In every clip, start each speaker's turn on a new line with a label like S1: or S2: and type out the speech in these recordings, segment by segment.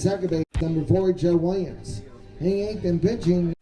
S1: second base, number 4, Joe Williams. Hitting eighth and pitching.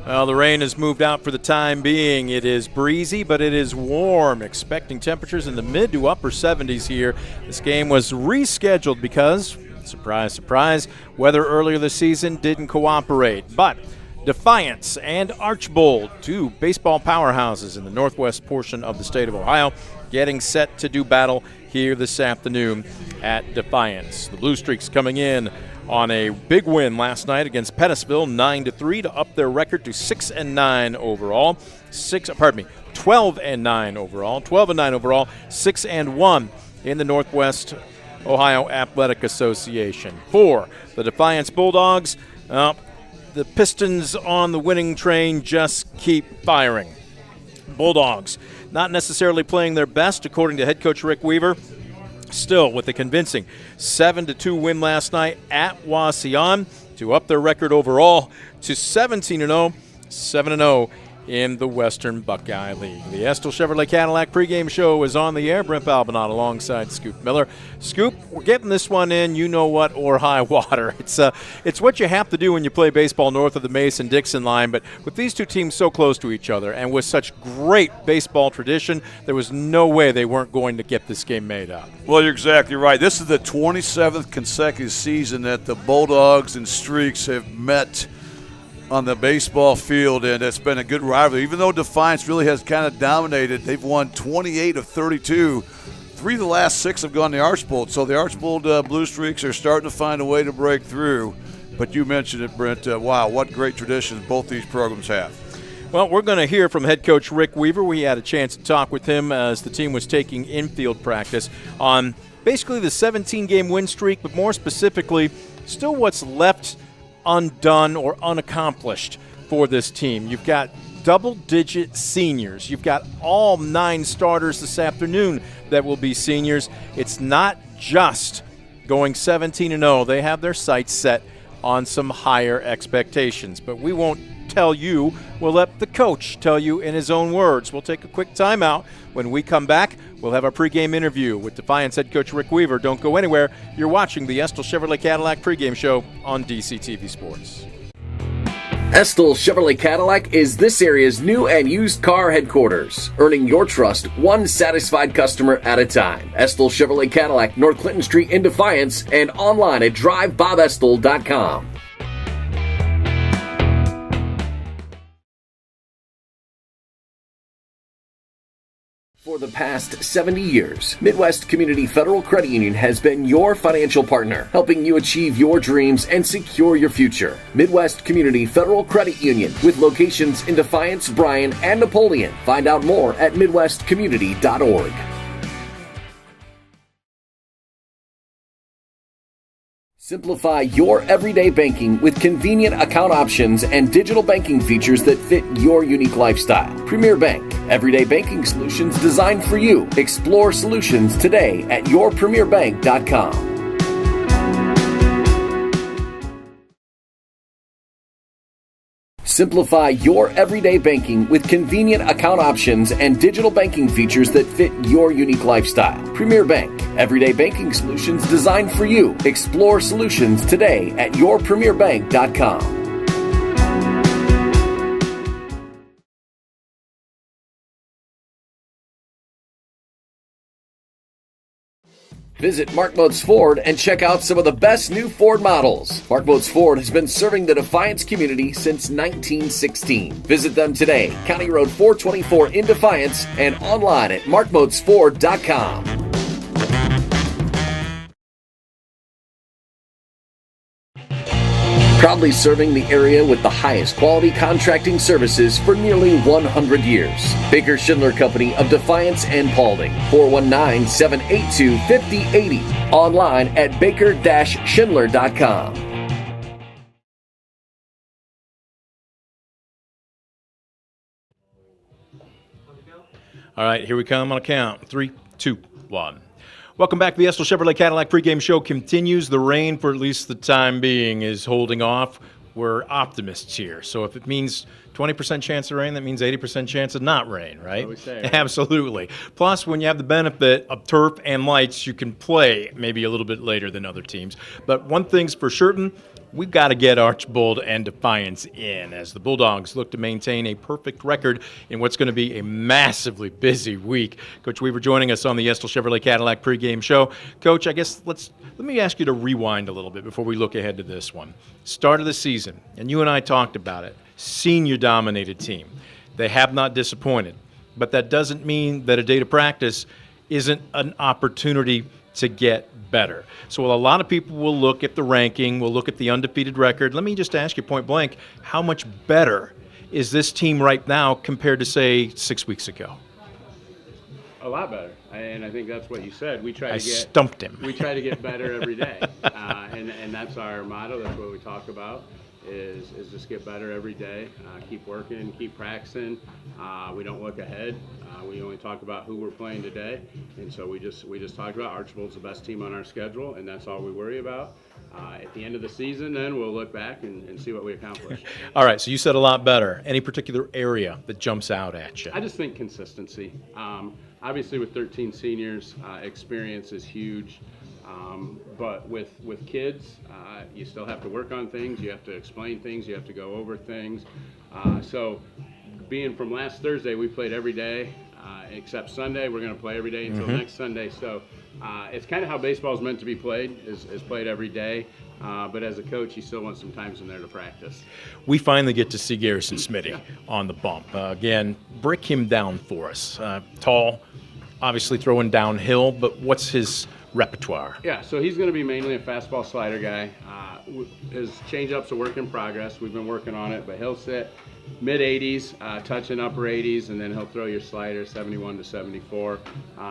S2: Well, the rain has moved out for the time being. It is breezy, but it is warm. Expecting temperatures in the mid to upper 70s here. This game was rescheduled because, surprise, surprise, weather earlier this season didn't cooperate. But Defiance and Archbold, two baseball powerhouses in the northwest portion of the state of Ohio, getting set to do battle here this afternoon at Defiance. The Blue Streaks coming in on a big win last night against Pettisville, 9-3, to up their record to 6-9 overall. 12-9 overall. 12-9 overall. 6-1 in the Northwest Ohio Athletic Association. For the Defiance Bulldogs, the Pistons on the winning train just keep firing. Bulldogs not necessarily playing their best, according to head coach Rick Weaver. Still with a convincing 7-2 win last night at Wauseon to up their record overall to 17-0, 7-0 in the Western Buckeye League. The Estill Chevrolet Cadillac pregame show is on the air. Brent Balbinot alongside Scoop Miller. Scoop, we're getting this one in, you know what, or high water. It's what you have to do when you play baseball north of the Mason-Dixon line, but with these two teams so close to each other and with such great baseball tradition, there was no way they weren't going to get this game made up.
S3: Well, you're exactly right. This is the 27th consecutive season that the Bulldogs and Streaks have met on the baseball field, and it's been a good rivalry. Even though Defiance really has kind of dominated, they've won 28 of 32. 3 of the last 6 have gone to Archbold. So the Archbold Blue Streaks are starting to find a way to break through. But you mentioned it, Brent. Wow, what great traditions both these programs have.
S2: Well, we're going to hear from head coach Rick Weaver. We had a chance to talk with him as the team was taking infield practice on basically the 17-game win streak, but more specifically, still what's left undone or unaccomplished for this team. You've got double-digit seniors. You've got all 9 starters this afternoon that will be seniors. It's not just going 17-0. They have their sights set on some higher expectations, but we won't tell you. We'll let the coach tell you in his own words. We'll take a quick timeout. When we come back, we'll have our pregame interview with Defiance head coach Rick Weaver. Don't go anywhere. You're watching the Estill Chevrolet Cadillac pregame show on DCTV Sports.
S4: Estill Chevrolet Cadillac is this area's new and used car headquarters, earning your trust one satisfied customer at a time. Estill Chevrolet Cadillac, North Clinton Street in Defiance, and online at drivebobestill.com. For the past 70 years, Midwest Community Federal Credit Union has been your financial partner, helping you achieve your dreams and secure your future. Midwest Community Federal Credit Union, with locations in Defiance, Bryan, and Napoleon. Find out more at midwestcommunity.org. Simplify your everyday banking with convenient account options and digital banking features that fit your unique lifestyle. Premier Bank, everyday banking solutions designed for you. Explore solutions today at yourpremierbank.com. Simplify your everyday banking with convenient account options and digital banking features that fit your unique lifestyle. Premier Bank, everyday banking solutions designed for you. Explore solutions today at yourpremierbank.com. Visit Mark Moats Ford and check out some of the best new Ford models. Mark Moats Ford has been serving the Defiance community since 1916. Visit them today, County Road 424 in Defiance, and online at markmoatsford.com. Proudly serving the area with the highest quality contracting services for nearly 100 years. Baker Schindler Company of Defiance and Paulding, 419-782-5080. Online at baker-schindler.com.
S2: All right, here we come on a count. 3, 2, 1. Welcome back. The Estill Chevrolet Cadillac pregame show continues. The rain, for at least the time being, is holding off. We're optimists here. So if it means 20% chance of rain, that means 80% chance of not rain, right?
S5: We say, right?
S2: Absolutely. Plus, when you have the benefit of turf and lights, you can play maybe a little bit later than other teams. But one thing's for certain, we've got to get Archbold and Defiance in as the Bulldogs look to maintain a perfect record in what's going to be a massively busy week. Coach Weaver joining us on the Estill Chevrolet Cadillac pregame show. Coach, I guess let me ask you to rewind a little bit before we look ahead to this one. Start of the season, and you and I talked about it. Senior-dominated team. They have not disappointed, but that doesn't mean that a day to practice isn't an opportunity to get better. So while a lot of people will look at the ranking, will look at the undefeated record, let me just ask you point blank, how much better is this team right now compared to, say, 6 weeks ago?
S5: A lot better, and I think that's what you said. We try
S2: stumped him.
S5: We try to get better every day, and that's our motto. That's what we talk about. Is just get better every day, keep working, keep practicing. We don't look ahead. We only talk about who we're playing today, and so we just talked about Archbold's the best team on our schedule, and that's all we worry about. At the end of the season, then we'll look back and see what we accomplished.
S2: All right, so you said a lot better. Any particular area that jumps out at you?
S5: I just think consistency. Obviously, with 13 seniors, experience is huge. But with kids, you still have to work on things. You have to explain things. You have to go over things. So being from last Thursday, we played every day except Sunday. We're going to play every day until next Sunday. So it's kind of how baseball is meant to be played, is played every day. But as a coach, you still want some times in there to practice.
S2: We finally get to see Garrison Smitty on the bump. Again, break him down for us. Tall, obviously throwing downhill, but what's his repertoire?
S5: Yeah, so he's going to be mainly a fastball slider guy. His changeups a work in progress. We've been working on it, but he'll sit mid-80s, touching upper 80s, and then he'll throw your slider 71 to 74.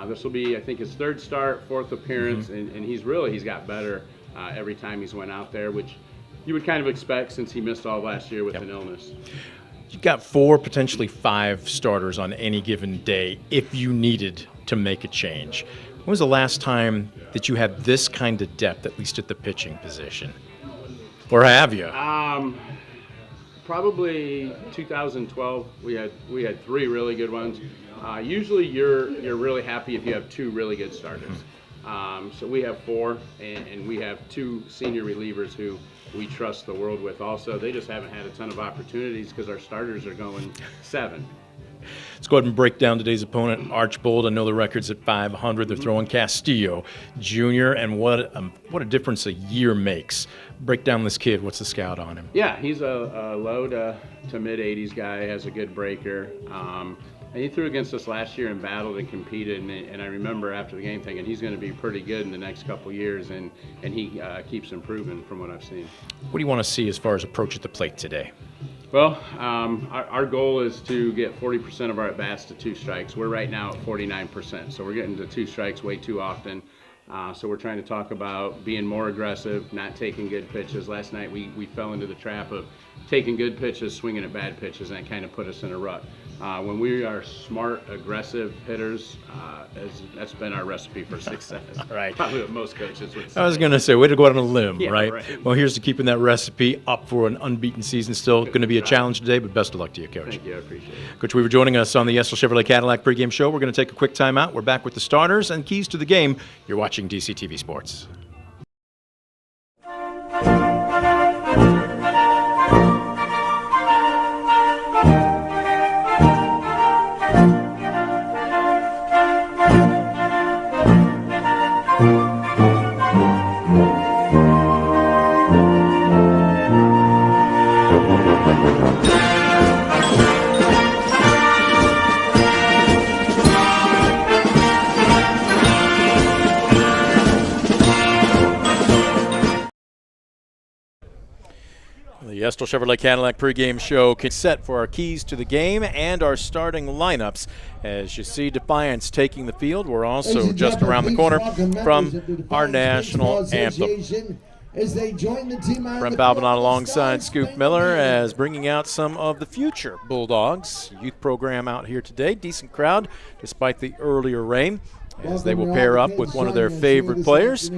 S5: This will be, I think, his third start, fourth appearance, and he's got better every time he's went out there, which you would kind of expect since he missed all last year with an illness.
S2: You've got 4, potentially 5 starters on any given day if you needed to make a change. When was the last time that you had this kind of depth, at least at the pitching position? Or have you?
S5: Probably 2012. We had 3 really good ones. Usually you're really happy if you have 2 really good starters. So we have 4, and we have 2 senior relievers who we trust the world with also. They just haven't had a ton of opportunities because our starters are going 7.
S2: Let's go ahead and break down today's opponent, Archbold. I know the record's at 500. They're throwing Castillo Jr., and what a difference a year makes. Break down this kid. What's the scout on him?
S5: Yeah, he's a low to mid-80s guy, has a good breaker. And he threw against us last year and battled and competed, and I remember after the game thinking he's going to be pretty good in the next couple years, and he keeps improving from what I've seen.
S2: What do you want to see as far as approach at the plate today?
S5: Well, our goal is to get 40% of our at-bats to 2 strikes. We're right now at 49%, so we're getting to 2 strikes way too often. So we're trying to talk about being more aggressive, not taking good pitches. Last night we fell into the trap of taking good pitches, swinging at bad pitches, and it kind of put us in a rut. When we are smart, aggressive hitters, that's been our recipe for success.
S2: Right.
S5: Probably what most coaches would say.
S2: I was going to say, way to go out on a limb,
S5: Yeah,
S2: right?
S5: right.
S2: Well, here's to keeping that recipe up for an unbeaten season. Still going to be a challenge today, but best of luck to you, Coach.
S5: Thank you, I appreciate it.
S2: Coach Weaver joining us on the Yesel Chevrolet Cadillac pregame show. We're going to take a quick timeout. We're back with the starters and keys to the game. You're watching DCTV Sports. The Estel Chevrolet Cadillac pregame show set for our keys to the game and our starting lineups. As you see, Defiance taking the field. We're also just around the corner from our national anthem.
S1: As they join the team on
S2: Brent
S1: the court,
S2: Balbinot alongside Scoop Miller as bringing out some of the future Bulldogs. Youth program out here today. Decent crowd despite the earlier rain as they will pair up with one of their favorite players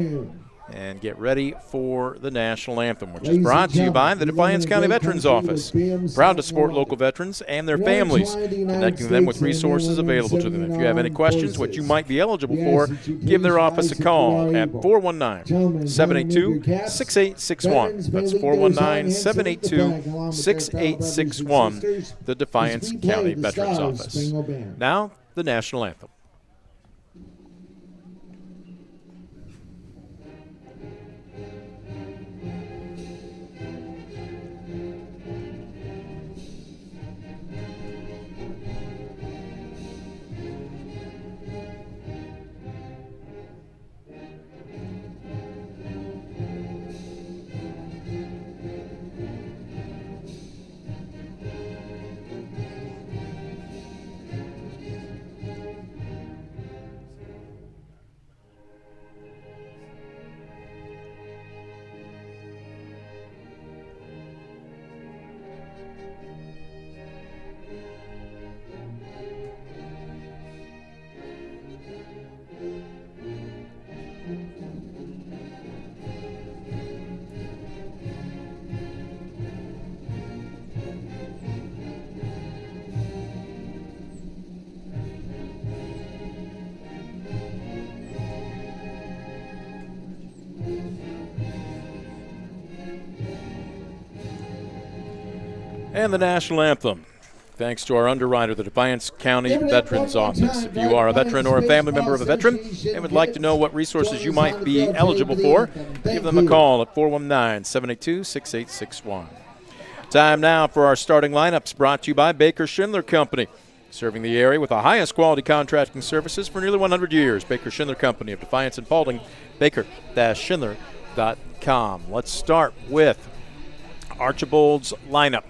S2: and get ready for the national anthem, which is brought to you by the Defiance County Veterans Office. Proud to support local veterans and their families, connecting them with resources available to them. If you have any questions, what you might be eligible for, give their office a call at 419-782-6861. That's 419-782-6861, the Defiance County Veterans Office. Now, the national anthem. And the national anthem, thanks to our underwriter, the Defiance County Veterans Office. If you are a veteran or a family member of a veteran and would like to know what resources you might be eligible for, give them a call at 419-782-6861. Time now for our starting lineups, brought to you by Baker Schindler Company, serving the area with the highest quality contracting services for nearly 100 years. Baker Schindler Company of Defiance and Paulding, baker-schindler.com. Let's start with Archbold's lineup.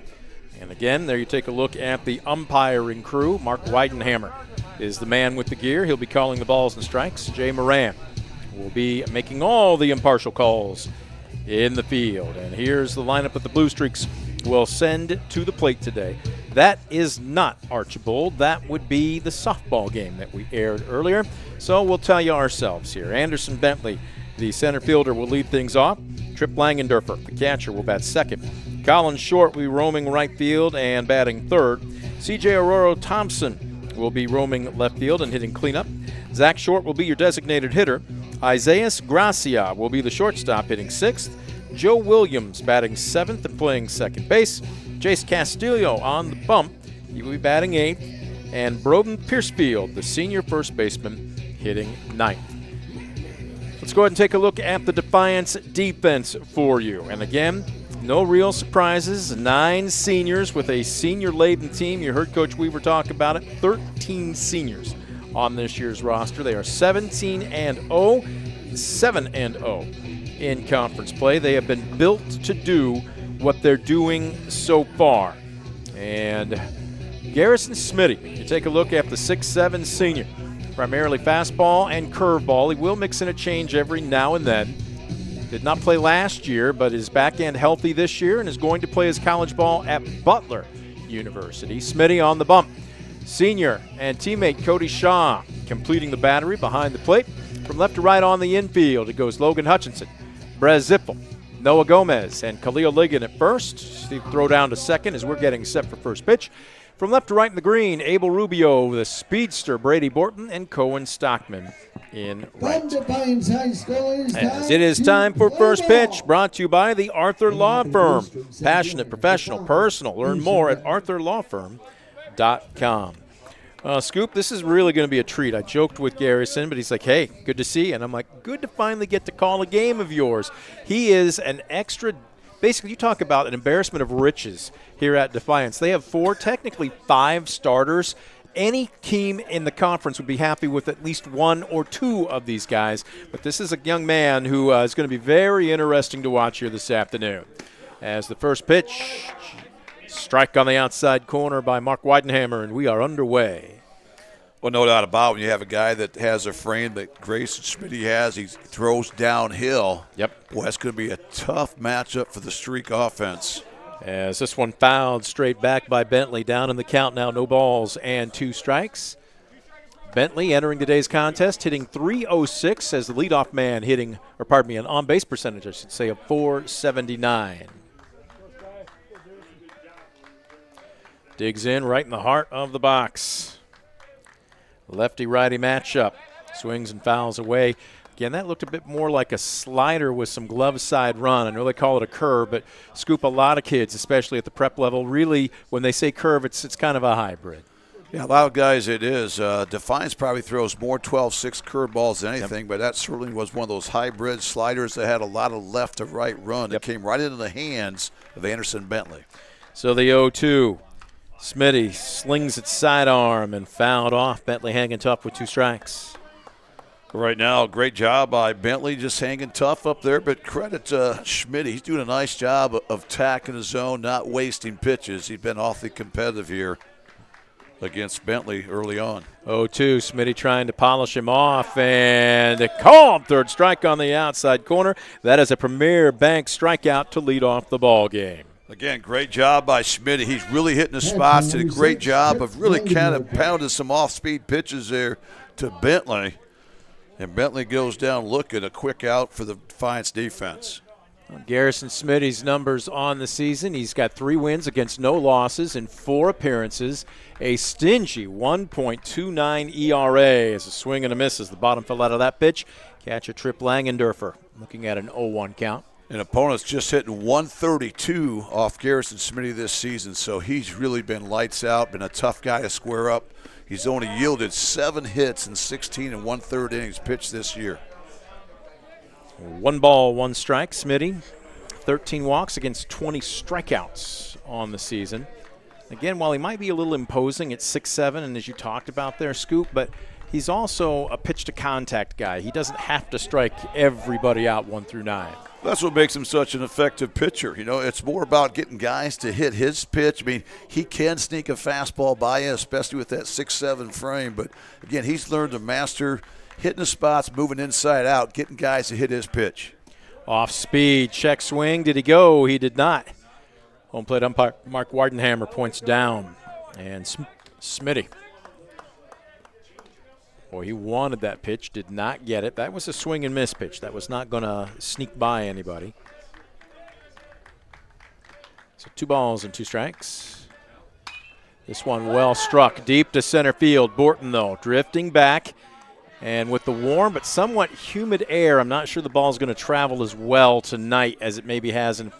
S2: And again, there you take a look at the umpiring crew. Mark Weidenhammer is the man with the gear. He'll be calling the balls and strikes. Jay Moran will be making all the impartial calls in the field. And here's the lineup that the Blue Streaks will send to the plate today. That is not Archbold. That would be the softball game that we aired earlier. So we'll tell you ourselves here. Anderson Bentley, the center fielder, will lead things off. Trip Langendorfer, the catcher, will bat second. Colin Short will be roaming right field and batting third. C.J. Aurora Thompson will be roaming left field and hitting cleanup. Zach Short will be your designated hitter. Isaias Gracia will be the shortstop, hitting sixth. Joe Williams batting seventh and playing second base. Jace Castillo on the bump. He will be batting eighth. And Broden Piercefield, the senior first baseman, hitting ninth. Let's go ahead and take a look at the Defiance defense for you. And again, no real surprises. 9 seniors with a senior-laden team. You heard Coach Weaver talk about it. 13 seniors on this year's roster. They are 17-0, 7-0 in conference play. They have been built to do what they're doing so far. And Garrison Smitty, you take a look at the 6'7 senior. Primarily fastball and curveball. He will mix in a change every now and then. Did not play last year, but is back end healthy this year and is going to play his college ball at Butler University. Smitty on the bump. Senior and teammate Cody Shaw completing the battery behind the plate. From left to right on the infield, it goes Logan Hutchinson, Brez Zippel, Noah Gomez, and Khalil Ligon at first. Steve throw down to second as we're getting set for first pitch. From left to right in the green, Abel Rubio, the speedster Brady Borton, and Cohen Stockman in right.
S1: From Defiance High School,
S2: As it is time for first pitch, brought to you by the Arthur Law Firm. Passionate, professional, personal. Learn more at arthurlawfirm.com. Scoop, this is really going to be a treat. I joked with Garrison, but he's like, hey, good to see you. And I'm like, good to finally get to call a game of yours. He is an extra, basically you talk about an embarrassment of riches here at Defiance. They have 4, technically 5 starters. Any team in the conference would be happy with at least 1 or 2 of these guys. But this is a young man who is going to be very interesting to watch here this afternoon. As the first pitch, strike on the outside corner by Mark Weidenhammer, and we are underway.
S3: Well, no doubt about it. When you have a guy that has a frame that Grayson Schmidt has, he throws downhill.
S2: Yep.
S3: Boy, that's going to be a tough matchup for the Streak offense.
S2: As this one fouled straight back by Bentley, down in the count now, no balls and 2 strikes. Bentley entering today's contest, hitting .306 as the leadoff man hitting, or pardon me, an on-base percentage, I should say, of .479. Digs in right in the heart of the box. Lefty-righty matchup. Swings and fouls away. Again, that looked a bit more like a slider with some glove side run. I know they call it a curve, but Scoop, a lot of kids, especially at the prep level, really, when they say curve, it's kind of a hybrid.
S3: Yeah, a lot of guys it is. Defiance probably throws more 12-6 curveballs than anything, but that certainly was one of those hybrid sliders that had a lot of left to right run. It came right into the hands of Anderson Bentley.
S2: So the 0-2. Smitty slings it sidearm and fouled off. Bentley hanging tough with 2 strikes.
S3: Right now, great job by Bentley, just hanging tough up there, but credit to Schmidt. He's doing a nice job of tacking his zone, not wasting pitches. He's been awfully competitive here against Bentley early on.
S2: 0-2, Smitty trying to polish him off, and a called third strike on the outside corner. That is a Premier Bank strikeout to lead off the ball game.
S3: Again, great job by Schmidt. He's really hitting the spots. Did a great job of really kind of pounding some off-speed pitches there to Bentley. And Bentley goes down looking, a quick out for the Defiance defense.
S2: Garrison Smitty's numbers on the season. He's got 3 wins against no losses in 4 appearances. A stingy 1.29 ERA as a swing and a miss as the bottom fell out of that pitch. Catch a trip Langendorfer looking at an 0-1 count.
S3: An opponent's just hitting 132 off Garrison Smitty this season, so he's really been lights out, been a tough guy to square up. He's only yielded 7 hits in 16 1/3 innings pitched this year.
S2: 1 ball, 1 strike. Smitty, 13 walks against 20 strikeouts on the season. Again, while he might be a little imposing at 6'7", and as you talked about there, Scoop, but he's also a pitch-to-contact guy. He doesn't have to strike everybody out 1 through 9.
S3: That's what makes him such an effective pitcher. You know, it's more about getting guys to hit his pitch. I mean, he can sneak a fastball by you, especially with that 6'7" frame. But, again, he's learned to master hitting the spots, moving inside out, getting guys to hit his pitch.
S2: Off speed, check swing. Did he go? He did not. Home plate umpire Mark Weidenhammer points down. And Smitty. Boy, he wanted that pitch, did not get it. That was a swing and miss pitch. That was not going to sneak by anybody. So 2 balls and 2 strikes. This one well struck deep to center field. Borton, though, drifting back. And with the warm but somewhat humid air, I'm not sure the ball's going to travel as well tonight as it maybe has in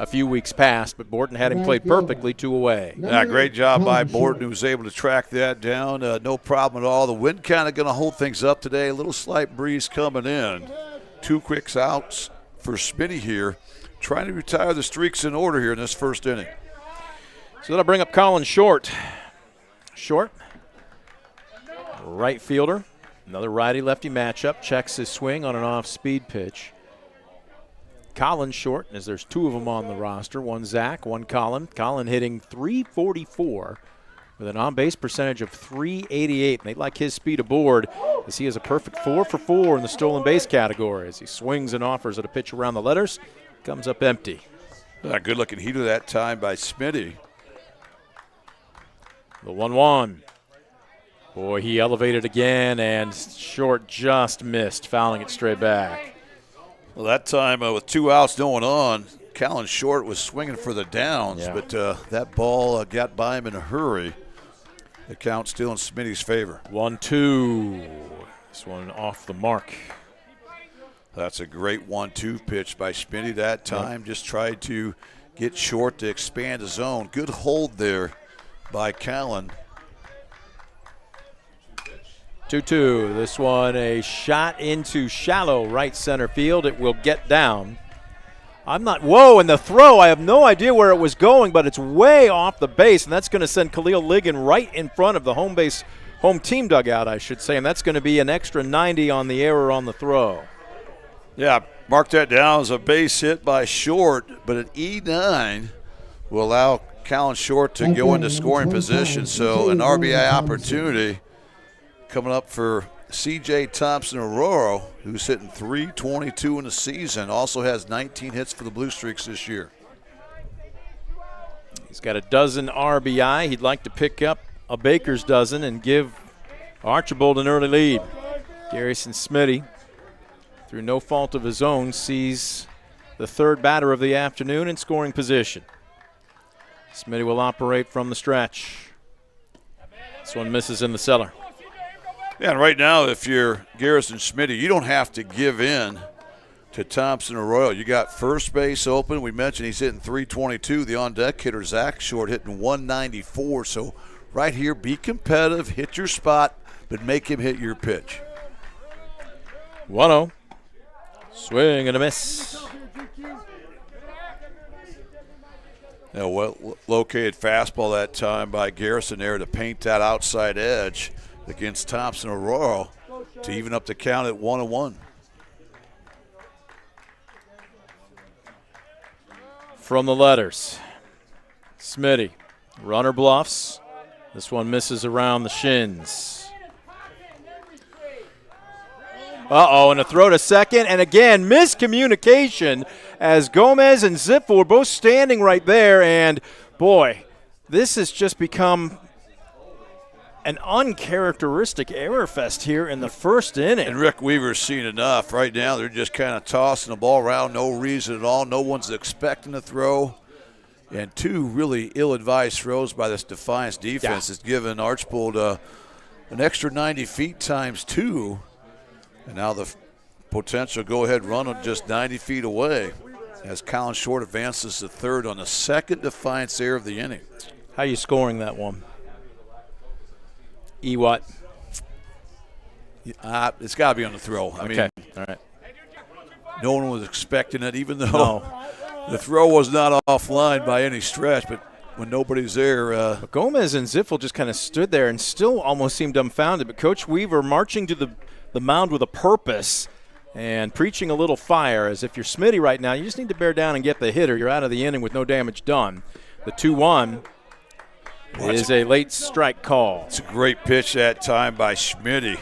S2: a few weeks past, but Borton had him played perfectly 2 away.
S3: Yeah, great job by Borton, who was able to track that down. No problem at all. The wind kind of going to hold things up today. A little slight breeze coming in. 2 quick outs for Smitty here, trying to retire the streaks in order here in this first inning.
S2: So that'll bring up Colin Short. Short, right fielder. Another righty-lefty matchup. Checks his swing on an off-speed pitch. Colin Short, as there's 2 of them on the roster. 1 Zach, 1 Colin. Colin hitting .344 with an on-base percentage of .388. And they like his speed aboard as he has a perfect 4 for 4 in the stolen base category. As he swings and offers at a pitch around the letters, comes up empty.
S3: Good-looking heater that time by Smitty.
S2: The 1-1. Boy, he elevated again, and Short just missed, fouling it straight back.
S3: Well, that time with 2 outs going on, Callan Short was swinging for the downs, but that ball got by him in a hurry. The count still in Smitty's favor.
S2: 1-2. This one off the mark.
S3: That's a great 1-2 pitch by Smitty that time. Just tried to get Short to expand his zone. Good hold there by Callan.
S2: 2-2. This one a shot into shallow right center field. It will get down. Whoa, and the throw, I have no idea where it was going, but it's way off the base, and that's going to send Khalil Ligon right in front of the home team dugout, I should say, and that's going to be an extra 90 on the error on the throw.
S3: Yeah, mark that down as a base hit by Short, but an E9 will allow Callan Short to go into scoring position, so an RBI opportunity coming up for C.J. Thompson-Aurora, who's hitting .322 in the season, also has 19 hits for the Blue Streaks this year.
S2: He's got a dozen RBI. He'd like to pick up a baker's dozen and give Archbold an early lead. Garrison Smitty, through no fault of his own, sees the third batter of the afternoon in scoring position. Smitty will operate from the stretch. This one misses in the cellar.
S3: Yeah, and right now, if you're Garrison Smitty, you don't have to give in to Thompson-Arroyo. You got first base open. We mentioned he's hitting .322. The on-deck hitter, Zach Short, hitting .194. So right here, be competitive, hit your spot, but make him hit your pitch.
S2: 1-0. Swing and a miss.
S3: Well-located fastball that time by Garrison there to paint that outside edge against Thompson-Aurora to even up the count at 1-1.
S2: From the letters, Smitty, runner bluffs. This one misses around the shins. And a throw to second, and again, miscommunication as Gomez and Zippel were both standing right there, and boy, this has just become an uncharacteristic error fest here in the first inning.
S3: And Rick Weaver's seen enough. Right now, they're just kind of tossing the ball around, no reason at all. No one's expecting a throw. And 2 really ill-advised throws by this Defiance defense has given Archbold an extra 90 feet times 2. And now the potential go-ahead run on just 90 feet away as Callan Short advances to third on the second Defiance error of the inning.
S2: How are you scoring that one? What?
S3: It's got to be on the throw. I mean,
S2: all right.
S3: No one was expecting it, even though the throw was not offline by any stretch. But when nobody's there.
S2: But Gomez and Ziffel just kind of stood there and still almost seemed dumbfounded. But Coach Weaver marching to the mound with a purpose and preaching a little fire, as if you're Smitty right now, you just need to bear down and get the hitter. You're out of the inning with no damage done. The 2-1. It is a late strike call.
S3: It's a great pitch that time by Schmitty.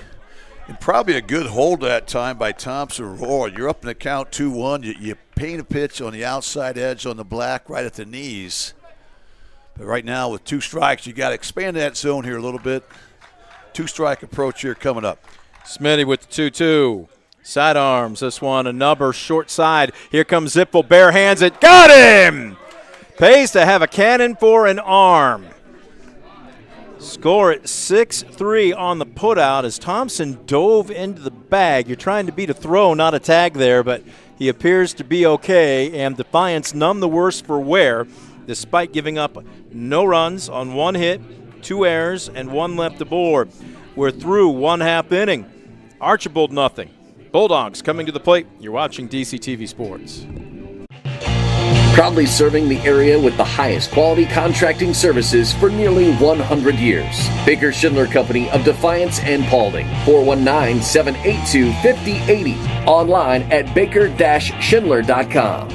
S3: And probably a good hold that time by Thompson-Aurora. You're up in the count 2-1. You paint a pitch on the outside edge on the black right at the knees. But right now with 2 strikes, you got to expand that zone here a little bit. 2-strike approach here coming up.
S2: Smitty with the 2-2. Sidearms. This one a number short side. Here comes Zippel. Bare hands it. Got him! Pays to have a cannon for an arm. Score at 6-3 on the putout as Thompson dove into the bag. You're trying to beat a throw, not a tag there, but he appears to be okay, and Defiance none the worse for wear, despite giving up no runs on 1 hit, 2 errors, and 1 left aboard. We're through 1/2 inning. Archbold nothing. Bulldogs coming to the plate. You're watching DCTV Sports.
S4: Proudly serving the area with the highest quality contracting services for nearly 100 years. Baker Schindler Company of Defiance and Paulding. 419-782-5080. Online at baker-schindler.com.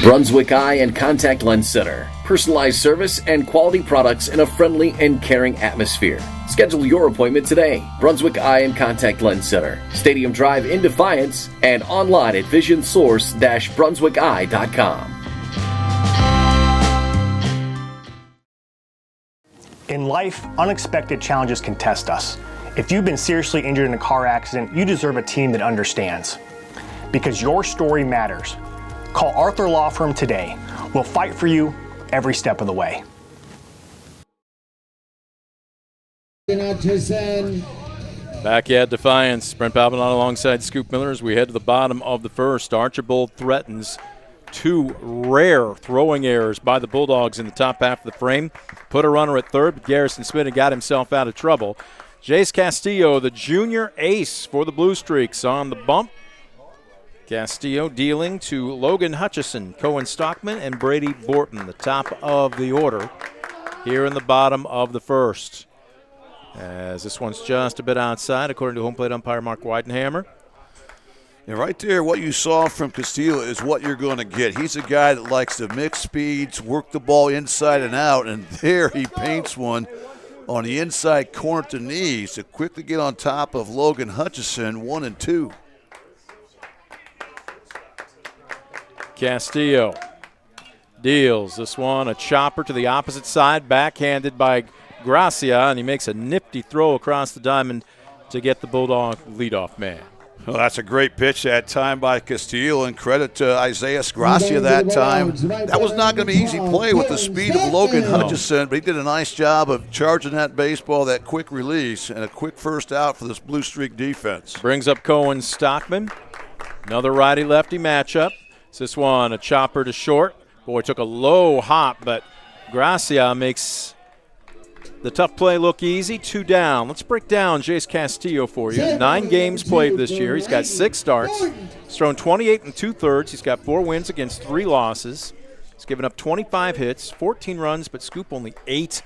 S4: Brunswick Eye and Contact Lens Center. Personalized service and quality products in a friendly and caring atmosphere. Schedule your appointment today. Brunswick Eye and Contact Lens Center. Stadium Drive in Defiance and online at visionsource-brunswickeye.com.
S6: In life, unexpected challenges can test us. If you've been seriously injured in a car accident, you deserve a team that understands. Because your story matters. Call Arthur Law Firm today. We'll fight for you every step of the way.
S2: Back at Defiance, Brent Palpinot alongside Scoop Miller as we head to the bottom of the first. Archbold threatens two rare throwing errors by the Bulldogs in the top half of the frame. Put a runner at third, but Garrison Smith had got himself out of trouble. Jace Castillo, the junior ace for the Blue Streaks, on the bump. Castillo dealing to Logan Hutchison, Cohen Stockman, and Brady Borton, the top of the order here in the bottom of the first. As this one's just a bit outside, according to home plate umpire Mark Weidenhammer.
S3: And right there, what you saw from Castillo is what you're going to get. He's a guy that likes to mix speeds, work the ball inside and out, and there he paints one on the inside corner to knees to quickly get on top of Logan Hutchison, 1-2.
S2: Castillo deals this one, a chopper to the opposite side, backhanded by Gracia, and he makes a nifty throw across the diamond to get the Bulldog leadoff man.
S3: Well, that's a great pitch that time by Castillo, and credit to Isaiah Gracia that time. That was not going to be easy play with the speed of Logan Hutchison, but he did a nice job of charging that baseball, that quick release, and a quick first out for this Blue Streak defense.
S2: Brings up Cohen Stockman. Another righty-lefty matchup. This one, a chopper to short. Boy, took a low hop, but Gracia makes the tough play look easy. 2 down. Let's break down Jace Castillo for you. 9 games played this year. He's got 6 starts. He's thrown 28 2/3. He's got 4 wins against 3 losses. He's given up 25 hits, 14 runs, but Scoop, only 8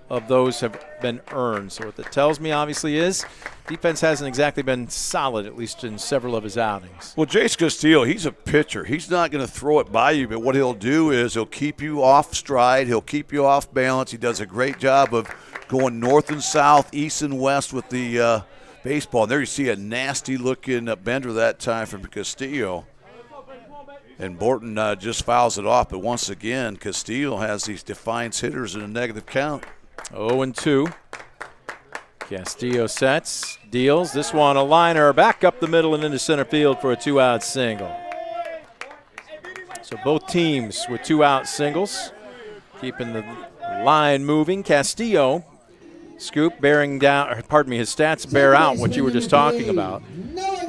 S2: of those have been earned. So what that tells me, obviously, is defense hasn't exactly been solid, at least in several of his outings.
S3: Well, Jace Castillo, he's a pitcher. He's not going to throw it by you, but what he'll do is he'll keep you off stride. He'll keep you off balance. He does a great job of going north and south, east and west with the baseball. And there you see a nasty-looking bender that time from Castillo. And Borton just fouls it off. But once again, Castillo has these Defiance hitters in a negative count.
S2: 0-2. Castillo sets, deals. This one, a liner back up the middle and into center field for a 2-out single. So both teams with 2-out singles, keeping the line moving. Castillo, Scoop, bearing down, or pardon me, his stats bear out what you were just talking about.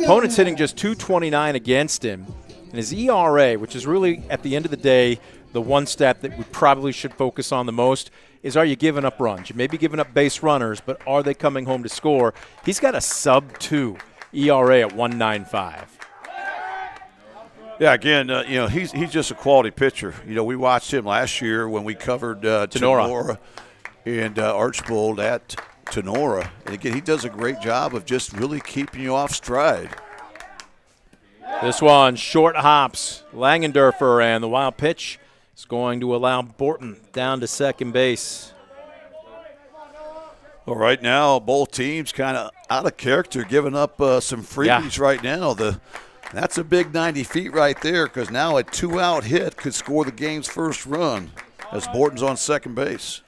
S2: Opponent's hitting just .229 against him. And his ERA, which is really, at the end of the day, the one stat that we probably should focus on the most, is are you giving up runs? You may be giving up base runners, but are they coming home to score? He's got a sub-2 ERA at 1.95.
S3: Yeah, again, he's just a quality pitcher. We watched him last year when we covered Tenora and Archbold at Tenora. And again, he does a great job of just really keeping you off stride.
S2: This one, short hops, Langendorfer, and the wild pitch is going to allow Borton down to second base.
S3: Well, right now, both teams kind of out of character, giving up some freebies right now. That's a big 90 feet right there, because now a 2-out hit could score the game's first run as Borton's on second base.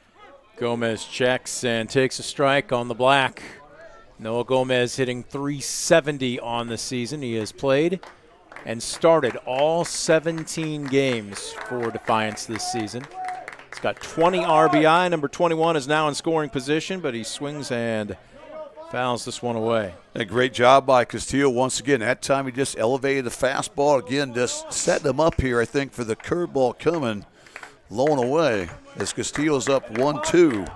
S2: Gomez checks and takes a strike on the black. Noah Gomez hitting .370 on the season. He has played and started all 17 games for Defiance this season. He's got 20 RBI. Number 21 is now in scoring position, but he swings and fouls this one away.
S3: A great job by Castillo once again. That time he just elevated the fastball. Again, just setting him up here, I think, for the curveball coming, low and away as Castillo's up 1-2.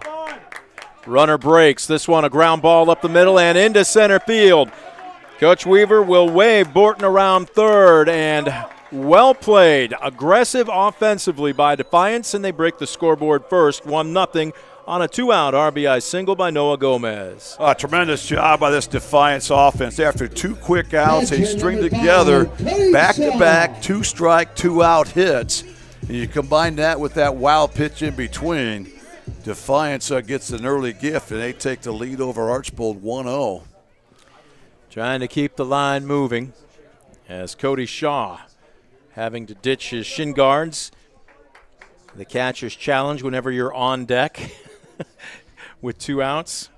S2: Runner breaks. This one, a ground ball up the middle and into center field. Coach Weaver will wave Borton around third, and well played. Aggressive offensively by Defiance, and they break the scoreboard first, 1-0 on a 2-out RBI single by Noah Gomez.
S3: A tremendous job by this Defiance offense. After 2 quick outs, they string together back-to-back 2-strike, 2-out hits. And you combine that with that wild pitch in between, Defiance gets an early gift, and they take the lead over Archbold 1-0.
S2: Trying to keep the line moving as Cody Shaw having to ditch his shin guards. The catcher's challenge whenever you're on deck. with 2 outs.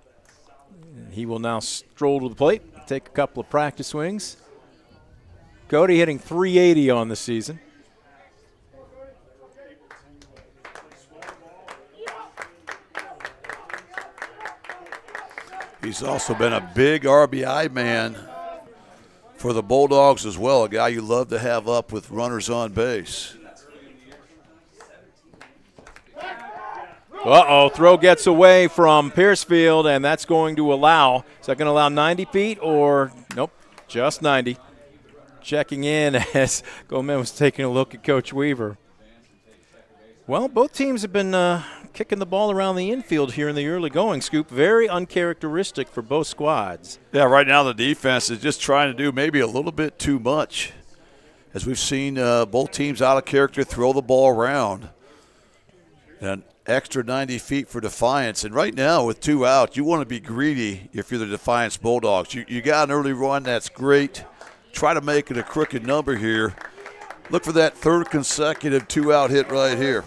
S2: He will now stroll to the plate, take a couple of practice swings. Cody hitting .380 on the season.
S3: He's also been a big RBI man for the Bulldogs as well, a guy you love to have up with runners on base.
S2: Uh-oh, throw gets away from Piercefield, and that's going to allow, is that going to allow 90 feet or, nope, just 90. Checking in as Gomez was taking a look at Coach Weaver. Well, both teams have been kicking the ball around the infield here in the early going, Scoop. Very uncharacteristic for both squads.
S3: Yeah, right now the defense is just trying to do maybe a little bit too much. As we've seen both teams out of character throw the ball around. An extra 90 feet for Defiance. And right now with 2 outs, you want to be greedy if you're the Defiance Bulldogs. You got an early run, that's great. Try to make it a crooked number here. Look for that 3rd consecutive 2-out hit right here.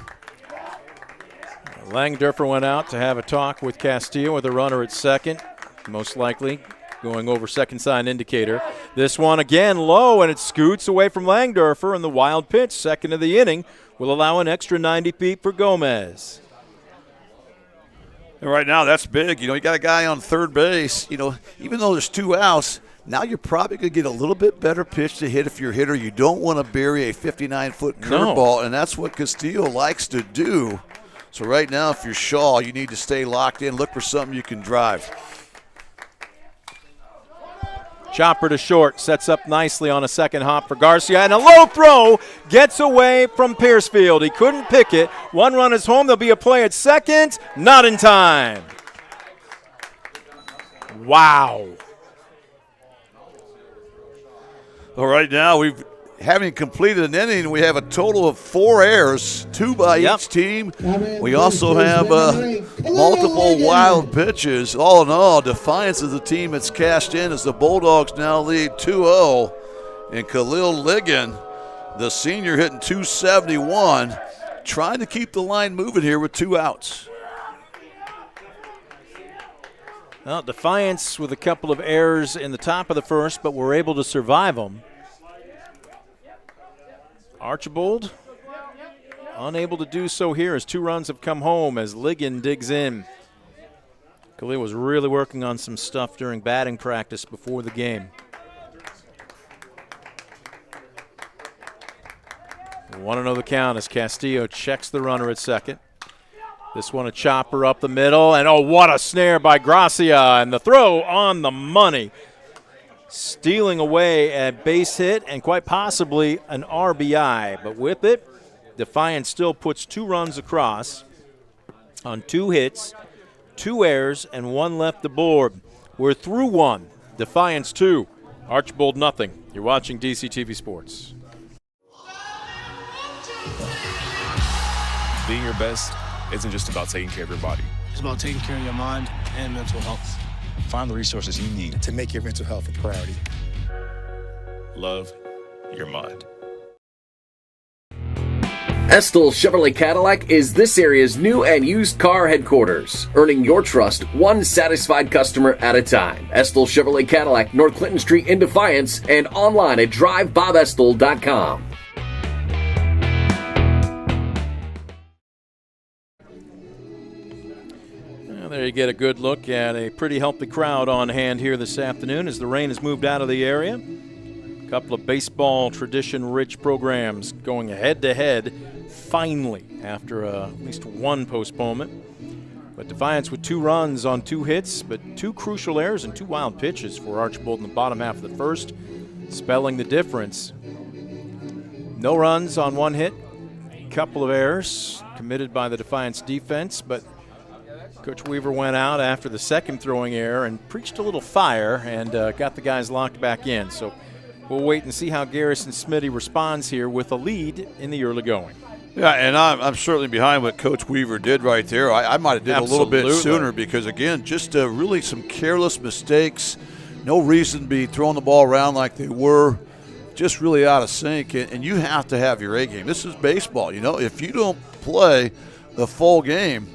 S2: Langdorfer went out to have a talk with Castillo with a runner at second, most likely going over second sign indicator. This one again low, and it scoots away from Langdorfer, and the wild pitch, second of the inning, will allow an extra 90 feet for Gomez.
S3: And right now that's big. You got a guy on third base. Even though there's 2 outs, now you're probably going to get a little bit better pitch to hit if you're a hitter. You don't want to bury a 59-foot curveball, and that's what Castillo likes to do. So right now, if you're Shaw, you need to stay locked in. Look for something you can drive.
S2: Chopper to short, sets up nicely on a second hop for Garcia, and a low throw gets away from Piercefield. He couldn't pick it. 1 run is home. There'll be a play at second. Not in time. Wow.
S3: Well, right now, having completed an inning, we have a total of 4 errors, 2 by each team. We also have multiple wild pitches. All in all, Defiance is the team that's cashed in as the Bulldogs now lead 2-0. And Khalil Ligon, the senior, hitting .271, trying to keep the line moving here with 2 outs.
S2: Well, Defiance with a couple of errors in the top of the first, but we're able to survive them. Archbold unable to do so here as 2 runs have come home as Ligon digs in. Khalil was really working on some stuff during batting practice before the game. 1-0 the count as Castillo checks the runner at second. This one a chopper up the middle, and oh, what a snare by Gracia, and the throw on the money. Stealing away a base hit and quite possibly an RBI. But with it, Defiance still puts 2 runs across on 2 hits, 2 errors, and 1 left aboard. We're through 1. Defiance 2. Archbold nothing. You're watching DCTV Sports.
S7: Being your best isn't just about taking care of your body.
S8: It's about taking care of your mind and mental health.
S7: Find the resources you need
S9: to make your mental health a priority.
S7: Love your mind.
S4: Estill Chevrolet Cadillac is this area's new and used car headquarters, earning your trust 1 satisfied customer at a time. Estill Chevrolet Cadillac, North Clinton Street in Defiance, and online at drivebobestill.com.
S2: There you get a good look at a pretty healthy crowd on hand here this afternoon as the rain has moved out of the area. A couple of baseball tradition-rich programs going head-to-head finally after at least 1 postponement. But Defiance with 2 runs on 2 hits, but 2 crucial errors and 2 wild pitches for Archbold in the bottom half of the first, spelling the difference. No runs on 1 hit, a couple of errors committed by the Defiance defense, but Coach Weaver went out after the second throwing error and preached a little fire and got the guys locked back in. So we'll wait and see how Garrison Smitty responds here with a lead in the early going.
S3: Yeah, and I'm certainly behind what Coach Weaver did right there. I might have did
S2: Absolutely.
S3: a little bit sooner because, again, just really some careless mistakes. No reason to be throwing the ball around like they were. Just really out of sync, and you have to have your A game. This is baseball. If you don't play the full game,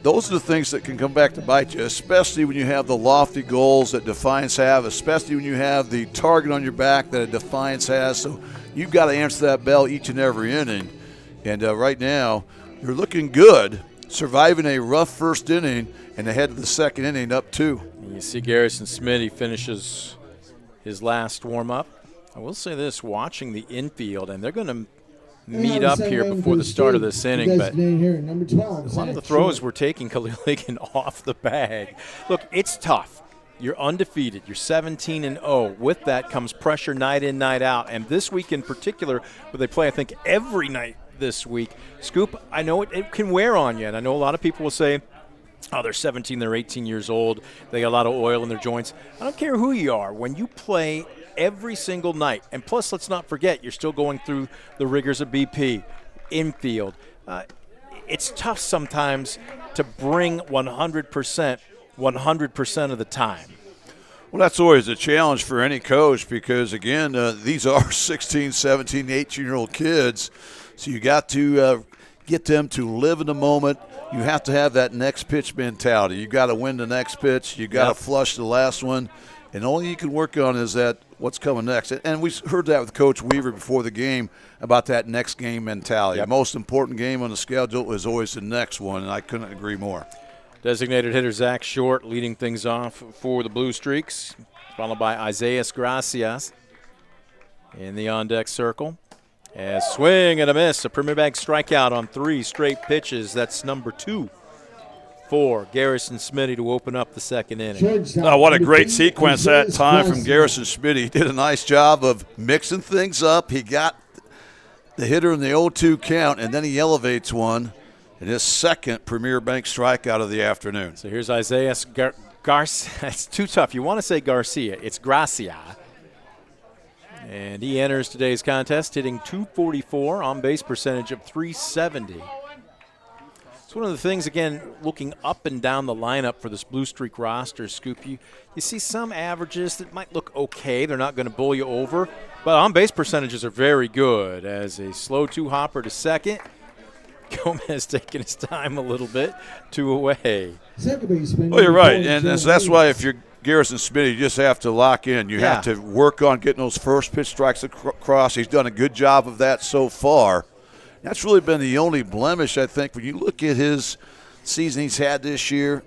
S3: those are the things that can come back to bite you, especially when you have the lofty goals that Defiance have, especially when you have the target on your back that a Defiance has. So you've got to answer that bell each and every inning. And right now, you're looking good, surviving a rough first inning and ahead of the second inning up 2.
S2: And you see Garrison Smitty finishes his last warm-up. I will say this, watching the infield, and they're going to meet up here before the start of this inning, but
S1: number 12,
S2: a lot of the throws were taking Khalil Ligon off the bag. Look, it's tough. You're undefeated. You're 17-0. With that comes pressure night in, night out. And this week in particular, where they play, I think, every night this week, Scoop, I know it can wear on you. And I know a lot of people will say, oh, they're 17, they're 18 years old, they got a lot of oil in their joints. I don't care who you are. When you play every single night, and plus let's not forget, you're still going through the rigors of BP, infield. It's tough sometimes to bring 100% of the time.
S3: Well, that's always a challenge for any coach because, again, these are 16, 17, 18-year-old kids. So you got to get them to live in the moment. You have to have that next pitch mentality. You got to win the next pitch. You got to flush the last one. And all you can work on is that what's coming next. And we heard that with Coach Weaver before the game about that next game mentality. The most important game on the schedule is always the next one, and I couldn't agree more.
S2: Designated hitter Zach Short leading things off for the Blue Streaks, followed by Isaiah Gracias in the on-deck circle. As swing and a miss, a Premier Bank strikeout on 3 straight pitches. That's number 2 for Garrison Smitty to open up the second inning.
S3: Oh, what a great sequence that time from Garrison Smitty. He did a nice job of mixing things up. He got the hitter in the 0-2 count, and then he elevates one in his second Premier Bank strikeout of the afternoon.
S2: So here's Isaiah Garcia. It's too tough. You want to say Garcia. It's Gracia. And he enters today's contest hitting .244, on-base percentage of .370. It's one of the things, again, looking up and down the lineup for this Blue Streak roster, Scoop, you see some averages that might look okay. They're not going to bowl you over. But on-base percentages are very good. As a slow 2-hopper to second, Gomez taking his time a little bit, 2 away.
S3: Well, you're right. And so that's why if you're Garrison Smitty, you just have to lock in. You have to work on getting those first pitch strikes across. He's done a good job of that so far. That's really been the only blemish, I think, when you look at his season he's had this year.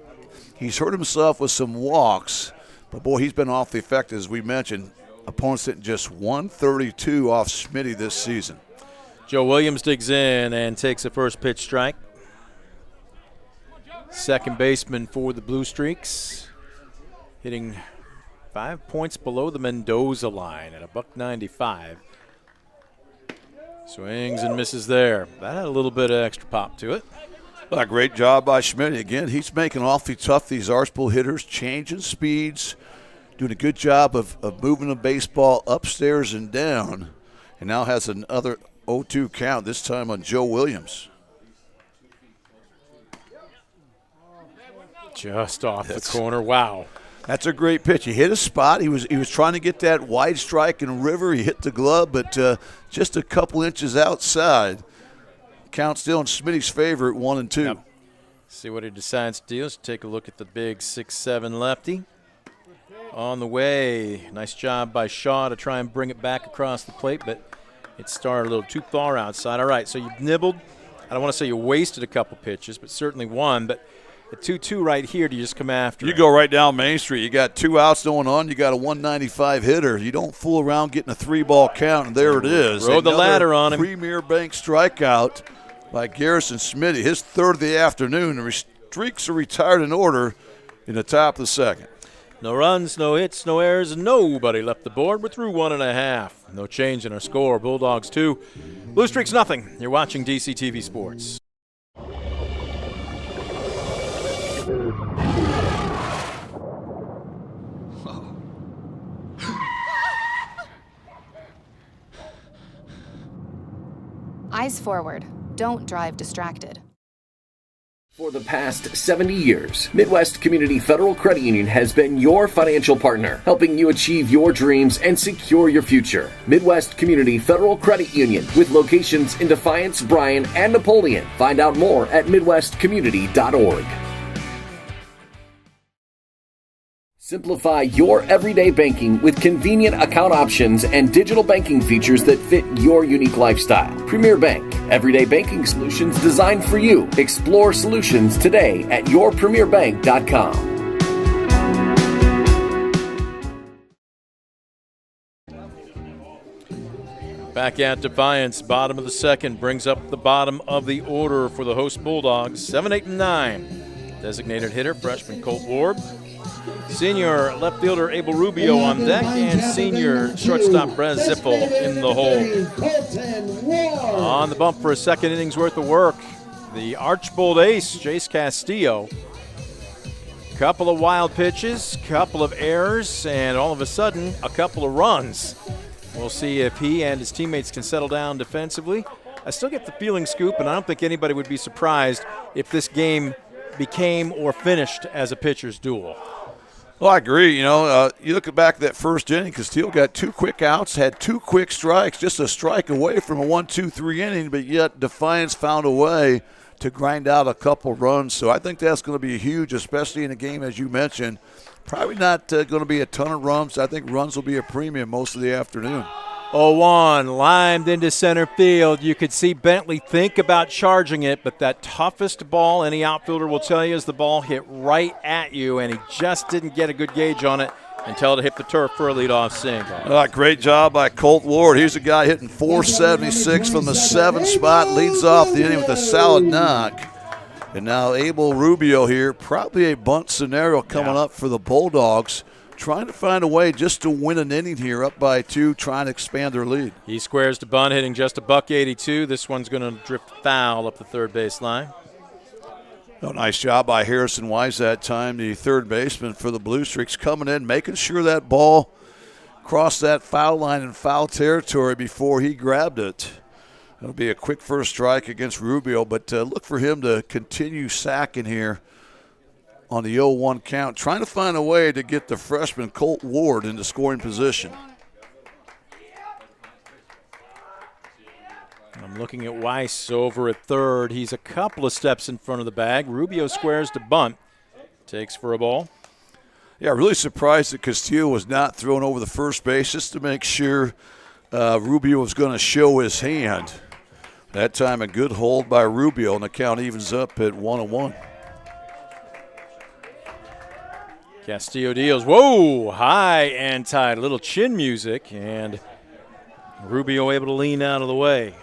S3: He's hurt himself with some walks, but, boy, he's been awfully effective, as we mentioned. Opponents hitting just 132 off Smitty this season.
S2: Joe Williams digs in and takes a first pitch strike. Second baseman for the Blue Streaks, hitting 5 points below the Mendoza line at $1.95. Swings and misses there. That had a little bit of extra pop to it.
S3: Well, a great job by Schmidt. Again, he's making awfully tough these Archbold hitters, changing speeds, doing a good job of moving the baseball upstairs and down, and now has another 0-2 count, this time on Joe Williams.
S2: Just off the corner. Wow.
S3: That's a great pitch. He hit a spot. He was trying to get that wide strike in river. He hit the glove, but just a couple inches outside. Count still in Smitty's favor at 1-2.
S2: Yep. See what he decides to do. Let's take a look at the big 6'7" lefty. On the way. Nice job by Shaw to try and bring it back across the plate, but it started a little too far outside. All right, so you've nibbled. I don't want to say you wasted a couple pitches, but certainly one. But at 2-2 right here, do you just come after
S3: You
S2: him?
S3: go right down Main Street. You got 2 outs going on. You got a 195 hitter. You don't fool around getting a 3-ball count, and there it is.
S2: Rode the ladder on him.
S3: Premier Bank strikeout by Garrison Smitty, his 3rd of the afternoon. The Streaks are retired in order in the top of the second.
S2: No runs, no hits, no errors, and nobody left the board. We're through 1.5. No change in our score. Bulldogs 2, Blue Streaks nothing. You're watching DCTV Sports.
S9: Eyes forward. Don't drive distracted.
S4: For the past 70 years, Midwest Community Federal Credit Union has been your financial partner, helping you achieve your dreams and secure your future. Midwest Community Federal Credit Union, with locations in Defiance, Bryan, and Napoleon. Find out more at midwestcommunity.org. Simplify your everyday banking with convenient account options and digital banking features that fit your unique lifestyle. Premier Bank, everyday banking solutions designed for you. Explore solutions today at yourpremierbank.com.
S2: Back at Defiance, bottom of the second, brings up the bottom of the order for the host Bulldogs, 7, 8, and 9. Designated hitter, freshman Colt Ward. Senior left fielder Abel Rubio on deck, and senior shortstop Brez Ziffel in the hole. On the bump for a second inning's worth of work, the Archbold ace, Jace Castillo. Couple of wild pitches, couple of errors, and all of a sudden, a couple of runs. We'll see if he and his teammates can settle down defensively. I still get the feeling, Scoop, and I don't think anybody would be surprised if this game became or finished as a pitcher's duel.
S3: Well, I agree. You look back at that first inning, Castillo got 2 quick outs, had 2 quick strikes, just a strike away from a 1-2-3 inning, but yet Defiance found a way to grind out a couple runs. So I think that's going to be huge, especially in a game, as you mentioned. Probably not going to be a ton of runs. I think runs will be a premium most of the afternoon.
S2: 0-1, lined into center field. You could see Bentley think about charging it, but that toughest ball any outfielder will tell you is the ball hit right at you, and he just didn't get a good gauge on it until it hit the turf for a leadoff single.
S3: Great job by Colt Ward. He's a guy hitting .476 from the 7th spot, leads off the inning with a solid knock. And now Abel Rubio here, probably a bunt scenario coming up for the Bulldogs. Trying to find a way just to win an inning here, up by 2, trying to expand their lead.
S2: He squares to bunt, hitting just $182. This one's going to drift foul up the third base line.
S3: Nice job by Harrison Wise that time, the third baseman for the Blue Streaks, coming in, making sure that ball crossed that foul line in foul territory before he grabbed it. It'll be a quick first strike against Rubio, but look for him to continue sacking here on the 0-1 count, trying to find a way to get the freshman Colt Ward into scoring position.
S2: I'm looking at Weiss over at third. He's a couple of steps in front of the bag. Rubio squares to bunt, takes for a ball.
S3: Yeah, really surprised that Castillo was not thrown over the first base just to make sure Rubio was going to show his hand. That time a good hold by Rubio, and the count evens up at 1-1.
S2: Castillo deals. Whoa, high and tight. A little chin music, and Rubio able to lean out of the way.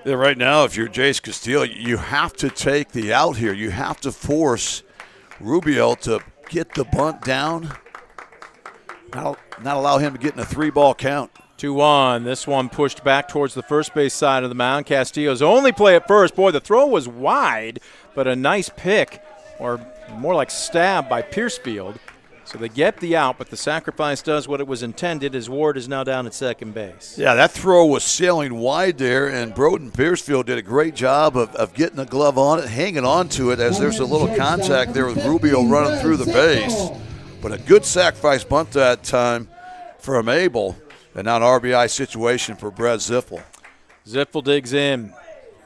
S3: Yeah, right now, if you're Jace Castillo, you have to take the out here. You have to force Rubio to get the bunt down, not allow him to get in a 3-ball count.
S2: 2-1. This one pushed back towards the first base side of the mound. Castillo's only play at first. Boy, the throw was wide, but a nice pick, or more like stab by Piercefield. So they get the out, but the sacrifice does what it was intended, as Ward is now down at second base.
S3: Yeah, that throw was sailing wide there, and Broden Piercefield did a great job of getting the glove on it, hanging on to it as there's a little contact there with Rubio running through the base. But a good sacrifice bunt that time from Abel, and now an RBI situation for Brez Ziffel.
S2: Ziffel digs in.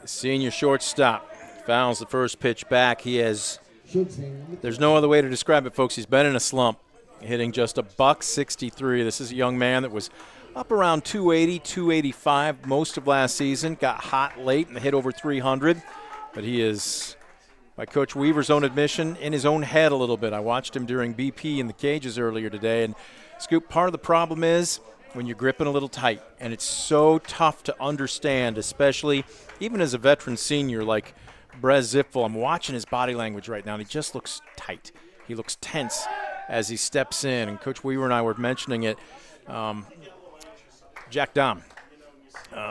S2: Senior shortstop fouls the first pitch back. He has – there's no other way to describe it, folks. He's been in a slump, hitting just $163. This is a young man that was up around 280, 285 most of last season. Got hot late and hit over 300. But he is, by Coach Weaver's own admission, in his own head a little bit. I watched him during BP in the cages earlier today. And, Scoop, part of the problem is when you're gripping a little tight. And it's so tough to understand, especially even as a veteran senior like Brez Ziffel. I'm watching his body language right now, and he just looks tight. He looks tense as he steps in. And Coach Weaver and I were mentioning it. Jack Dahm,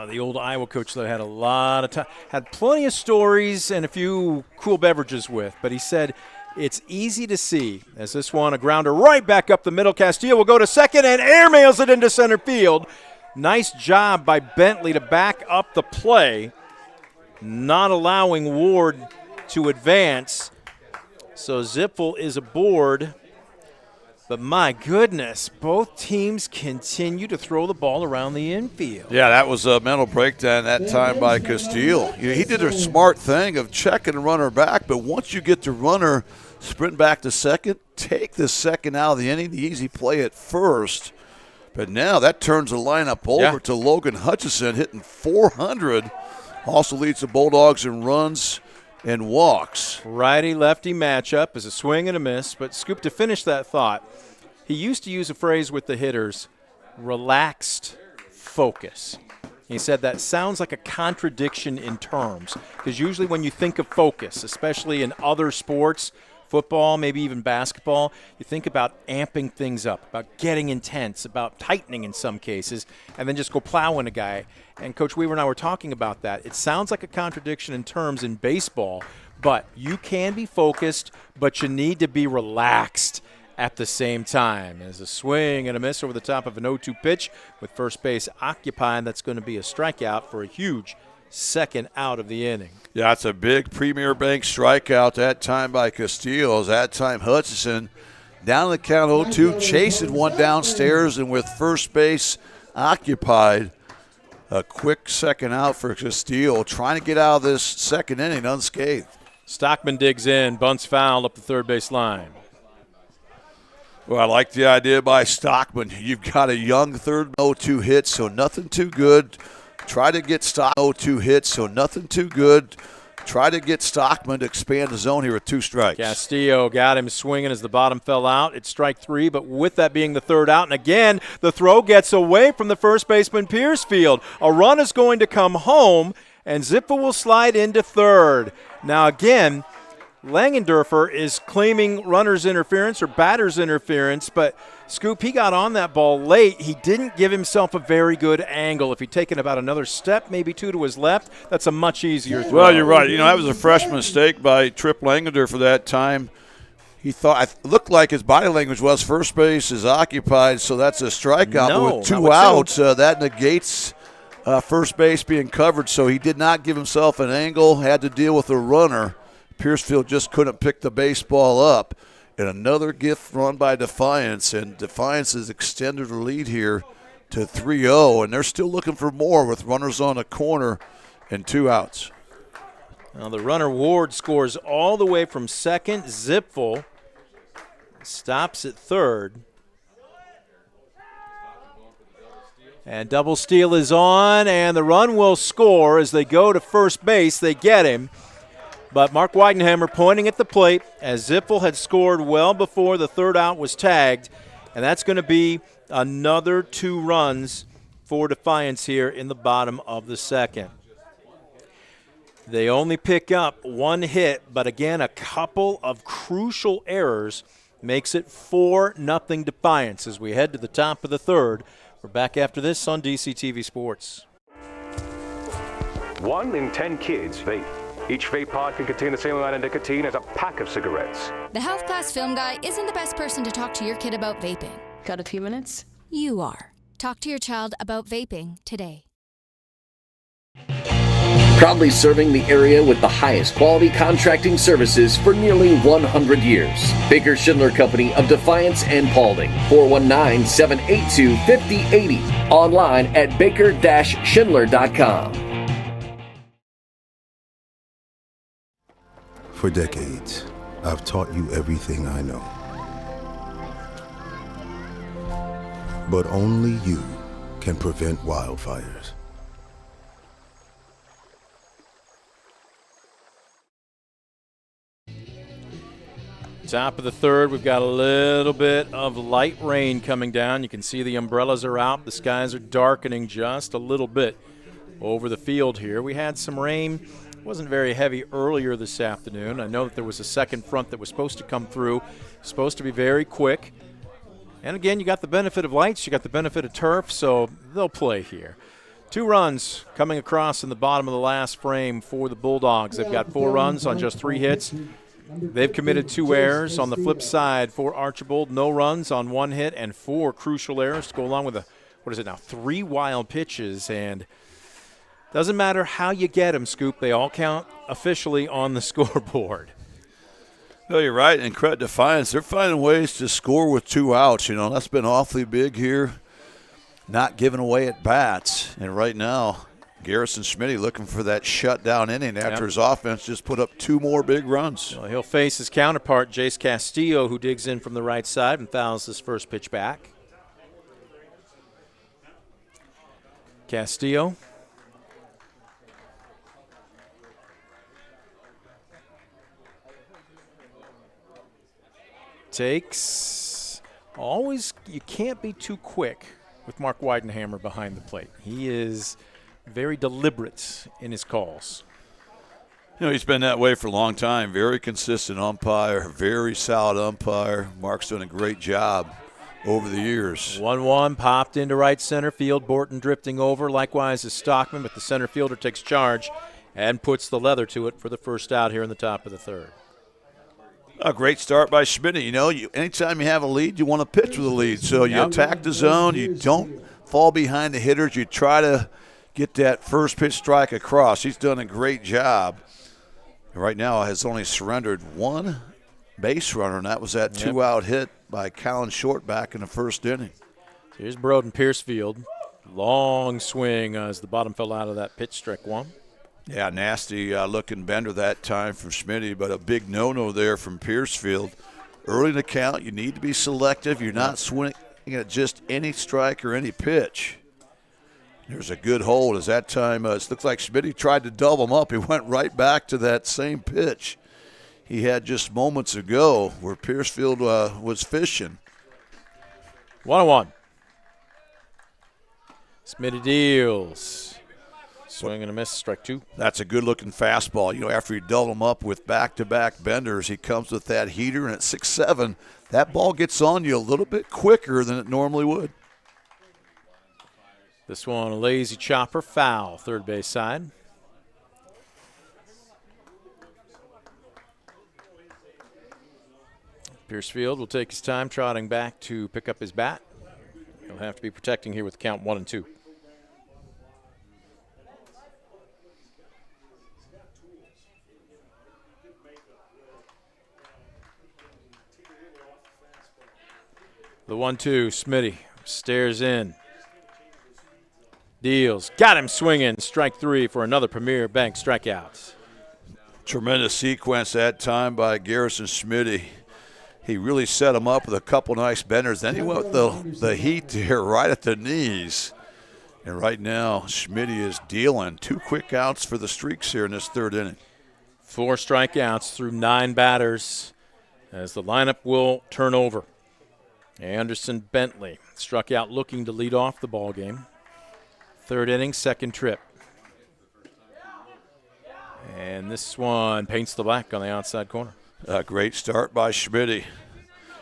S2: the old Iowa coach that I had a lot of time, had plenty of stories and a few cool beverages with, but he said it's easy to see as this one, a grounder right back up the middle. Castillo will go to second and airmails it into center field. Nice job by Bentley to back up the play, not allowing Ward to advance. So Zippel is aboard. But my goodness, both teams continue to throw the ball around the infield.
S3: Yeah, that was a mental breakdown that time by Castile. He did a smart thing of checking the runner back, but once you get the runner sprint back to second, take the second out of the inning, the easy play at first. But now that turns the lineup over to Logan Hutchison, hitting .400. Also leads the Bulldogs in runs and walks.
S2: Righty-lefty matchup is a swing and a miss, but Scoop, to finish that thought, he used to use a phrase with the hitters, relaxed focus. He said that sounds like a contradiction in terms, because usually when you think of focus, especially in other sports, football, maybe even basketball, you think about amping things up, about getting intense, about tightening in some cases, and then just go plowing a guy. And Coach Weaver and I were talking about that. It sounds like a contradiction in terms in baseball, but you can be focused, but you need to be relaxed at the same time. As a swing and a miss over the top of an 0-2 pitch with first base occupied, that's going to be a strikeout for a huge second out of the inning.
S3: Yeah, it's a big Premier Bank strikeout that time by Castillo. That time Hutchison down the count 0-2, chasing one downstairs, and with first base occupied, a quick second out for Castillo, trying to get out of this second inning unscathed.
S2: Stockman digs in, bunts foul up the third base line.
S3: Well, I like the idea by Stockman. You've got a young third 0-2 hit, so nothing too good. Try to get 0-2 hits, so nothing too good. Try to get Stockman to expand the zone here with 2 strikes.
S2: Castillo got him swinging as the bottom fell out. It's strike 3, but with that being the third out, and again, the throw gets away from the first baseman Piercefield. A run is going to come home, and Zippel will slide into third. Now again, Langendorfer is claiming runner's interference or batter's interference, but Scoop, he got on that ball late. He didn't give himself a very good angle. If he'd taken about another step, maybe 2 to his left, that's a much easier throw.
S3: Well, you're right. That was a fresh mistake by Trip Langendorfer that time. He thought, it looked like his body language was first base is occupied, so that's a strikeout.
S2: No,
S3: with 2 outs, that negates first base being covered, so he did not give himself an angle, had to deal with a runner. Piercefield just couldn't pick the baseball up. And another gift run by Defiance, and Defiance has extended the lead here to 3-0, and they're still looking for more with runners on the corner and 2 outs.
S2: Now the runner Ward scores all the way from second. Zipfel stops at third. And double steal is on, and the run will score as they go to first base. They get him. But Mark Weidenhammer pointing at the plate as Zippel had scored well before the third out was tagged. And that's going to be another 2 runs for Defiance here in the bottom of the second. They only pick up 1 hit, but again, a couple of crucial errors makes it 4-0 Defiance as we head to the top of the third. We're back after this on DCTV Sports.
S9: 1 in 10 kids vape. Each vape pod can contain the same amount of nicotine as a pack of cigarettes.
S10: The Health Class Film Guy isn't the best person to talk to your kid about vaping.
S11: Got a few minutes?
S10: You are. Talk to your child about vaping today.
S4: Proudly serving the area with the highest quality contracting services for nearly 100 years. Baker Schindler Company of Defiance and Paulding. 419-782-5080. Online at baker-schindler.com.
S12: For decades, I've taught you everything I know. But only you can prevent wildfires.
S2: Top of the third, we've got a little bit of light rain coming down. You can see the umbrellas are out. The skies are darkening just a little bit over the field here. We had some rain. It wasn't very heavy earlier this afternoon. I know that there was a second front that was supposed to come through. Supposed to be very quick. And again, you got the benefit of lights. You got the benefit of turf, so they'll play here. 2 runs coming across in the bottom of the last frame for the Bulldogs. They've got 4 runs on just 3 hits. They've committed 2 errors. On the flip side for Archbold, no runs on 1 hit and 4 crucial errors to go along with 3 wild pitches. And Doesn't matter how you get them, Scoop. They all count officially on the scoreboard.
S3: No, you're right. And credit Defiance, they're finding ways to score with 2 outs. You know, that's been awfully big here. Not giving away at bats. And right now, Garrison Schmitty looking for that shutdown inning after his offense just put up 2 more big runs.
S2: Well, he'll face his counterpart, Jace Castillo, who digs in from the right side and fouls his first pitch back. Castillo. Takes. Always, you can't be too quick with Mark Weidenhammer behind the plate. He is very deliberate in his calls.
S3: You know, he's been that way for a long time. Very consistent umpire, very solid umpire. Mark's done a great job over the years.
S2: 1-1 popped into right center field. Borton drifting over, likewise as Stockman, but the center fielder takes charge and puts the leather to it for the first out here in the top of the third.
S3: A great start by Schmitty. You know, anytime you have a lead, you want to pitch with a lead. So you attack the zone. You don't fall behind the hitters. You try to get that first pitch strike across. He's done a great job. Right now has only surrendered 1 base runner, and that was that 2-out hit by Colin Short back in the first inning.
S2: Here's Broden Piercefield. Long swing as the bottom fell out of that pitch, strike 1.
S3: Yeah, nasty looking bender that time from Schmitty, but a big no-no there from Piercefield. Early in the count, you need to be selective. You're not swinging at just any strike or any pitch. There's a good hold as that time, it looks like Schmitty tried to double him up. He went right back to that same pitch he had just moments ago where Piercefield was fishing.
S2: 1-1. Schmitty deals. Swing and a miss, strike 2.
S3: That's a good-looking fastball. You know, after you double him up with back-to-back benders, he comes with that heater, and at 6-7, that ball gets on you a little bit quicker than it normally would.
S2: This one, a lazy chopper, foul, third base side. Piercefield will take his time trotting back to pick up his bat. He'll have to be protecting here with the count 1-2. The 1-2, Schmitty stares in. Deals. Got him swinging. Strike 3 for another Premier Bank strikeout.
S3: Tremendous sequence that time by Garrison Schmitty. He really set him up with a couple nice benders. Then he went with the heat here right at the knees. And right now, Schmitty is dealing 2 quick outs for the Streaks here in this third inning.
S2: 4 strikeouts through 9 batters as the lineup will turn over. Anderson Bentley struck out looking to lead off the ball game. Third inning, second trip. And this one paints the black on the outside corner.
S3: A great start by Schmitty.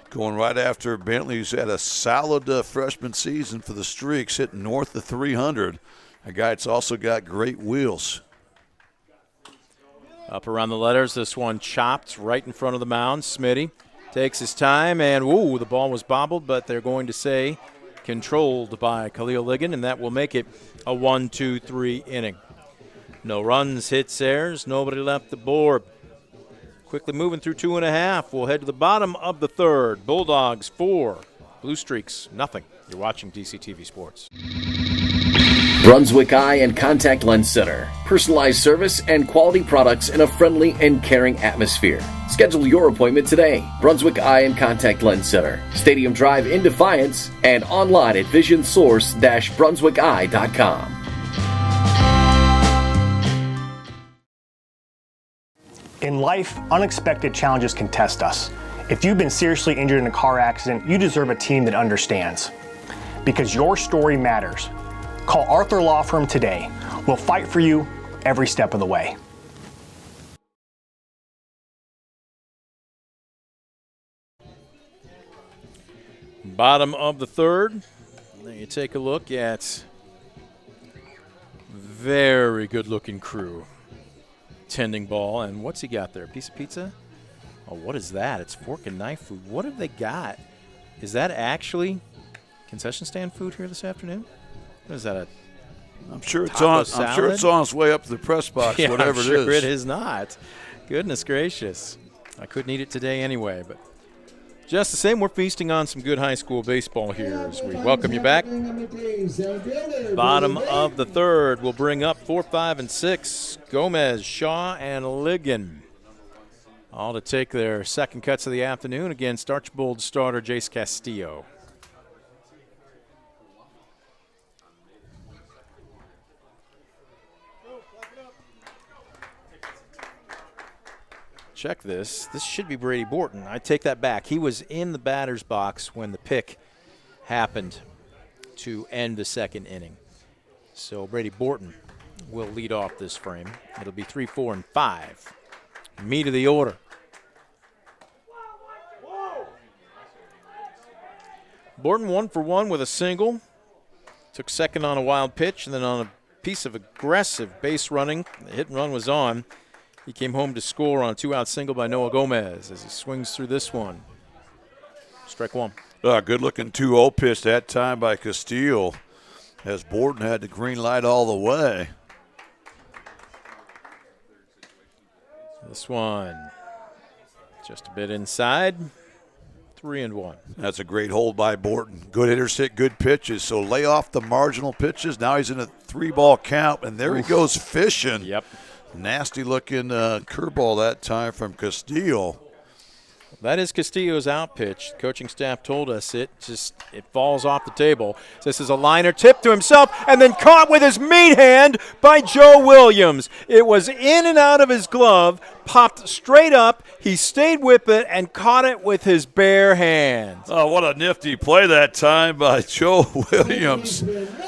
S3: Going right after Bentley, who's had a solid freshman season for the Streaks, hitting north of 300. A guy that's also got great wheels.
S2: Up around the letters, this one chopped right in front of the mound. Schmitty takes his time, and the ball was bobbled, but they're going to say controlled by Khalil Ligon, and that will make it a 1-2-3 inning. No runs, hits, errors, nobody left the board. Quickly moving through 2.5. We'll head to the bottom of the third. Bulldogs 4, Blue Streaks nothing. You're watching DCTV Sports.
S4: Brunswick Eye and Contact Lens Center. Personalized service and quality products in a friendly and caring atmosphere. Schedule your appointment today. Brunswick Eye and Contact Lens Center. Stadium Drive in Defiance and online at visionsource-brunswickeye.com.
S6: In life, unexpected challenges can test us. If you've been seriously injured in a car accident, you deserve a team that understands. Because your story matters. Call Arthur Law Firm today. We'll fight for you every step of the way.
S2: Bottom of the third. Then you take a look at very good-looking crew tending ball. And what's he got there? A piece of pizza? Oh, what is that? It's fork and knife food. What have they got? Is that actually concession stand food here this afternoon? What is that, a
S3: I'm sure it's
S2: taco
S3: on. I'm
S2: salad?
S3: sure it's on its way up to the press box,
S2: Yeah,
S3: whatever
S2: I'm sure
S3: it is.
S2: it is not. Goodness gracious. I couldn't eat it today anyway, but just the same, we're feasting on some good high school baseball here as we welcome you back. Bottom of the third will bring up 4, 5, and 6. Gomez, Shaw, and Ligon. All to take their second cuts of the afternoon against Archbold starter Jace Castillo. Check this. This should be Brady Borton. I take that back. He was in the batter's box when the pick happened to end the second inning. So Brady Borton will lead off this frame. It'll be 3, 4, and 5. Meat of the order. Borton 1 for 1 with a single. Took second on a wild pitch, and then on a piece of aggressive base running. The hit and run was on. He came home to score on a 2-out single by Noah Gomez as he swings through this one. Strike one.
S3: Good-looking 2-0 pitch that time by Castillo as Borton had the green light all the way.
S2: This one just a bit inside. 3-1.
S3: That's a great hold by Borton. Good hitters hit good pitches, so lay off the marginal pitches. Now he's in a 3-ball count, and there he goes fishing.
S2: Yep.
S3: Nasty-looking curveball that time from Castillo.
S2: That is Castillo's out pitch. The coaching staff told us it falls off the table. This is a liner tipped to himself and then caught with his meat hand by Joe Williams. It was in and out of his glove, popped straight up. He stayed with it and caught it with his bare hands.
S3: Oh, what a nifty play that time by Joe Williams.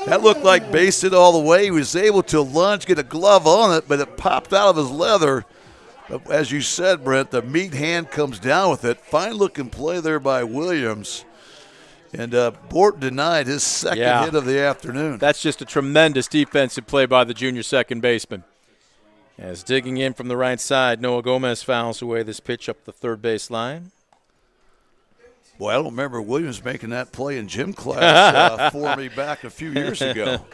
S3: That looked like base hit all the way. He was able to lunge, get a glove on it, but it popped out of his leather. As you said, Brent, the meat hand comes down with it. Fine-looking play there by Williams. And Borton denied his second hit of the afternoon.
S2: That's just a tremendous defensive play by the junior second baseman. As digging in from the right side, Noah Gomez fouls away this pitch up the third base line.
S3: Boy, I don't remember Williams making that play in gym class for me back a few years ago.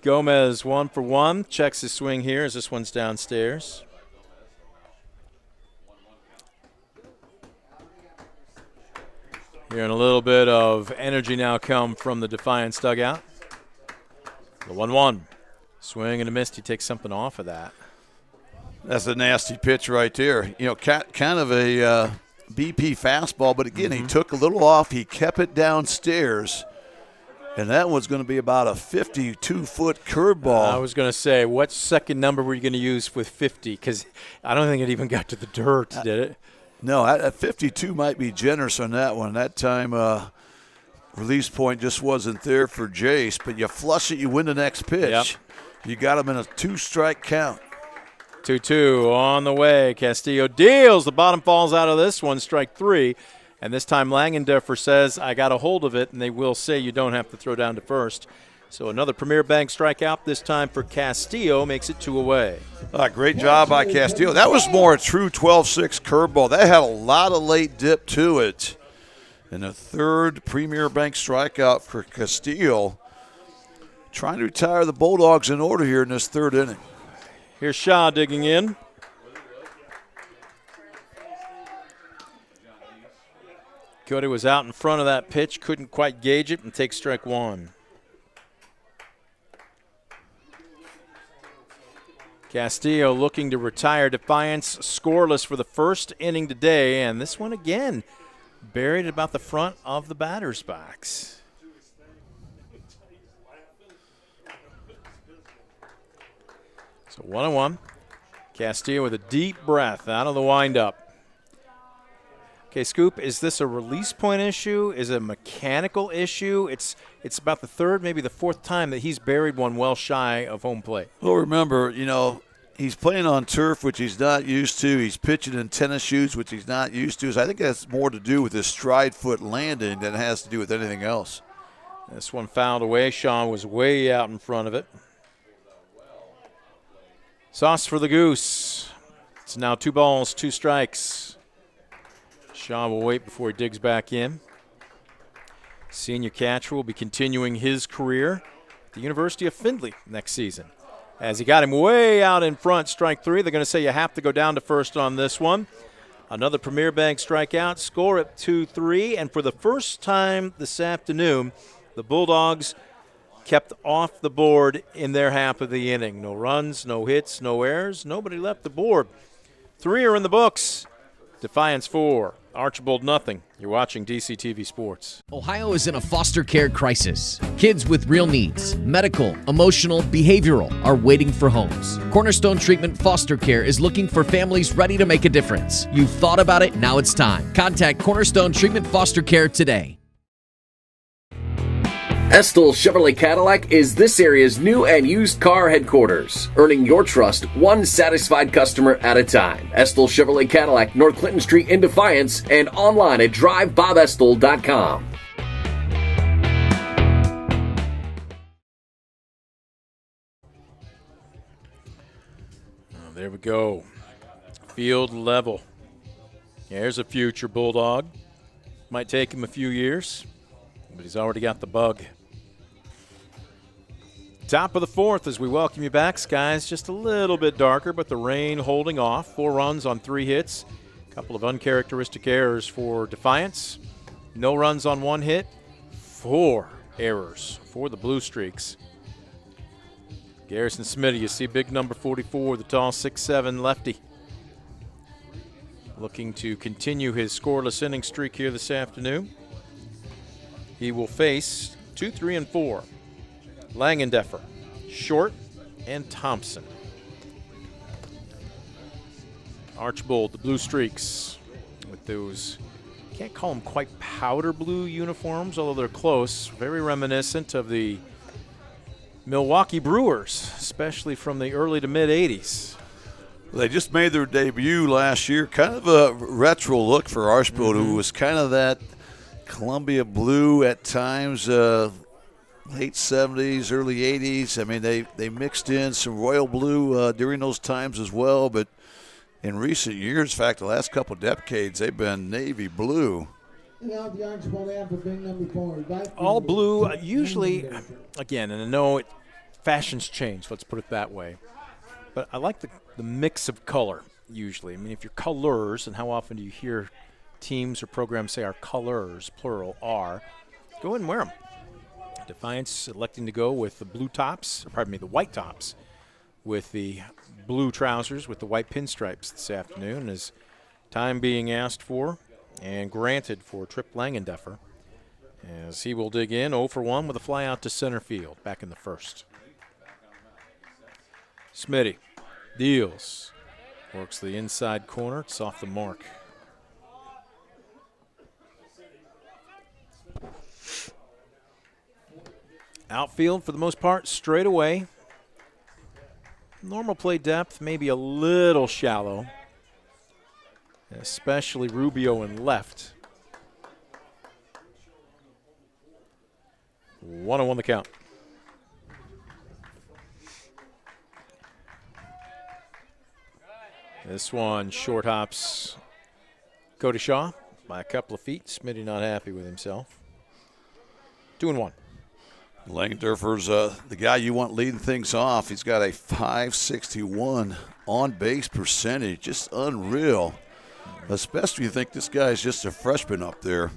S2: Gomez 1 for 1. Checks his swing here as this one's downstairs. Hearing a little bit of energy now come from the Defiance dugout. The 1-1. Swing and a miss. He takes something off of that.
S3: That's a nasty pitch right there. You know, kind of a BP fastball, but again, he took a little off. He kept it downstairs. And that one's going to be about a 52-foot curveball.
S2: I was going to say, what second number were you going to use with 50? Because I don't think it even got to the dirt, did it?
S3: No, at 52 might be generous on that one. That time release point just wasn't there for Jace. But you flush it, you win the next pitch.
S2: Yep.
S3: You got him in a 2-strike count.
S2: 2-2 on the way. Castillo deals. The bottom falls out of this one, strike 3. And this time Langendorfer says, I got a hold of it, and they will say you don't have to throw down to first. So another Premier Bank strikeout, this time for Castillo, makes it 2 away.
S3: Great job by Castillo. That was more a true 12-6 curveball. That had a lot of late dip to it. And the third Premier Bank strikeout for Castillo. Trying to retire the Bulldogs in order here in this third inning.
S2: Here's Shaw digging in. Cody was out in front of that pitch, couldn't quite gauge it, and takes strike 1. Castillo looking to retire Defiance, scoreless for the first inning today, and this one again buried at about the front of the batter's box. So 1-1. Castillo with a deep breath out of the windup. Okay, Scoop, is this a release point issue? Is it a mechanical issue? It's about the third, maybe the fourth time that he's buried one well shy of home plate.
S3: Well, remember, you know, he's playing on turf, which he's not used to. He's pitching in tennis shoes, which he's not used to. So I think that's more to do with his stride foot landing than it has to do with anything else.
S2: This one fouled away. Sean was way out in front of it. Sauce for the Goose. It's now 2 balls, 2 strikes. Shaw will wait before he digs back in. Senior catcher will be continuing his career at the University of Findlay next season. As he got him way out in front, strike three. They're going to say you have to go down to first on this one. Another Premier Bank strikeout, score at 2-3. And for the first time this afternoon, the Bulldogs kept off the board in their half of the inning. No runs, no hits, no errors. Nobody left the board. 3 are in the books. Defiance 4, Archbold nothing. You're watching DCTV Sports.
S11: Ohio is in a foster care crisis. Kids with real needs, medical, emotional, behavioral, are waiting for homes. Cornerstone Treatment Foster Care is looking for families ready to make a difference. You've thought about it, now it's time. Contact Cornerstone Treatment Foster Care today.
S4: Estill Chevrolet Cadillac is this area's new and used car headquarters, earning your trust one satisfied customer at a time. Estill Chevrolet Cadillac, North Clinton Street in Defiance, and online at drivebobestill.com.
S2: There we go. Field level. There's a future Bulldog. Might take him a few years, but he's already got the bug. Top of the fourth as we welcome you back. Skies just a little bit darker, but the rain holding off. 4 runs on 3 hits. A couple of uncharacteristic errors for Defiance. No runs on 1 hit. 4 errors for the Blue Streaks. Garrison Smitty, you see big number 44, the tall 6'7" lefty. Looking to continue his scoreless inning streak here this afternoon. He will face 2, 3, and 4. Langendeffer, Short, and Thompson. Archbold, the Blue Streaks, with those, can't call them quite powder blue uniforms, although they're close. Very reminiscent of the Milwaukee Brewers, especially from the early to mid-'80s.
S3: They just made their debut last year. Kind of a retro look for Archbold, who was kind of that Columbia blue at times, late 70s, early 80s. I mean, they mixed in some royal blue during those times as well, but in recent years, in fact, the last couple of decades, they've been navy blue.
S2: All blue, usually, again, and I know fashions change, let's put it that way, but I like the mix of color, usually. I mean, if you're colors, and how often do you hear teams or programs say our colors, plural, are, go ahead and wear them. Defiance electing to go with the blue tops, or pardon me, the white tops, with the blue trousers with the white pinstripes this afternoon, as time being asked for and granted for Trip Langendeffer, as he will dig in 0 for 1 with a fly out to center field back in the first. Smitty deals, works the inside corner, it's off the mark. Outfield, for the most part, straight away. Normal play depth, maybe a little shallow, especially Rubio in left. 1-1 the count. This one, short hops Cody Shaw by a couple of feet. Smitty not happy with himself. 2-1.
S3: Langendorfer's the guy you want leading things off. He's got a .561 on-base percentage, just unreal. Especially you think this guy's just a freshman up there.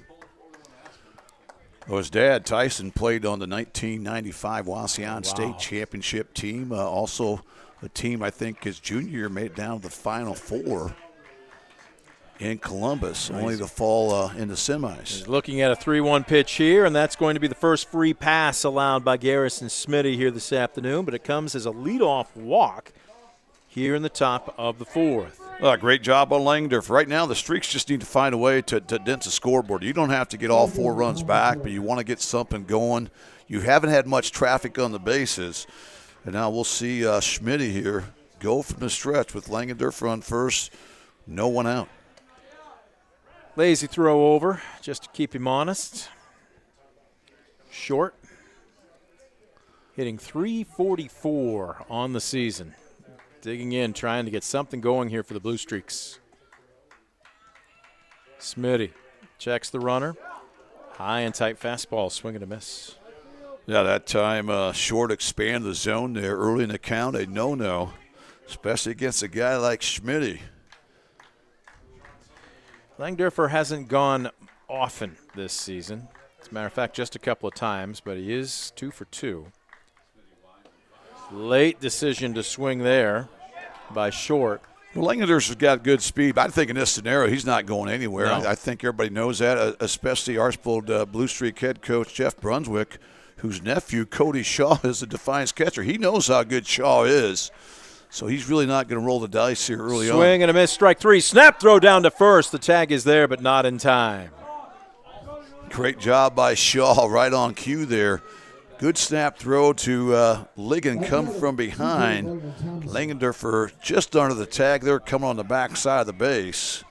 S3: Well, his dad, Tyson, played on the 1995 Wauseon State Championship team. Also a team I think his junior year made it down to the Final Four in Columbus, only to fall in the semis.
S2: He's looking at a 3-1 pitch here, and that's going to be the first free pass allowed by Garrison Smitty here this afternoon, but it comes as a leadoff walk here in the top of the fourth.
S3: Great job on Langendorf. Right now, the Streaks just need to find a way to dent the scoreboard. You don't have to get all 4 runs back, but you want to get something going. You haven't had much traffic on the bases, and now we'll see Smitty here go from the stretch with Langendorf on first, no one out.
S2: Lazy throw over just to keep him honest. Short. Hitting .344 on the season. Digging in, trying to get something going here for the Blue Streaks. Smitty checks the runner. High and tight fastball, swing and a miss.
S3: Yeah, that time Short expanded the zone there early in the count, a no-no, especially against a guy like Schmitty.
S2: Langdorfer hasn't gone often this season. As a matter of fact, just a couple of times, but he is 2 for 2. Late decision to swing there by Short.
S3: Well, Langendorf's got good speed, but I think in this scenario he's not going anywhere.
S2: No.
S3: I think everybody knows that, especially Archbold Blue Streak head coach Jeff Brunswick, whose nephew Cody Shaw is the Defiance catcher. He knows how good Shaw is, so he's really not going to roll the dice here early on.
S2: Swing and a miss, strike 3. Snap throw down to first. The tag is there, but not in time.
S3: Great job by Shaw, right on cue there. Good snap throw to Ligon, come from behind. Langendorfer just under the tag there, coming on the back side of the base.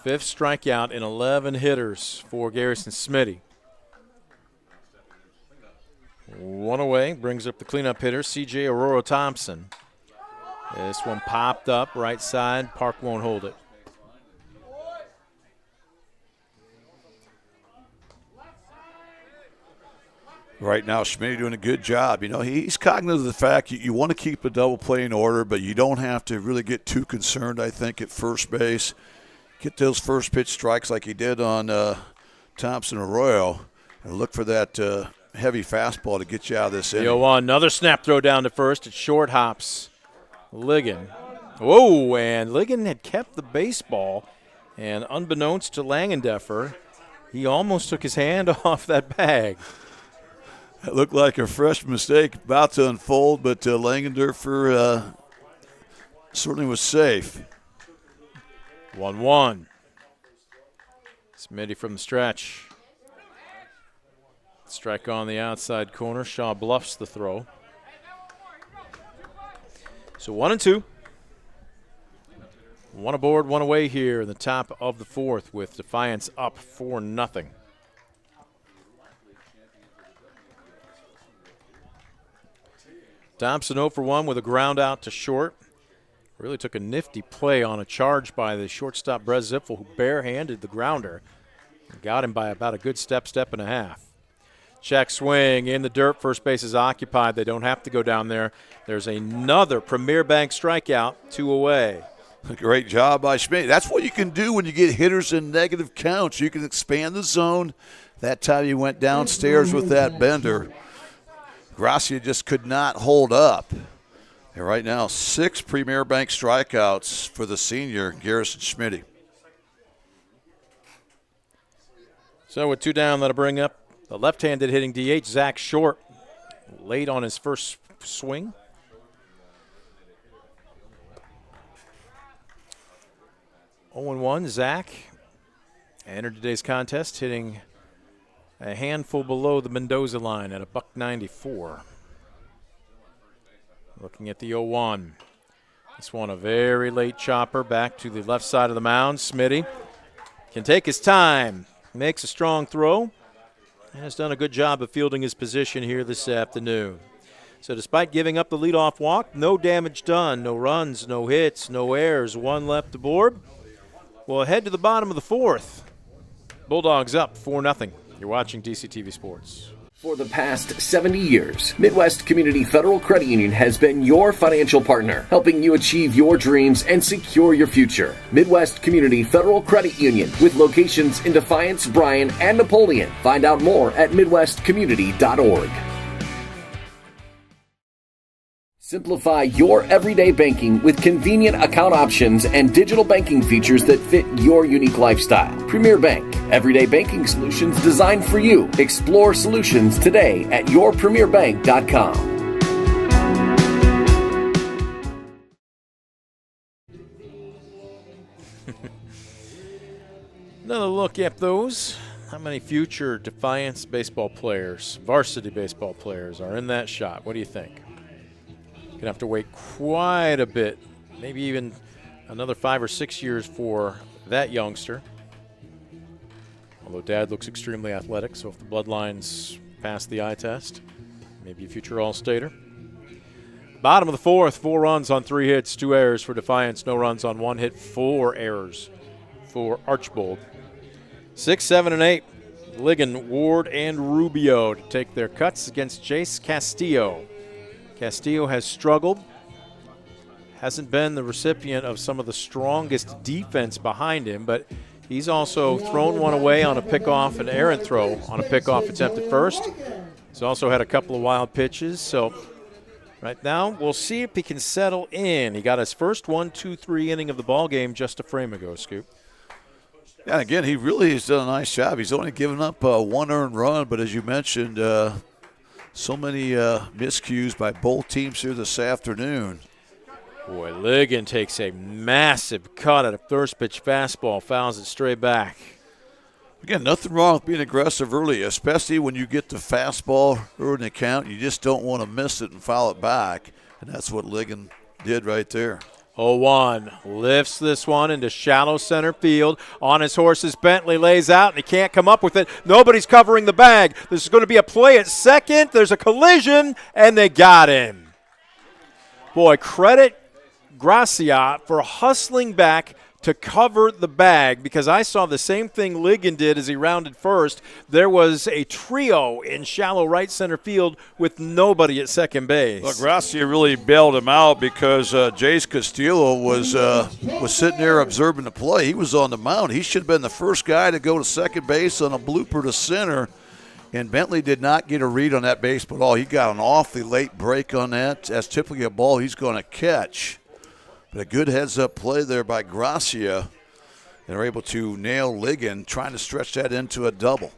S2: 5th strikeout in 11 hitters for Garrison Smitty. 1 away, brings up the cleanup hitter, C.J. Aurora Thompson. This one popped up right side. Park won't hold it.
S3: Right now, Schmitty doing a good job. You know, he's cognizant of the fact you want to keep a double play in order, but you don't have to really get too concerned, I think, at first base. Get those first pitch strikes like he did on Thompson Arroyo, and look for that heavy fastball to get you out of this inning.
S2: 0-1, another snap throw down to first. It short hops Ligon. Whoa, and Ligon had kept the baseball, and unbeknownst to Langendorfer, he almost took his hand off that bag.
S3: It looked like a fresh mistake about to unfold, but Langendorfer certainly was safe.
S2: 1-1. Smitty from the stretch. Strike on the outside corner. Shaw bluffs the throw. So 1-2. 1 aboard, 1 away here in the top of the 4th with Defiance up 4-0. Thompson 0 for 1 with a ground out to short. Really took a nifty play on a charge by the shortstop Brez Ziffel, who barehanded the grounder and got him by about a good step and a half. Check swing in the dirt. First base is occupied. They don't have to go down there. There's another Premier Bank strikeout, 2 away.
S3: Great job by Schmidt. That's what you can do when you get hitters in negative counts. You can expand the zone. That time you went downstairs with that bender. Gracia just could not hold up. And right now, 6 Premier Bank strikeouts for the senior, Garrison Schmitty.
S2: So with 2 down, that'll bring up the left-handed hitting DH, Zach Short, late on his first swing. Oh and 1, Zach entered today's contest hitting a handful below the Mendoza line at $194. Looking at the 0-1. This one a very late chopper back to the left side of the mound. Smitty can take his time, makes a strong throw, and has done a good job of fielding his position here this afternoon. So despite giving up the leadoff walk, no damage done, no runs, no hits, no errors, 1 left aboard. We'll head to the bottom of the 4th. Bulldogs up 4-0. You're watching DCTV Sports.
S4: For the past 70 years, Midwest Community Federal Credit Union has been your financial partner, helping you achieve your dreams and secure your future. Midwest Community Federal Credit Union, with locations in Defiance, Bryan, and Napoleon. Find out more at midwestcommunity.org. Simplify your everyday banking with convenient account options and digital banking features that fit your unique lifestyle. Premier Bank, everyday banking solutions designed for you. Explore solutions today at yourpremierbank.com.
S2: Another look at those. How many future Defiance baseball players, varsity baseball players, are in that shot? What do you think? Gonna have to wait quite a bit, maybe even another 5 or 6 years for that youngster. Although Dad looks extremely athletic, so if the bloodlines pass the eye test, maybe a future All-Stater. Bottom of the 4th, 4 runs on 3 hits, 2 errors for Defiance, no runs on 1 hit, 4 errors for Archbold. 6, 7, and 8. Ligon, Ward, and Rubio to take their cuts against Jace Castillo. Castillo has struggled. Hasn't been the recipient of some of the strongest defense behind him, but he's also thrown one away on a pickoff, an errant throw on a pickoff attempt at first. He's also had a couple of wild pitches. So right now, we'll see if he can settle in. He got his first 1-2-3 inning of the ball game just a frame ago, Scoop.
S3: Yeah, and again, he really has done a nice job. He's only given up one earned run, but as you mentioned, so many miscues by both teams here this afternoon.
S2: Boy, Ligon takes a massive cut at a first pitch fastball, fouls it straight back.
S3: Again, nothing wrong with being aggressive early, especially when you get the fastball early in the count. You just don't want to miss it and foul it back, and that's what Ligon did right there.
S2: 0-1, lifts this one into shallow center field. On his horses, Bentley lays out, and he can't come up with it. Nobody's covering the bag. This is going to be a play at second. There's a collision, and they got him. Boy, credit Gracia for hustling back to cover the bag, because I saw the same thing Ligon did as he rounded first. There was a trio in shallow right center field with nobody at second base.
S3: Well, Gracia really bailed him out because Jace Castillo was sitting there observing the play. He was on the mound. He should have been the first guy to go to second base on a blooper to center, and Bentley did not get a read on that baseball at all. He got an awfully late break on that. That's typically a ball he's going to catch. But a good heads-up play there by Gracia. They're able to nail Ligon, trying to stretch that into a double.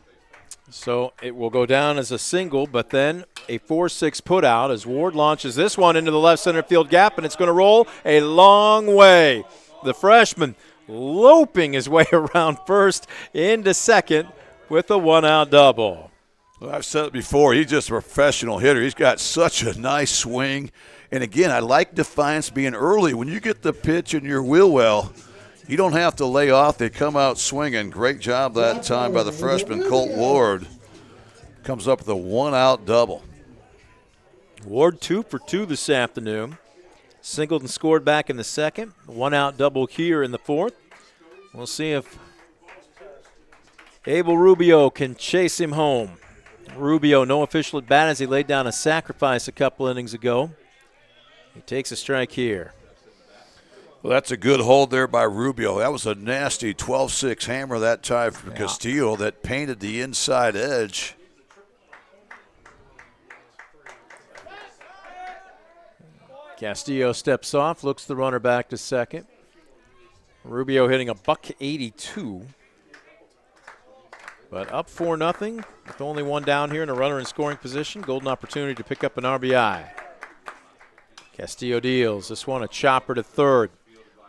S2: So it will go down as a single, but then a 4-6 put out as Ward launches this one into the left center field gap, and it's going to roll a long way. The freshman loping his way around first into second with a one-out double.
S3: Well, I've said it before, he's just a professional hitter. He's got such a nice swing. And again, I like Defiance being early. When you get the pitch in your wheel well, you don't have to lay off. They come out swinging. Great job that time by the freshman, Colt Ward. Comes up with a one-out double.
S2: Ward 2 for 2 this afternoon. Singled and scored back in the second. One-out double here in the fourth. We'll see if Abel Rubio can chase him home. Rubio, no official at bat as he laid down a sacrifice a couple innings ago. He takes a strike here.
S3: Well, that's a good hold there by Rubio. That was a nasty 12-6 hammer that time for Castillo that painted the inside edge.
S2: Castillo steps off, looks the runner back to second. Rubio hitting a $182. But up 4-0 with only one down here and a runner in scoring position. Golden opportunity to pick up an RBI. Castillo deals. This one a chopper to third.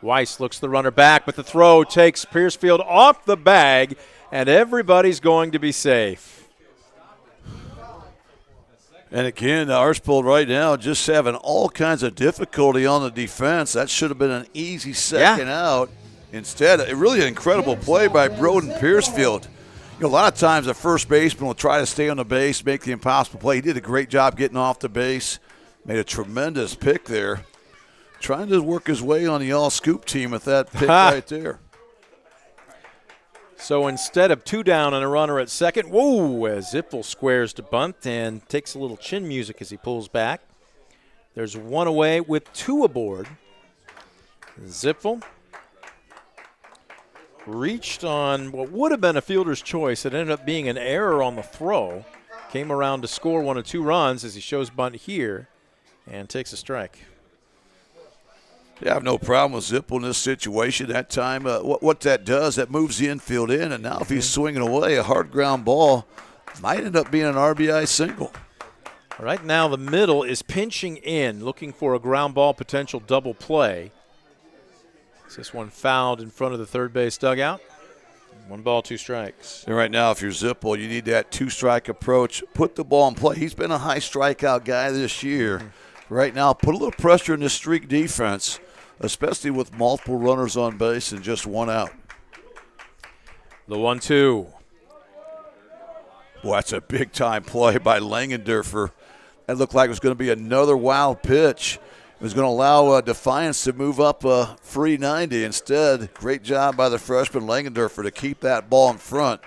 S2: Weiss looks the runner back, but the throw takes Piercefield off the bag, and everybody's going to be safe.
S3: And again, Archbold right now just having all kinds of difficulty on the defense. That should have been an easy second out. Instead, really an incredible play by Broden Piercefield. You know, a lot of times a first baseman will try to stay on the base, make the impossible play. He did a great job getting off the base. Made a tremendous pick there. Trying to work his way on the all-scoop team with that pick right there.
S2: So instead of 2 down and a runner at second, whoa, as Zippel squares to bunt and takes a little chin music as he pulls back. There's one away with 2 aboard. Zippel reached on what would have been a fielder's choice. It ended up being an error on the throw. Came around to score 1 of 2 runs as he shows bunt here. And takes a strike.
S3: Yeah, I have no problem with Zippel in this situation. That time, what that does, that moves the infield in, and now if he's swinging away, a hard ground ball might end up being an RBI single.
S2: Right now, the middle is pinching in, looking for a ground ball potential double play. This one fouled in front of the third base dugout. 1 ball, 2 strikes.
S3: And right now, if you're Zippel, you need that 2-strike approach. Put the ball in play. He's been a high strikeout guy this year. Right now, put a little pressure in the streak defense, especially with multiple runners on base and just 1 out.
S2: The 1-2.
S3: Boy, that's a big-time play by Langendorfer. That looked like it was going to be another wild pitch. was going to allow Defiance to move up a free 90. Instead, great job by the freshman Langendorfer to keep that ball in front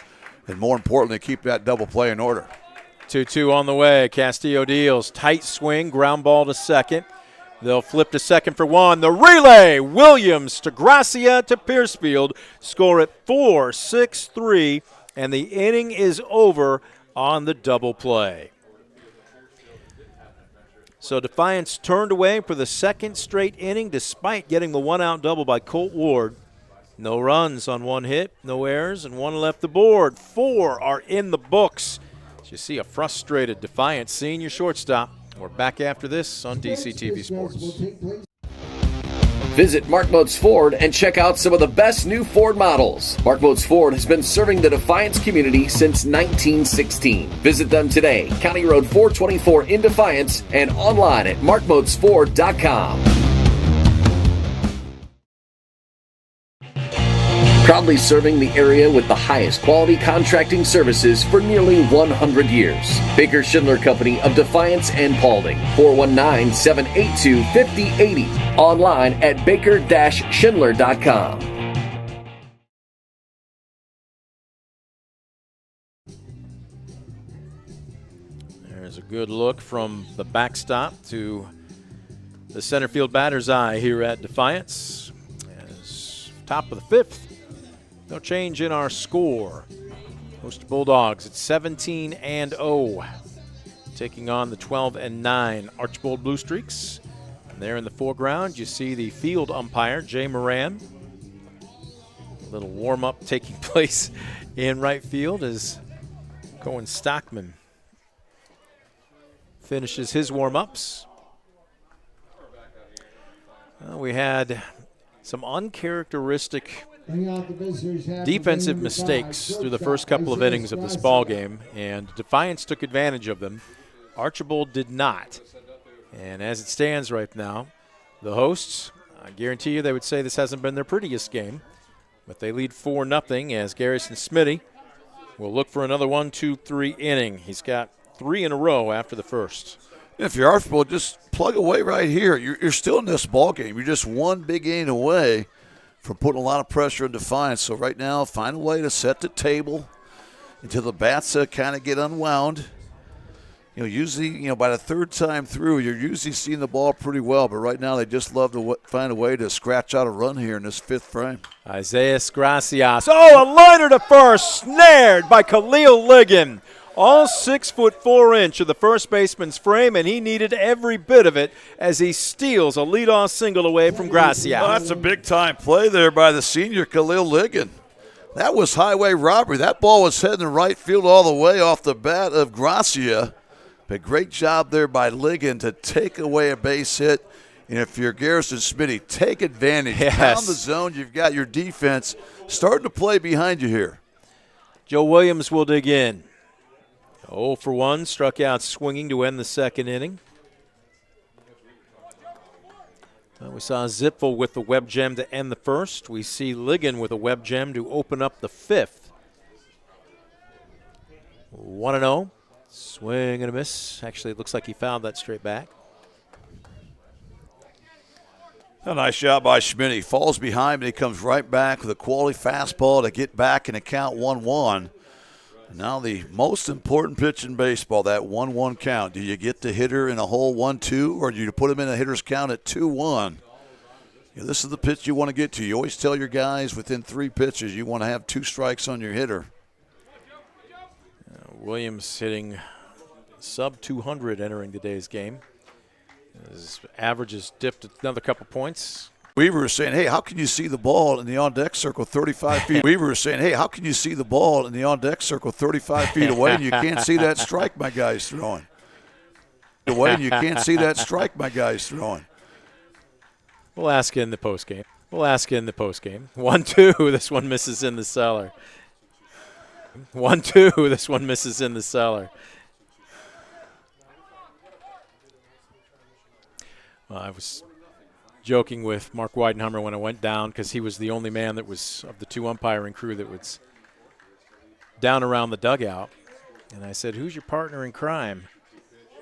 S3: and, more importantly, keep that double play in order.
S2: 2-2 on the way. Castillo deals. Tight swing, ground ball to second. They'll flip to second for one. The relay, Williams to Gracia to Piercefield. Score at 4-6-3, and the inning is over on the double play. So Defiance turned away for the second straight inning despite getting the one-out double by Colt Ward. No runs on one hit, no errors, and one left the board. 4 are in the books. As you see a frustrated Defiance senior shortstop. We're back after this on DCTV Sports.
S4: Visit Mark Moats Ford and check out some of the best new Ford models. Mark Moats Ford has been serving the Defiance community since 1916. Visit them today, County Road 424 in Defiance, and online at markmoatsford.com. Proudly serving the area with the highest quality contracting services for nearly 100 years. Baker Schindler Company of Defiance and Paulding. 419-782-5080. Online at baker-schindler.com.
S2: There's a good look from the backstop to the center field batter's eye here at Defiance. As top of the fifth. No change in our score. Host Bulldogs at 17-0, taking on the 12-9 Archbold Blue Streaks. And there in the foreground, you see the field umpire, Jay Moran. A little warm-up taking place in right field as Cohen Stockman finishes his warm-ups. Well, we had some uncharacteristic defensive mistakes through the first couple of innings of this ball game, and Defiance took advantage of them. Archbold did not. And as it stands right now, the hosts, I guarantee you they would say this hasn't been their prettiest game, but they lead 4-0 as Garrison Smitty will look for another 1-2-3 inning. He's got 3 in a row after the first.
S3: If you're Archbold, just plug away right here. You're still in this ball game. You're just one big inning away from putting a lot of pressure in Defiance. So right now, find a way to set the table until the bats kind of get unwound. Usually, by the third time through, you're usually seeing the ball pretty well. But right now, they just love to find a way to scratch out a run here in this fifth frame.
S2: Isaiah Gracias. Oh, a liner to first, snared by Khalil Ligon. All 6'4" of the first baseman's frame, and he needed every bit of it as he steals a leadoff single away from Gracia.
S3: Well, that's a big-time play there by the senior Khalil Ligon. That was highway robbery. That ball was heading to right field all the way off the bat of Gracia. But great job there by Ligon to take away a base hit. And if you're Garrison Smitty, take advantage.
S2: Yes.
S3: Down the zone, you've got your defense starting to play behind you here.
S2: Joe Williams will dig in. 0 for 1, struck out swinging to end the second inning. We saw Zipfel with the web gem to end the first. We see Ligon with a web gem to open up the fifth. 1-0. Swing and a miss. Actually, it looks like he fouled that straight back.
S3: A nice job by Schmidt. He falls behind, but he comes right back with a quality fastball to get back and count 1-1. Now the most important pitch in baseball, that 1-1 count. Do you get the hitter in a hole 1-2, or do you put him in a hitter's count at 2-1? This is the pitch you want to get to. You always tell your guys within 3 pitches you want to have 2 strikes on your hitter.
S2: Williams hitting sub-200 entering today's game. His average has dipped another couple points.
S3: Weaver is saying, hey, how can you see the ball in the on-deck circle 35 feet? Weaver is saying, hey, how can you see the ball in the on-deck circle 35 feet away and you can't see that strike my guy's throwing? Away and you can't see that strike my guy's throwing.
S2: We'll ask in the postgame. 1-2, this one misses in the cellar. 1-2, this one misses in the cellar. Well, I was joking with Mark Weidenhammer when I went down because he was the only man that was of the 2 umpiring crew that was down around the dugout. And I said, who's your partner in crime?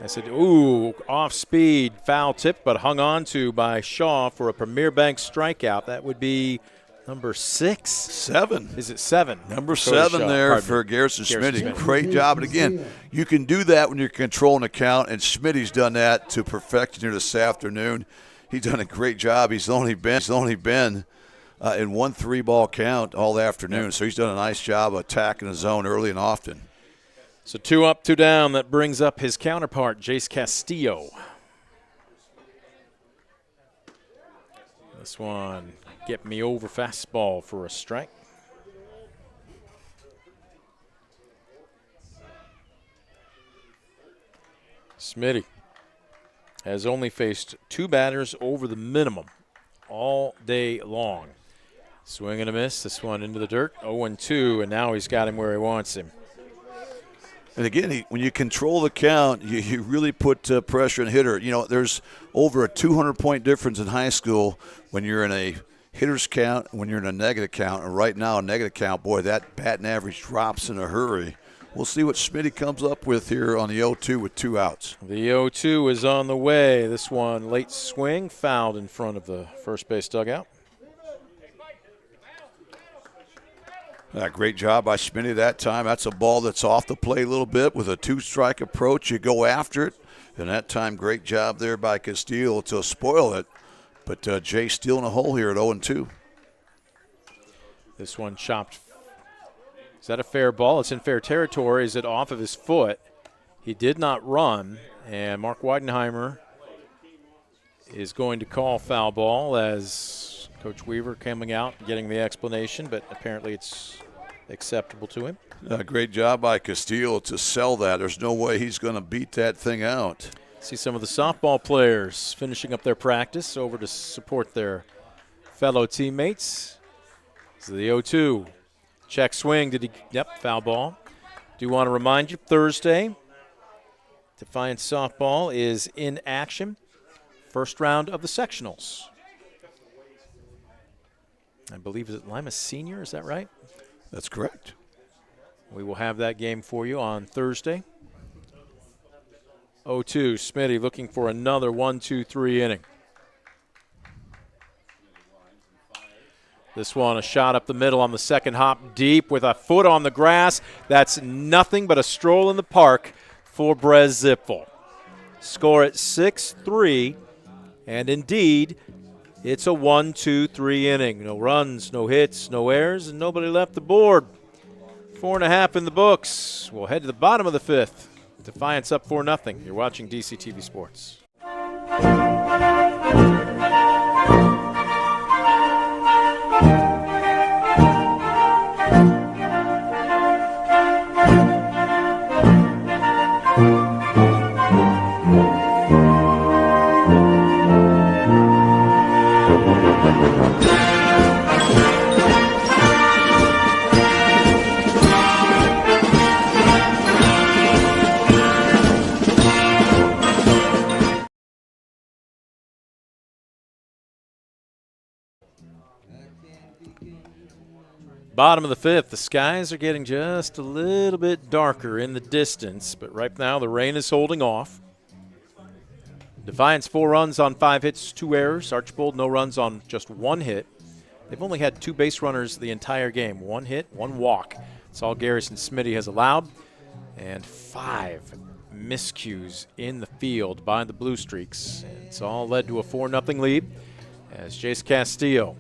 S2: I said, ooh, off speed, foul tip, but hung on to by Shaw for a Premier Bank strikeout. That would be number 6.
S3: 7.
S2: Is it 7?
S3: Number 7 there for Garrison Smitty. Great job. And again, you can do that when you're controlling a count, and Smitty's done that to perfection here this afternoon. He's done a great job. He's only been in one 3-ball count all afternoon, so he's done a nice job attacking the zone early and often.
S2: So 2 up, 2 down. That brings up his counterpart, Jace Castillo. This one, get me over fastball for a strike. Smitty has only faced 2 batters over the minimum all day long. Swing and a miss. This one into the dirt. 0-2, and now he's got him where he wants him.
S3: And again, when you control the count, you really put pressure on the hitter. You know, there's over a 200-point difference in high school when you're in a hitter's count and when you're in a negative count. And right now, a negative count, boy, that batting average drops in a hurry. We'll see what Smitty comes up with here on the 0-2 with 2 outs.
S2: The 0-2 is on the way. This one, late swing, fouled in front of the first base dugout.
S3: Great job by Smitty that time. That's a ball that's off the plate a little bit with a 2-strike approach. You go after it, and that time, great job there by Castillo to spoil it. But Jay still in a hole here at 0-2.
S2: This one chopped. Is that a fair ball? It's in fair territory. Is it off of his foot? He did not run, and Mark Weidenheimer is going to call foul ball as Coach Weaver coming out, getting the explanation, but apparently it's acceptable to him.
S3: Great job by Castillo to sell that. There's no way he's going to beat that thing out.
S2: See some of the softball players finishing up their practice over to support their fellow teammates. So the 0-2. Check swing. Foul ball. Do want to remind you, Thursday, Defiance softball is in action. First round of the sectionals. I believe it's Lima Senior, is that right?
S3: That's correct.
S2: We will have that game for you on Thursday. 0-2, Smitty looking for another 1-2-3 inning. This one, a shot up the middle on the second hop, deep with a foot on the grass. That's nothing but a stroll in the park for Brez Zipfel. Score at 6-3, and indeed, it's a 1-2-3 inning. No runs, no hits, no errors, and nobody left the board. 4.5 in the books. We'll head to the bottom of the 5th. Defiance up 4-0. You're watching DCTV Sports. Bottom of the 5th, the skies are getting just a little bit darker in the distance, but right now the rain is holding off. Defiance 4 runs on 5 hits, 2 errors. Archbold no runs on just 1 hit. They've only had 2 base runners the entire game. 1 hit, 1 walk. That's all Garrison Smitty has allowed. And 5 miscues in the field by the Blue Streaks. It's all led to a 4-0 lead as Jace Castillo.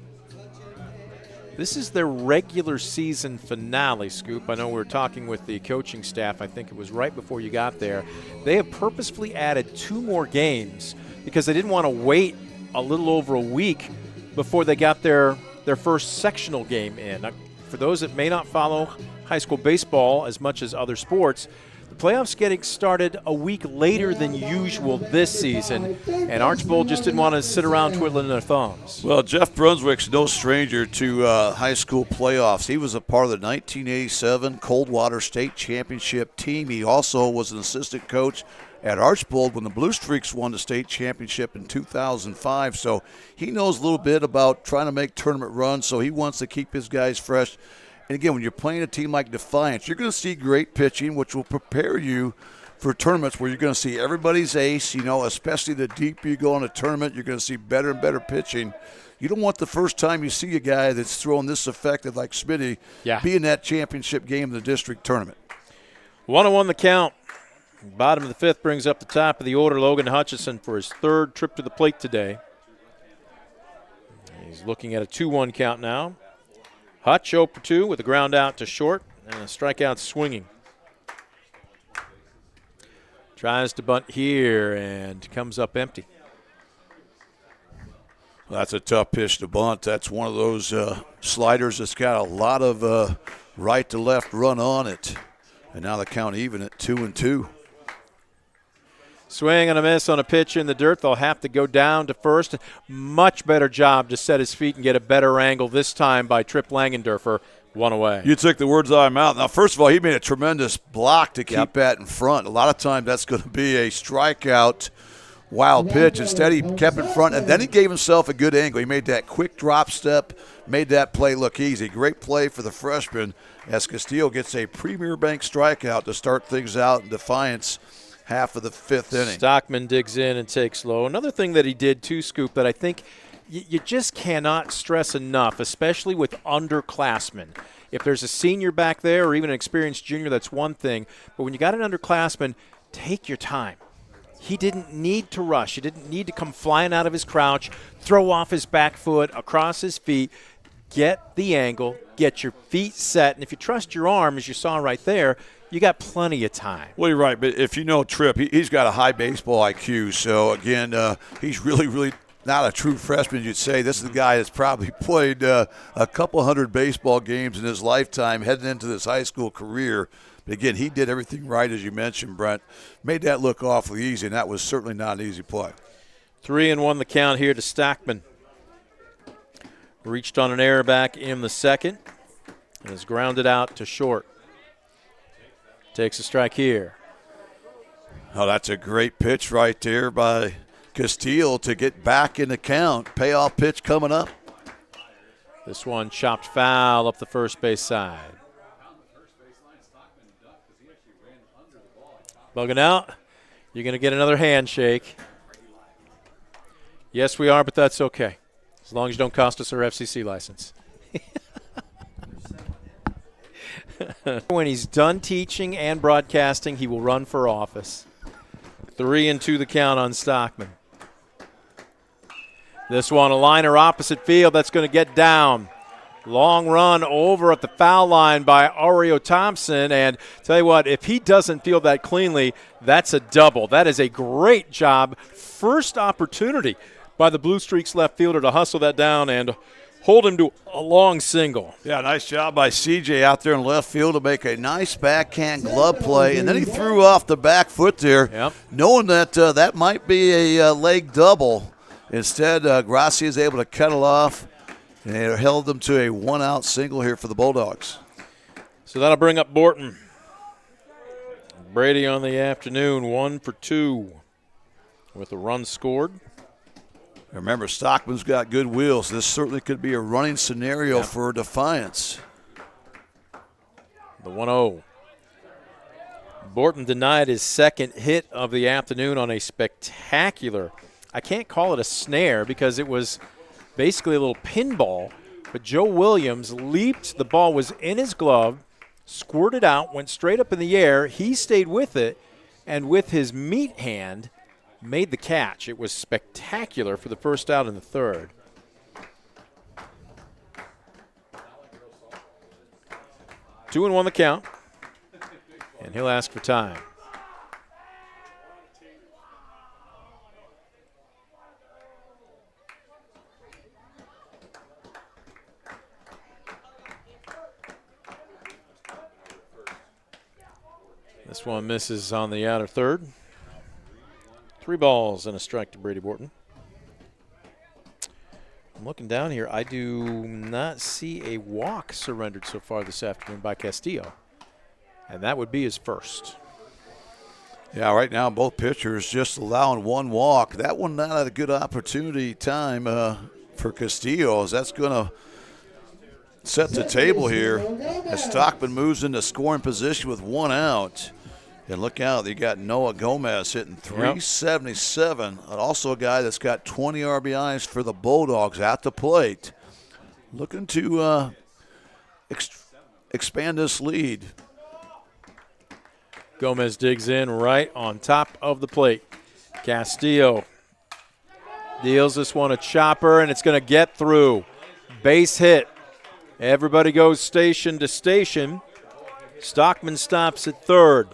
S2: This is their regular season finale, Scoop. I know we were talking with the coaching staff. I think it was right before you got there. They have purposefully added 2 more games because they didn't want to wait a little over a week before they got their first sectional game in. Now, for those that may not follow high school baseball as much as other sports, the playoffs getting started a week later than usual this season, and Archbold just didn't want to sit around twiddling their thumbs.
S3: Well, Jeff Brunswick's no stranger to high school playoffs. He was a part of the 1987 Coldwater State Championship team. He also was an assistant coach at Archbold when the Blue Streaks won the state championship in 2005. So he knows a little bit about trying to make tournament runs, so he wants to keep his guys fresh. And again, when you're playing a team like Defiance, you're going to see great pitching, which will prepare you for tournaments where you're going to see everybody's ace, especially the deeper you go in a tournament, you're going to see better and better pitching. You don't want the first time you see a guy that's throwing this effective like Smitty be in that championship game in the district tournament.
S2: 1-1 the count. Bottom of the fifth brings up the top of the order Logan Hutchison for his third trip to the plate today. He's looking at a 2-1 count now. Hutch 0 for 2 with a ground out to short and a strikeout swinging. Tries to bunt here and comes up empty.
S3: That's a tough pitch to bunt. That's one of those sliders that's got a lot of right to left run on it. And now the count even at 2-2.
S2: Swing and a miss on a pitch in the dirt. They'll have to go down to first. Much better job to set his feet and get a better angle this time by Tripp Langendorfer. One away.
S3: You took the words out of my mouth. Now, first of all, he made a tremendous block to keep that in front. A lot of times that's going to be a strikeout wild pitch. Instead, he kept in front, and then he gave himself a good angle. He made that quick drop step, made that play look easy. Great play for the freshman as Castillo gets a Premier Bank strikeout to start things out in Defiance. Half of the fifth inning.
S2: Stockman digs in and takes low. Another thing that he did too, Scoop, that I think you just cannot stress enough, especially with underclassmen. If there's a senior back there or even an experienced junior, that's one thing. But when you got an underclassman, take your time. He didn't need to rush. He didn't need to come flying out of his crouch, throw off his back foot, across his feet. Get the angle, get your feet set, and if you trust your arm, as you saw right there, you got plenty of time.
S3: Well, you're right, but if you know Tripp, he's got a high baseball IQ. So, again, he's really, really not a true freshman, you'd say. This is the guy that's probably played a couple hundred baseball games in his lifetime heading into this high school career. But, again, he did everything right, as you mentioned, Brent. Made that look awfully easy, and that was certainly not an easy play.
S2: 3-1 the count here to Stockman. Reached on an error back in the second and is grounded out to short. Takes a strike here.
S3: Oh, that's a great pitch right there by Castillo to get back in the count. Payoff pitch coming up.
S2: This one chopped foul up the first base side. Bugging out. You're going to get another handshake. Yes, we are, but that's okay. As long as you don't cost us our FCC license. When he's done teaching and broadcasting, he will run for office. 3-2 the count on Stockman. This one, a liner opposite field. That's going to get down. Long run over at the foul line by Aureo Thompson. And tell you what, if he doesn't field that cleanly, that's a double. That is a great job. First opportunity by the Blue Streaks left fielder to hustle that down and hold him to a long single.
S3: Yeah, nice job by CJ out there in left field to make a nice backhand glove play. And then he threw off the back foot there, knowing that that might be a leg double. Instead, Grassi is able to cut it off, and it held them to a one-out single here for the Bulldogs.
S2: So that'll bring up Borton. Brady on the afternoon, 1 for 2 with a run scored.
S3: Remember, Stockman's got good wheels. This certainly could be a running scenario for Defiance.
S2: The 1-0. Borton denied his second hit of the afternoon on a spectacular, I can't call it a snare because it was basically a little pinball, but Joe Williams leaped. The ball was in his glove, squirted out, went straight up in the air. He stayed with it, and with his meat hand, made the catch. It was spectacular for the first out in the third. Two and 1 the count, and he'll ask for time. This one misses on the outer third. 3 balls and a strike to Brady Borton. I'm looking down here. I do not see a walk surrendered so far this afternoon by Castillo. And that would be his first.
S3: Yeah, right now both pitchers just allowing 1 walk. That one not a good opportunity time for Castillo, as that's going to set the table here as Stockman moves into scoring position with 1 out. And look out, you got Noah Gomez hitting 377, and also a guy that's got 20 RBIs for the Bulldogs at the plate. Looking to expand this lead.
S2: Gomez digs in right on top of the plate. Castillo deals this one a chopper, and it's going to get through. Base hit. Everybody goes station to station. Stockman stops at third.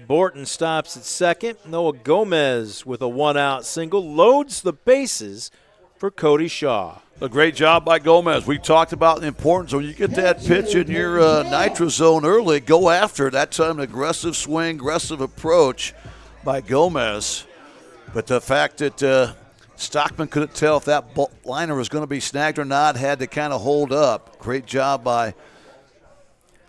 S2: Borton stops at second. Noah Gomez with a one-out single loads the bases for Cody Shaw.
S3: A great job by Gomez. We talked about the importance when you get that pitch in your nitro zone early, go after it. That time, an aggressive swing, aggressive approach by Gomez. But the fact that Stockman couldn't tell if that liner was going to be snagged or not, had to kind of hold up. Great job by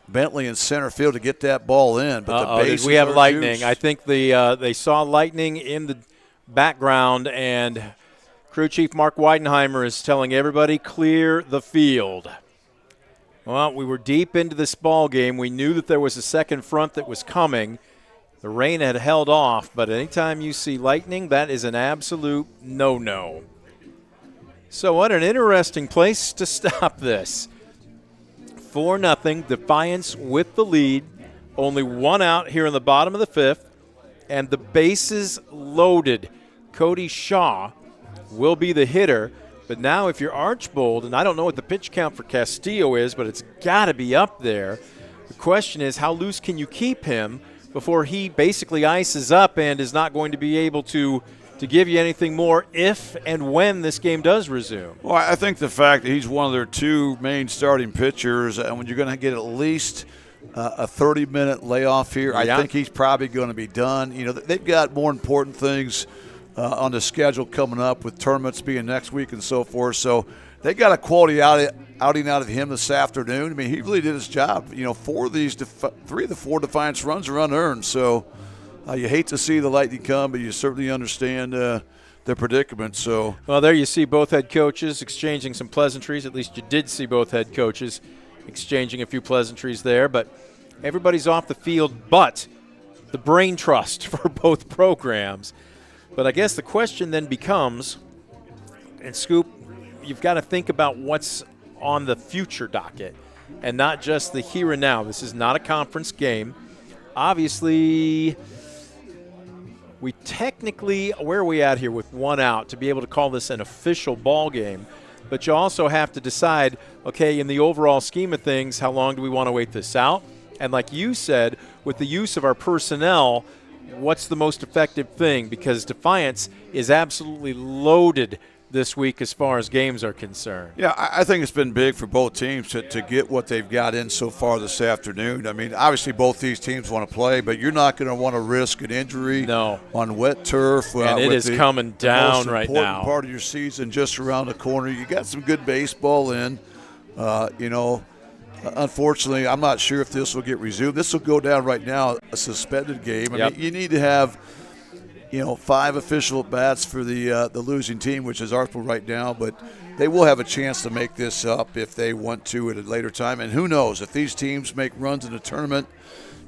S3: Bentley in center field to get that ball in. But the bases
S2: we have
S3: are
S2: lightning.
S3: juiced.
S2: I think they saw lightning in the background, and crew chief Mark Weidenheimer is telling everybody clear the field. Well, we were deep into this ball game. We knew that there was a second front that was coming. The rain had held off, but anytime you see lightning, that is an absolute no-no. So what an interesting place to stop this. 4-0, Defiance with the lead. Only one out here in the bottom of the fifth, and the bases loaded. Cody Shaw will be the hitter, but now if you're Archbold, and I don't know what the pitch count for Castillo is, but it's got to be up there. The question is, how loose can you keep him before he basically ices up and is not going to be able to give you anything more if and when this game does resume?
S3: Well, I think the fact that he's one of their two main starting pitchers, and when you're going to get at least a 30-minute layoff here, I think he's probably going to be done. You know, they've got more important things on the schedule coming up, with tournaments being next week and so forth. So they got a quality outing out of him this afternoon. I mean, he really did his job. You know, 3 of the 4 Defiance runs are unearned. So you hate to see the Lightning come, but you certainly understand their predicament. So,
S2: well, there you see both head coaches exchanging some pleasantries. At least you did see both head coaches exchanging a few pleasantries there. But everybody's off the field but the brain trust for both programs. But I guess the question then becomes, and Scoop, you've got to think about what's on the future docket and not just the here and now. This is not a conference game. Obviously, we technically, where are we at here with one out to be able to call this an official ball game? But you also have to decide, okay, in the overall scheme of things, how long do we want to wait this out? And like you said, with the use of our personnel, what's the most effective thing? Because Defiance is absolutely loaded this week as far as games are concerned.
S3: Yeah, I think it's been big for both teams to get what they've got in so far this afternoon. I mean, obviously both these teams want to play, but you're not going to want to risk an injury on wet turf.
S2: And it is coming down right now.
S3: The most important part of your season just around the corner. You got some good baseball in. Unfortunately, I'm not sure if this will get resumed. This will go down right now, a suspended game. I mean, you need to have, 5 official at-bats for the losing team, which is Archbold right now, but they will have a chance to make this up if they want to at a later time. And who knows, if these teams make runs in the tournament,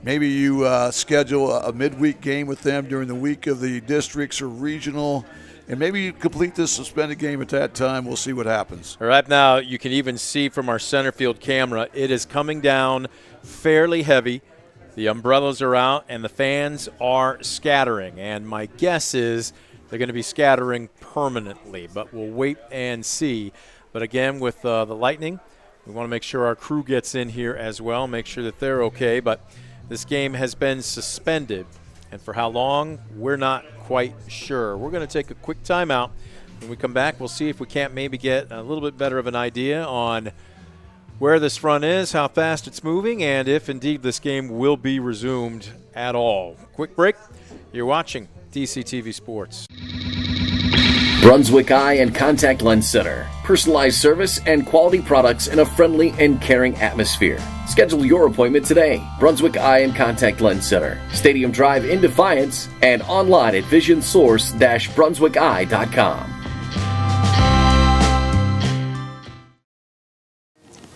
S3: maybe you schedule a midweek game with them during the week of the districts or regional, and maybe you complete this suspended game at that time. We'll see what happens.
S2: Right now, you can even see from our center field camera, it is coming down fairly heavy. The umbrellas are out, and the fans are scattering. And my guess is they're going to be scattering permanently, but we'll wait and see. But again, with the Lightning, we want to make sure our crew gets in here as well, make sure that they're okay. But this game has been suspended. And for how long, we're not quite sure. We're going to take a quick timeout. When we come back, we'll see if we can't maybe get a little bit better of an idea on where this front is, how fast it's moving, and if indeed this game will be resumed at all. Quick break. You're watching DCTV Sports.
S4: Brunswick Eye and Contact Lens Center. Personalized service and quality products in a friendly and caring atmosphere. Schedule your appointment today. Brunswick Eye and Contact Lens Center. Stadium Drive in Defiance and online at visionsource-brunswickeye.com.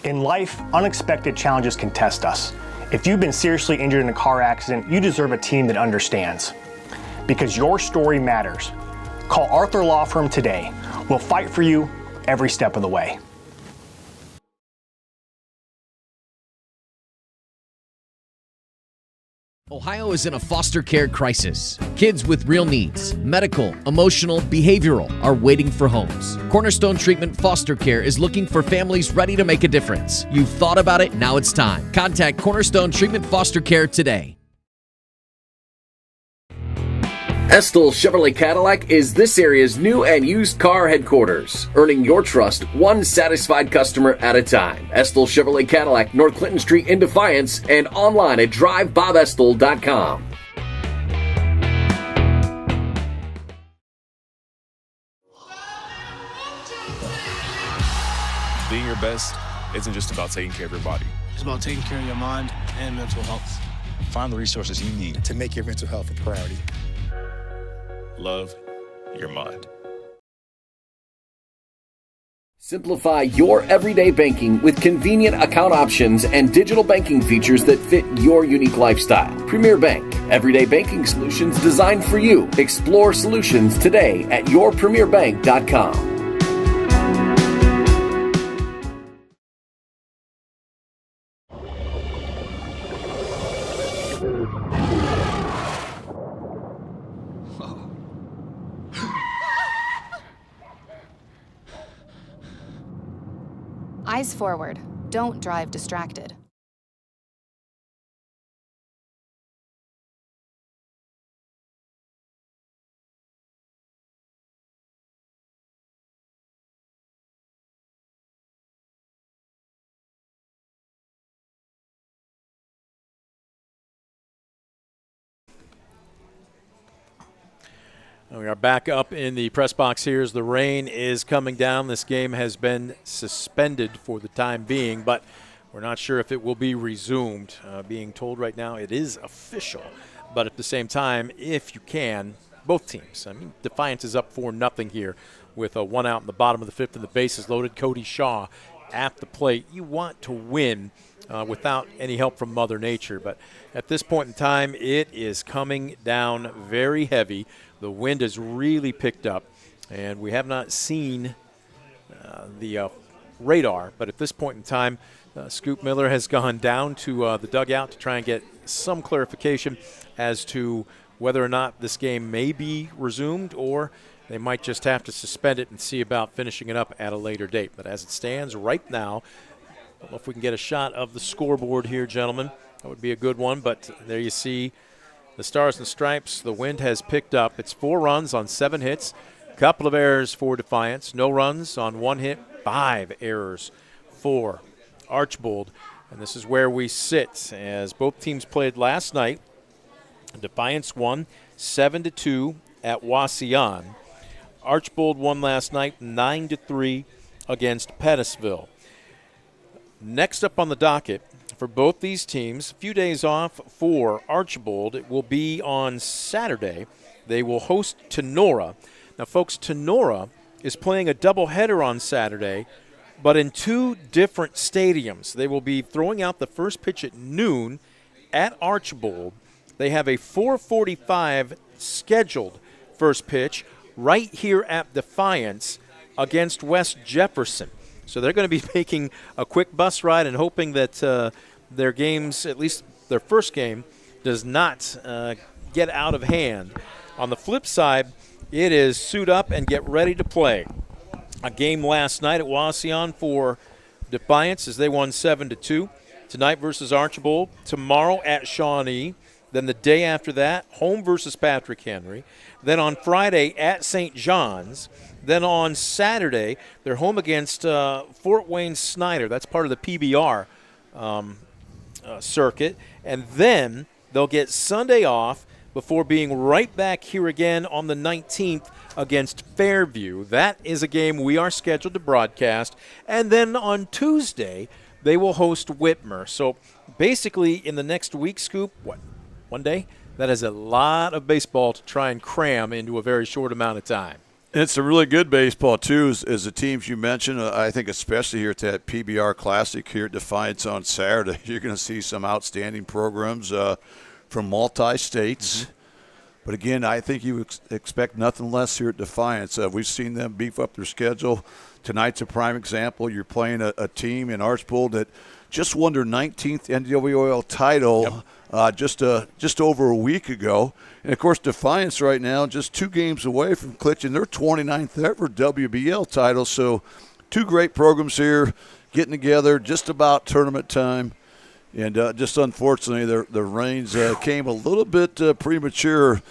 S6: In life, unexpected challenges can test us. If you've been seriously injured in a car accident, you deserve a team that understands. Because your story matters. Call Arthur Law Firm today. We'll fight for you every step of the way.
S11: Ohio is in a foster care crisis. Kids with real needs, medical, emotional, behavioral, are waiting for homes. Cornerstone Treatment Foster Care is looking for families ready to make a difference. You've thought about it, now it's time. Contact Cornerstone Treatment Foster Care today.
S4: Estill Chevrolet Cadillac is this area's new and used car headquarters, earning your trust one satisfied customer at a time. Estill Chevrolet Cadillac, North Clinton Street in Defiance, and online at drivebobestill.com.
S7: Being your best isn't just about taking care of your body.
S8: It's about taking care of your mind and mental health.
S7: Find the resources you need
S12: To make your mental health a priority.
S7: love your mind.
S4: Simplify your everyday banking with convenient account options and digital banking features that fit your unique lifestyle. Premier Bank, everyday banking solutions designed for you. Explore solutions today at yourpremierbank.com.
S10: Eyes forward. Don't drive distracted.
S2: We are back up in the press box here as the rain is coming down. This game has been suspended for the time being, but we're not sure if it will be resumed. Being told right now it is official, but at the same time, if you can, both teams. I mean, Defiance is up 4-0 here with a one out in the bottom of the fifth and the bases loaded. Cody Shaw at the plate. You want to win without any help from Mother Nature, but at this point in time, it is coming down very heavy. The wind has really picked up, and we have not seen the radar. But at this point in time, Scoop Miller has gone down to the dugout to try and get some clarification as to whether or not this game may be resumed or they might just have to suspend it and see about finishing it up at a later date. But as it stands right now, I don't know if we can get a shot of the scoreboard here, gentlemen. That would be a good one, but there you see the Stars and Stripes. The wind has picked up. It's 4 runs on 7 hits, a couple of errors for Defiance, no runs on 1 hit, 5 errors for Archbold. And this is where we sit as both teams played last night. Defiance won 7-2 at Wauseon. Archbold won last night 9-3 against Pettisville. Next up on the docket for both these teams, a few days off for Archbold. It will be on Saturday. They will host Tenora. Now, folks, Tenora is playing a doubleheader on Saturday, but in 2 different stadiums. They will be throwing out the first pitch at noon at Archbold. They have a 4:45 scheduled first pitch right here at Defiance against West Jefferson. So they're going to be making a quick bus ride and hoping that their games, at least their first game, does not get out of hand. On the flip side, it is suit up and get ready to play. A game last night at Wauseon for Defiance as they won 7-2. Tonight versus Archbold. Tomorrow at Shawnee. Then the day after that, home versus Patrick Henry. Then on Friday at St. John's. Then on Saturday, they're home against Fort Wayne Snyder. That's part of the PBR circuit. And then they'll get Sunday off before being right back here again on the 19th against Fairview. That is a game we are scheduled to broadcast. And then on Tuesday, they will host Whitmer. So basically in the next week, Scoop, what, 1 day? That is a lot of baseball to try and cram into a very short amount of time.
S3: It's a really good baseball, too, as the teams you mentioned. I think especially here at that PBR Classic here at Defiance on Saturday, you're going to see some outstanding programs from multi-states. Mm-hmm. But, again, I think you expect nothing less here at Defiance. We've seen them beef up their schedule. Tonight's a prime example. You're playing a team in Archbold that just won their 19th NWOL title just over a week ago. And, of course, Defiance right now just 2 games away from clinching their 29th ever WBL title. So 2 great programs here getting together just about tournament time. And just unfortunately, the rains came a little bit premature.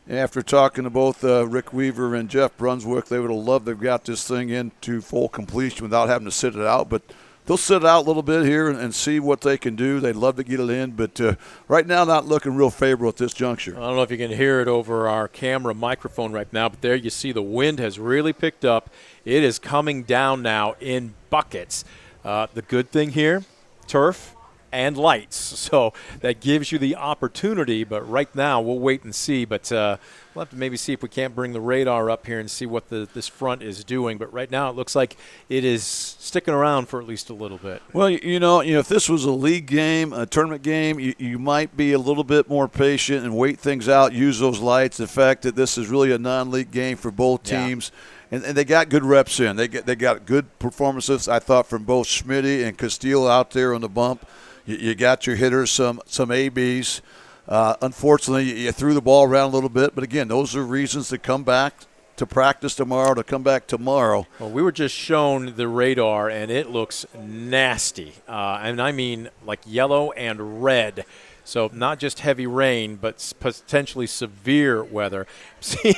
S3: After talking to both Rick Weaver and Jeff Brunswick, they would have loved to have got this thing into full completion without having to sit it out. But they'll sit it out a little bit here and see what they can do. They'd love to get it in, but right now not looking real favorable at this juncture.
S2: I don't know if you can hear it over our camera microphone right now, but there you see the wind has really picked up. It is coming down now in buckets. The good thing here, turf and lights. So that gives you the opportunity, but right now we'll wait and see. But we'll have to maybe see if we can't bring the radar up here and see what this front is doing. But right now it looks like it is sticking around for at least a little bit.
S3: Well, you know, if this was a league game, a tournament game, you might be a little bit more patient and wait things out, use those lights. The fact that this is really a non-league game for both teams. Yeah. And they got good reps in. They got good performances, I thought, from both Schmitty and Castile out there on the bump. You got your hitters, some ABs. Unfortunately, you threw the ball around a little bit. But, again, those are reasons to come back to practice tomorrow, to come back tomorrow.
S2: Well, we were just shown the radar, and it looks nasty. And I mean like yellow and red. So not just heavy rain, but potentially severe weather.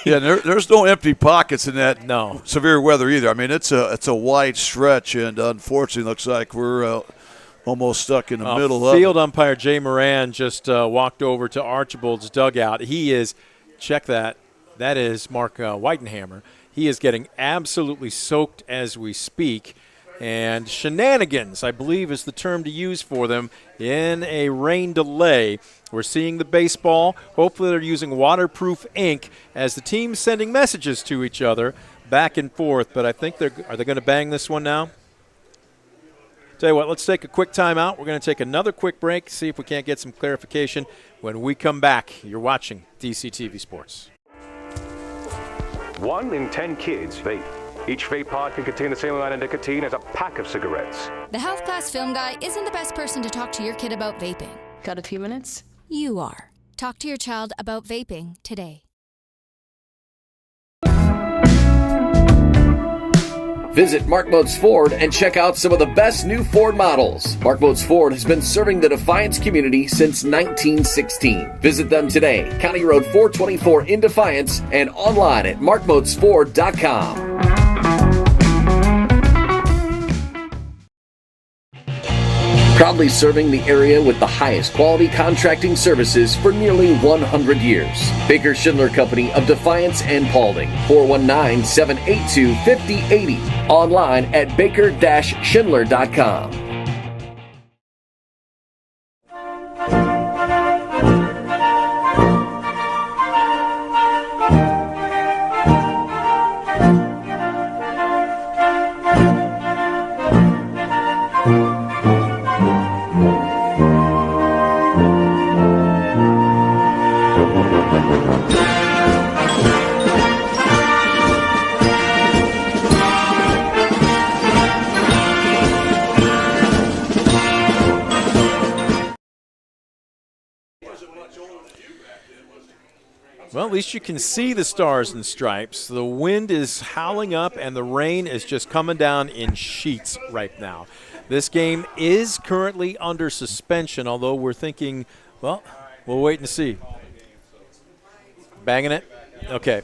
S3: Yeah, there's no empty pockets in that
S2: no
S3: severe weather either. I mean, it's a wide stretch, and unfortunately looks like we're almost stuck in the middle of it.
S2: Field umpire Jay Moran just walked over to Archbold's dugout. He is, check that, that is Mark Whitenhammer. He is getting absolutely soaked as we speak. And shenanigans, I believe, is the term to use for them in a rain delay. We're seeing the baseball. Hopefully they're using waterproof ink as the team's sending messages to each other back and forth. But I think are they going to bang this one now? Tell you what, let's take a quick timeout. We're going to take another quick break, see if we can't get some clarification. When we come back, you're watching DCTV Sports.
S9: 1 in 10 kids vape. Each vape pod can contain the same amount of nicotine as a pack of cigarettes.
S10: The health class film guy isn't the best person to talk to your kid about vaping.
S13: Got a few minutes?
S10: You are. Talk to your child about vaping today.
S4: Visit Mark Moats Ford and check out some of the best new Ford models. Mark Moats Ford has been serving the Defiance community since 1916. Visit them today, County Road 424 in Defiance, and online at markmoatsford.com. Proudly serving the area with the highest quality contracting services for nearly 100 years. Baker Schindler Company of Defiance and Paulding, 419-782-5080. Online at baker-schindler.com.
S2: Well, at least you can see the stars and stripes. The wind is howling up, and the rain is just coming down in sheets right now. This game is currently under suspension, although we're thinking, well, we'll wait and see. Banging it? Okay.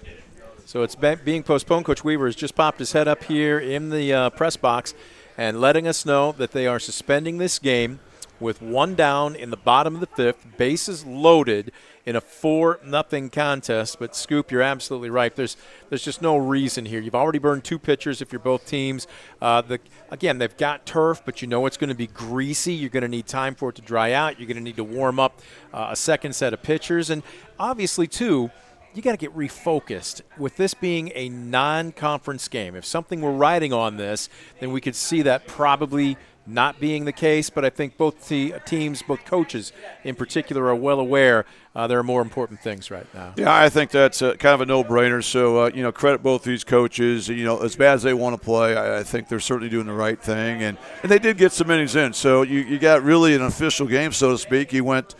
S2: So it's being postponed. Coach Weaver has just popped his head up here in the press box and letting us know that they are suspending this game with 1 down in the bottom of the 5th, bases loaded in a 4-0 contest. But, Scoop, you're absolutely right. There's just no reason here. You've already burned 2 pitchers if you're both teams. Again, they've got turf, but you know it's going to be greasy. You're going to need time for it to dry out. You're going to need to warm up a second set of pitchers. And obviously, too, you got to get refocused. With this being a non-conference game, if something were riding on this, then we could see that probably not being the case. But I think both teams, both coaches in particular, are well aware there are more important things right now.
S3: Yeah, I think that's kind of a no-brainer. So, credit both these coaches. As bad as they want to play, I think they're certainly doing the right thing. And they did get some innings in. So you got really an official game, so to speak. You went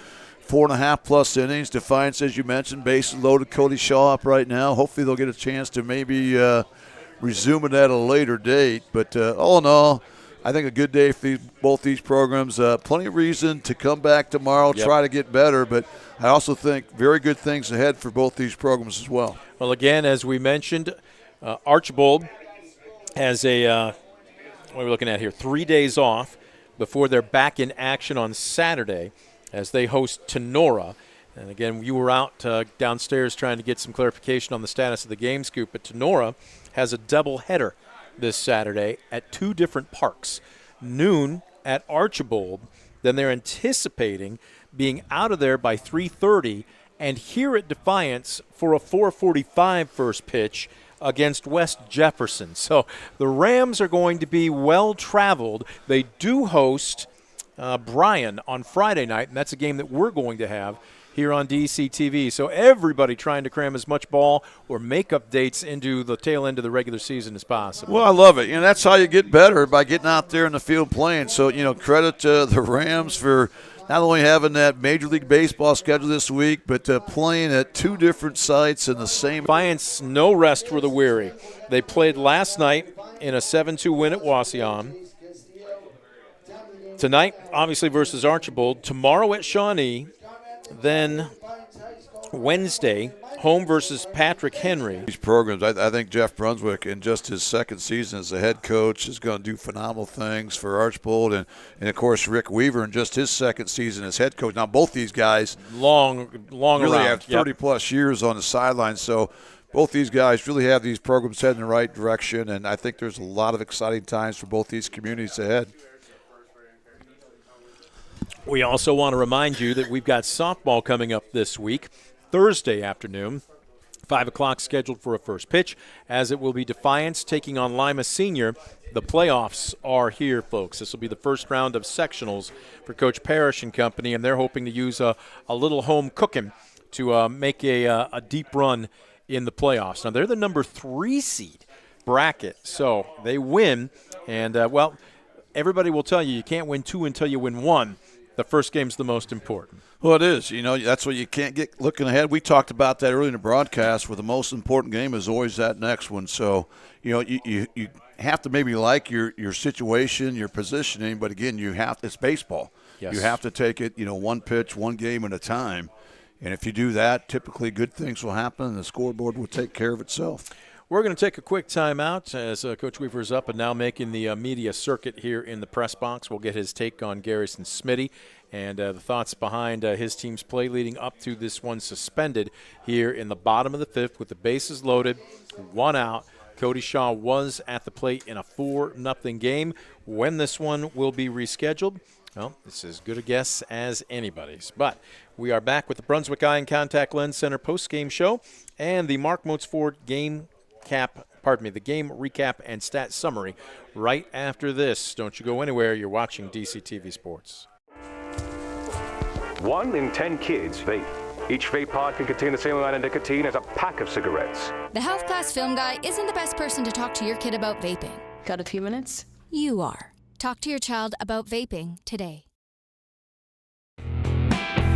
S3: 4.5+ innings. Defiance, as you mentioned, bases loaded. Cody Shaw up right now. Hopefully they'll get a chance to maybe resume it at a later date. But all in all, I think a good day for both these programs. Plenty of reason to come back tomorrow, try to get better. But I also think very good things ahead for both these programs as well.
S2: Well, again, as we mentioned, Archbold has what are we looking at here? 3 days off before they're back in action on Saturday as they host Tenora. And again, you were out downstairs trying to get some clarification on the status of the game scoop, but Tenora has a doubleheader this Saturday at 2 different parks. Noon at Archbold, then they're anticipating being out of there by 3:30 and here at Defiance for a 4:45 first pitch against West Jefferson. So the Rams are going to be well-traveled. They do host Bryan on Friday night, and that's a game that we're going to have here on DCTV. So everybody trying to cram as much ball or makeup dates into the tail end of the regular season as possible.
S3: Well, I love it. That's how you get better, by getting out there in the field playing. So, credit to the Rams for not only having that Major League Baseball schedule this week, but playing at 2 different sites in the same.
S2: Defiance, no rest for the weary. They played last night in a 7-2 win at Wauseon. Tonight, obviously, versus Archbold. Tomorrow at Shawnee. Then Wednesday, home versus Patrick Henry.
S3: These programs, I think Jeff Brunswick, in just his second season as a head coach, is going to do phenomenal things for Archbold. And of course, Rick Weaver in just his second season as head coach. Now, both these guys
S2: long
S3: really
S2: around.
S3: have 30-plus years on the sidelines. So both these guys really have these programs heading in the right direction. And I think there's a lot of exciting times for both these communities ahead.
S2: We also want to remind you that we've got softball coming up this week, Thursday afternoon, 5 o'clock scheduled for a first pitch, as it will be Defiance taking on Lima Senior. The playoffs are here, folks. This will be the first round of sectionals for Coach Parrish and company, and they're hoping to use a little home cooking to make a deep run in the playoffs. Now, they're the number 3 seed bracket, so they win, and, everybody will tell you can't win 2 until you win 1. The first game's the most important.
S3: Well, it is. That's what you can't get looking ahead. We talked about that earlier in the broadcast, where the most important game is always that next one. So, you have to maybe like your situation, your positioning, but again, it's baseball.
S2: Yes.
S3: You have to take it, one pitch, one game at a time. And if you do that, typically good things will happen and the scoreboard will take care of itself.
S2: We're going to take a quick timeout as Coach Weaver is up and now making the media circuit here in the press box. We'll get his take on Garrison Smitty and the thoughts behind his team's play leading up to this one suspended here in the bottom of the 5th with the bases loaded, 1 out. Cody Shaw was at the plate in a 4-0 game. When this one will be rescheduled, well, it's as good a guess as anybody's. But we are back with the Brunswick Eye and Contact Lens Center post-game show and the Mark Moats Ford the game recap and stat summary right after this. Don't you go anywhere. You're watching DCTV Sports.
S9: 1 in 10 kids vape. Each vape pod can contain the same amount of nicotine as a pack of cigarettes.
S10: The health class film guy isn't the best person to talk to your kid about vaping.
S13: Got a few minutes?
S10: You are. Talk to your child about vaping today.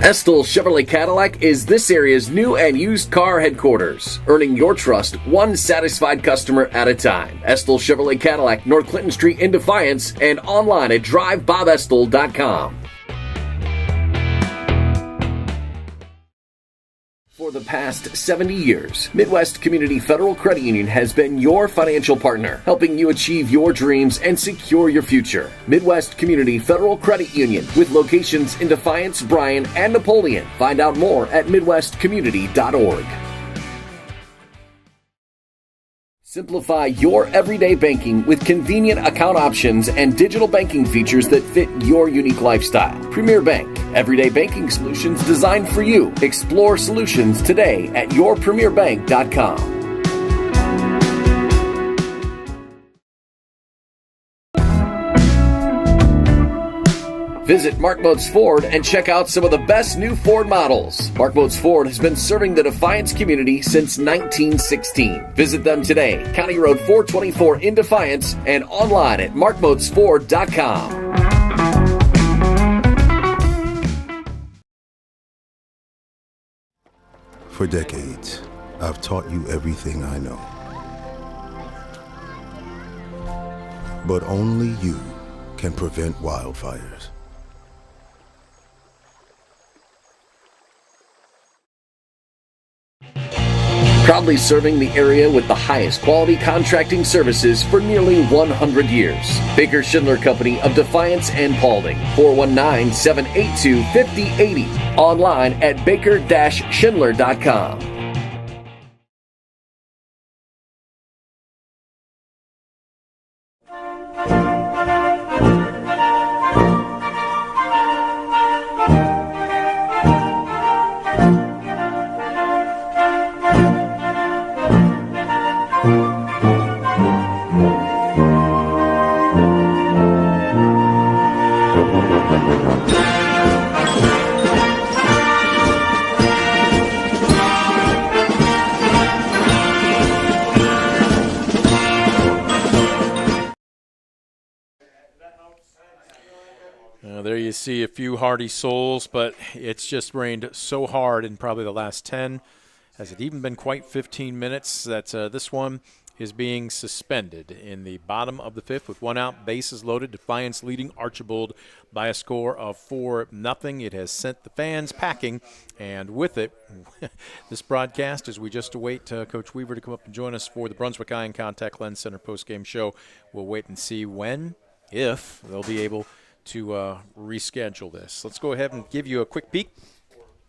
S4: Estill Chevrolet Cadillac is this area's new and used car headquarters, earning your trust one satisfied customer at a time. Estill Chevrolet Cadillac, North Clinton Street in Defiance, and online at drivebobestill.com. For the past 70 years, Midwest Community Federal Credit Union has been your financial partner, helping you achieve your dreams and secure your future. Midwest Community Federal Credit Union, with locations in Defiance, Bryan, and Napoleon. Find out more at midwestcommunity.org. Simplify your everyday banking with convenient account options and digital banking features that fit your unique lifestyle. Premier Bank, everyday banking solutions designed for you. Explore solutions today at yourpremierbank.com. Visit Mark Moats Ford and check out some of the best new Ford models. Mark Moats Ford has been serving the Defiance community since 1916. Visit them today, County Road 424 in Defiance, and online at markmoatsford.com.
S12: For decades, I've taught you everything I know. But only you can prevent wildfires.
S4: Proudly serving the area with the highest quality contracting services for nearly 100 years. Baker Schindler Company of Defiance and Paulding, 419-782-5080. Online at baker-schindler.com.
S2: There you see a few hardy souls, but it's just rained so hard in probably the last 10. Has it even been quite 15 minutes that this one is being suspended in the bottom of the fifth with one out, bases loaded. Defiance leading Archbold by a score of 4-0. It has sent the fans packing, and with it, this broadcast, as we just await Coach Weaver to come up and join us for the Brunswick Eye and Contact Lens Center postgame show. We'll wait and see when, if they'll be able to reschedule this. Let's go ahead and give you a quick peek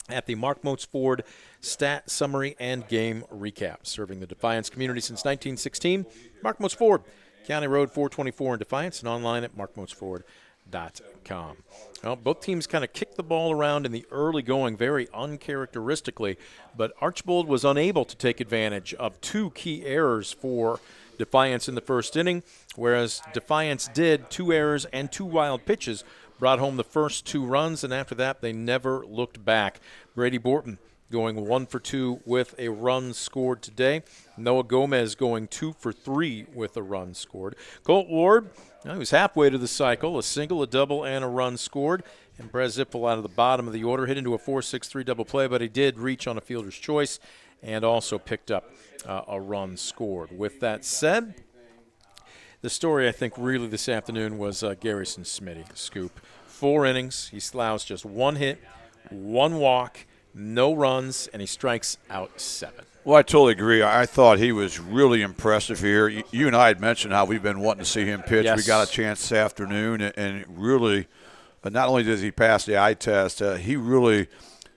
S2: at the Mark Moats Ford stat summary and game recap. Serving the Defiance community since 1916, Mark Moats Ford, County Road 424 in Defiance, and online at markmoatsford.com. Well, both teams kind of kicked the ball around in the early going very uncharacteristically, but Archbold was unable to take advantage of two key errors for Defiance in the first inning, whereas Defiance did. 2 errors and 2 wild pitches brought home the first 2 runs, and after that they never looked back. Brady Borton going 1 for 2 with a run scored today. Noah Gomez going 2 for 3 with a run scored. Colt Ward, he was halfway to the cycle, a single, a double, and a run scored. And Brez Zippel out of the bottom of the order hit into a 4-6-3 double play, but he did reach on a fielder's choice and also picked up a run scored. With that said, the story I think really this afternoon was Garrison Smitty, Scoop. 4 innings, he allows just 1 hit, 1 walk, no runs, and he strikes out 7.
S3: Well, I totally agree. I thought he was really impressive here. You and I had mentioned how we've been wanting to see him pitch.
S2: Yes.
S3: We got a chance this afternoon, and really, not only does he pass the eye test, he really,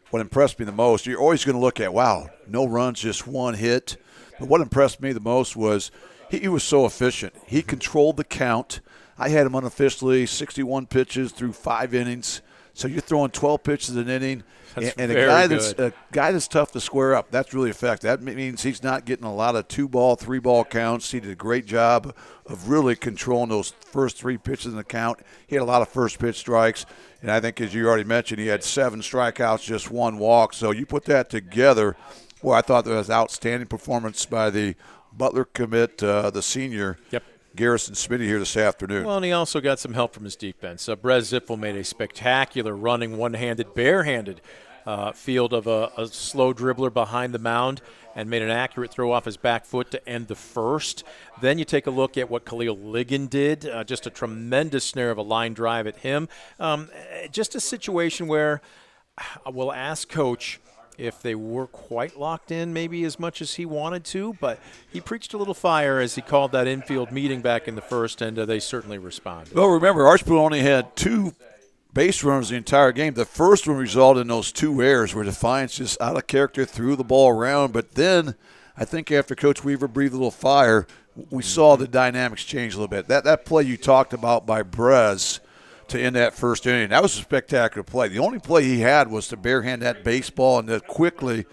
S3: what impressed me the most, you're always going to look at, wow, no runs, just 1 hit. But what impressed me the most was he was so efficient. He controlled the count. I had him unofficially 61 pitches through 5 innings. So you're throwing 12 pitches an inning, and a guy that's tough to square up. That's really effective. That means he's not getting a lot of 2-ball, 3-ball counts. He did a great job of really controlling those first 3 pitches in the count. He had a lot of first pitch strikes, and I think, as you already mentioned, he had 7 strikeouts, just 1 walk. So you put that together. Well, I thought that was outstanding performance by the Butler commit, the senior.
S2: Yep.
S3: Garrison Smitty here this afternoon.
S2: Well, and he also got some help from his defense. Brez Zippel made a spectacular running, one-handed, barehanded field of a slow dribbler behind the mound and made an accurate throw off his back foot to end the first. Then you take a look at what Khalil Ligon did, just a tremendous snare of a line drive at him. Just a situation where we'll ask Coach if they were quite locked in maybe as much as he wanted to, but he preached a little fire as he called that infield meeting back in the first, and they certainly responded.
S3: Well, remember, Archbold only had 2 base runners the entire game. The first one resulted in those 2 errors where Defiance just out of character threw the ball around, but then I think after Coach Weaver breathed a little fire, we saw the dynamics change a little bit. That play you talked about by Brez to end that first inning, that was a spectacular play. The only play he had was to barehand that baseball and to quickly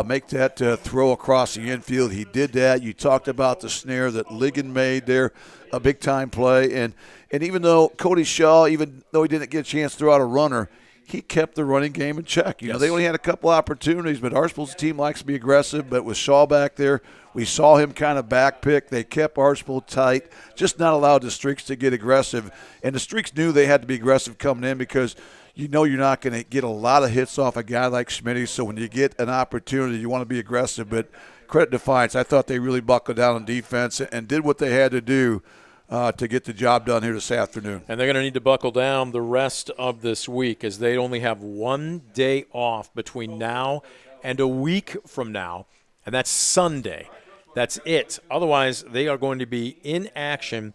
S3: make that throw across the infield. He did that. You talked about the snare that Ligon made there, a big-time play. And even though Cody Shaw, even though he didn't get a chance to throw out a runner, he kept the running game in check. You know, they only had a couple opportunities, but Archbold's team likes to be aggressive. But with Shaw back there, we saw him kind of backpick. They kept Archbold tight, just not allowed the Streaks to get aggressive. And the Streaks knew they had to be aggressive coming in because you know you're not going to get a lot of hits off a guy like Schmitty. So when you get an opportunity, you want to be aggressive. But credit Defiance, I thought they really buckled down on defense and did what they had to do to get the job done here this afternoon.
S2: And they're going to need to buckle down the rest of this week as they only have 1 day off between now and a week from now, and that's Sunday. That's it. Otherwise, they are going to be in action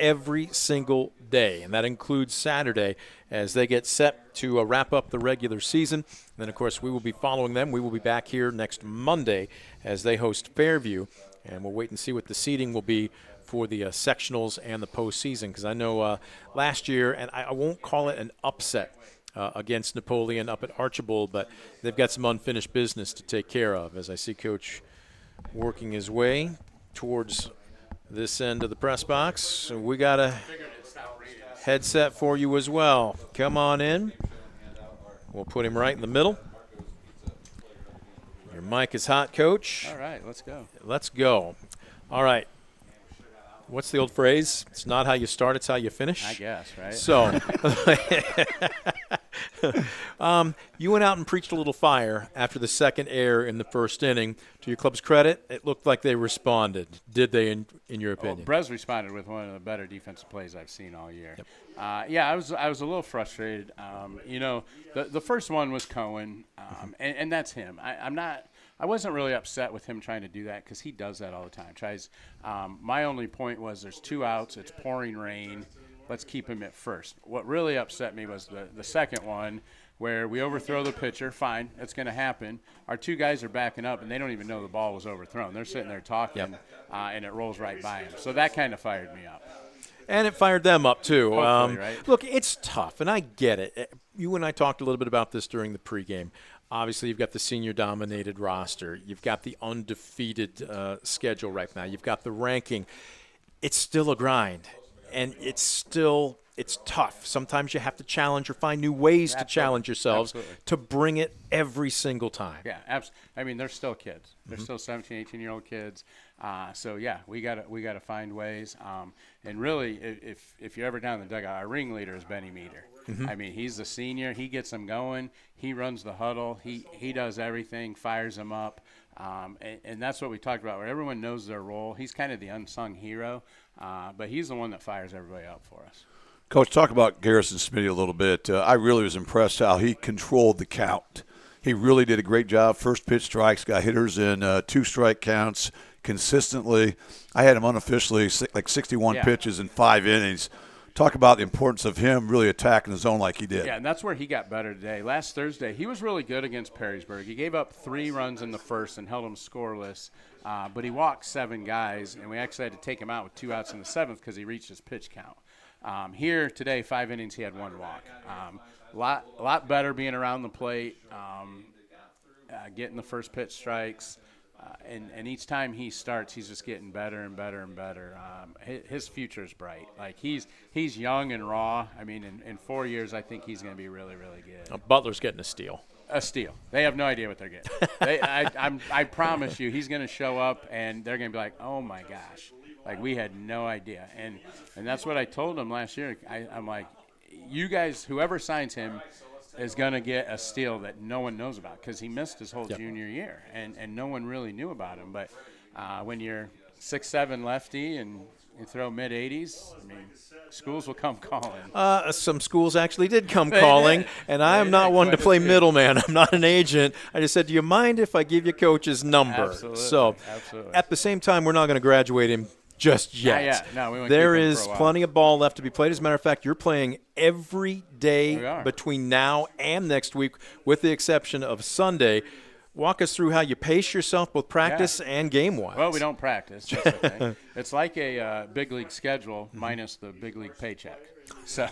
S2: every single day, and that includes Saturday as they get set to wrap up the regular season. And then, of course, we will be following them. We will be back here next Monday as they host Fairview, and we'll wait and see what the seeding will be for the sectionals and the postseason, because I know last year, and I won't call it an upset against Napoleon up at Archbold, but they've got some unfinished business to take care of as I see Coach working his way towards this end of the press box. So we got a headset for you as well. Come on in. We'll put him right in the middle. Your mic is hot, Coach.
S13: All right, let's go.
S2: Let's go. All right. What's the old phrase? It's not how you start, it's how you finish.
S13: I guess, right?
S2: So, you went out and preached a little fire after the second error in the first inning. To your club's credit, it looked like they responded. Did they, in your opinion?
S13: Well, Brez responded with one of the better defensive plays I've seen all year. Yep. Yeah, I was a little frustrated. You know, the first one was Cohen, and that's him. I wasn't really upset with him trying to do that because he does that all the time. My only point was there's 2 outs, it's pouring rain, let's keep him at first. What really upset me was the second one where we overthrow the pitcher. Fine, it's going to happen. Our 2 guys are backing up, and they don't even know the ball was overthrown. They're sitting there talking, and it rolls right by them. So that kind of fired me up.
S2: And it fired them up, too.
S13: Right?
S2: Look, it's tough, and I get it. You and I talked a little bit about this during the pregame. Obviously, you've got the senior-dominated roster. You've got the undefeated schedule right now. You've got the ranking. It's still a grind, and it's tough. Sometimes you have to challenge or find new ways to challenge yourselves to bring it every single time.
S13: Yeah, absolutely. I mean, they're still kids. They're still 17, 18-year-old kids. So, yeah, we gotta find ways. And really, if you're ever down in the dugout, our ringleader is Benny Meter. I mean, he's the senior. He gets them going. He runs the huddle. He does everything, fires them up. And that's what we talked about, where everyone knows their role. He's kind of the unsung hero, but he's the one that fires everybody up for us.
S3: Coach, talk about Garrison Smitty a little bit. I really was impressed how he controlled the count. He really did a great job. First pitch strikes, got hitters in 2 strike counts consistently. I had him unofficially like 61 pitches in 5 innings. Talk about the importance of him really attacking the zone like he did.
S13: Yeah, and that's where he got better today. Last Thursday, he was really good against Perrysburg. He gave up 3 runs in the first and held them scoreless, but he walked 7 guys, and we actually had to take him out with 2 outs in the 7th because he reached his pitch count. Here today, 5 innings, he had 1 walk. A lot better being around the plate, getting the first pitch strikes. And each time he starts, he's just getting better and better and better. His future is bright. Like he's young and raw. I mean, in 4 years, I think he's going to be really, really good.
S2: Butler's getting a steal.
S13: A steal. They have no idea what they're getting. I promise you, he's going to show up, and they're going to be like, oh, my gosh. Like, we had no idea. And that's what I told him last year. I'm like, you guys, whoever signs him, is going to get a steal that no one knows about because he missed his whole junior year, and no one really knew about him. But when you're 6'7" lefty and you throw mid-80s, I mean, schools will come calling.
S2: Some schools actually did come calling, and I am not one to play middleman. I'm not an agent. I just said, do you mind if I give you Coach's number?
S13: Absolutely.
S2: So at the same time, we're not going to graduate him just yet.
S13: No, we won't
S2: there
S13: keep him
S2: is
S13: for a while.
S2: plenty of ball left to be played. As a matter of fact, you're playing every day between now and next week, with the exception of Sunday. walk us through how you pace yourself, both practice and game-wise.
S13: Well, we don't practice. That's the thing. It's like a big league schedule minus the big league paycheck. So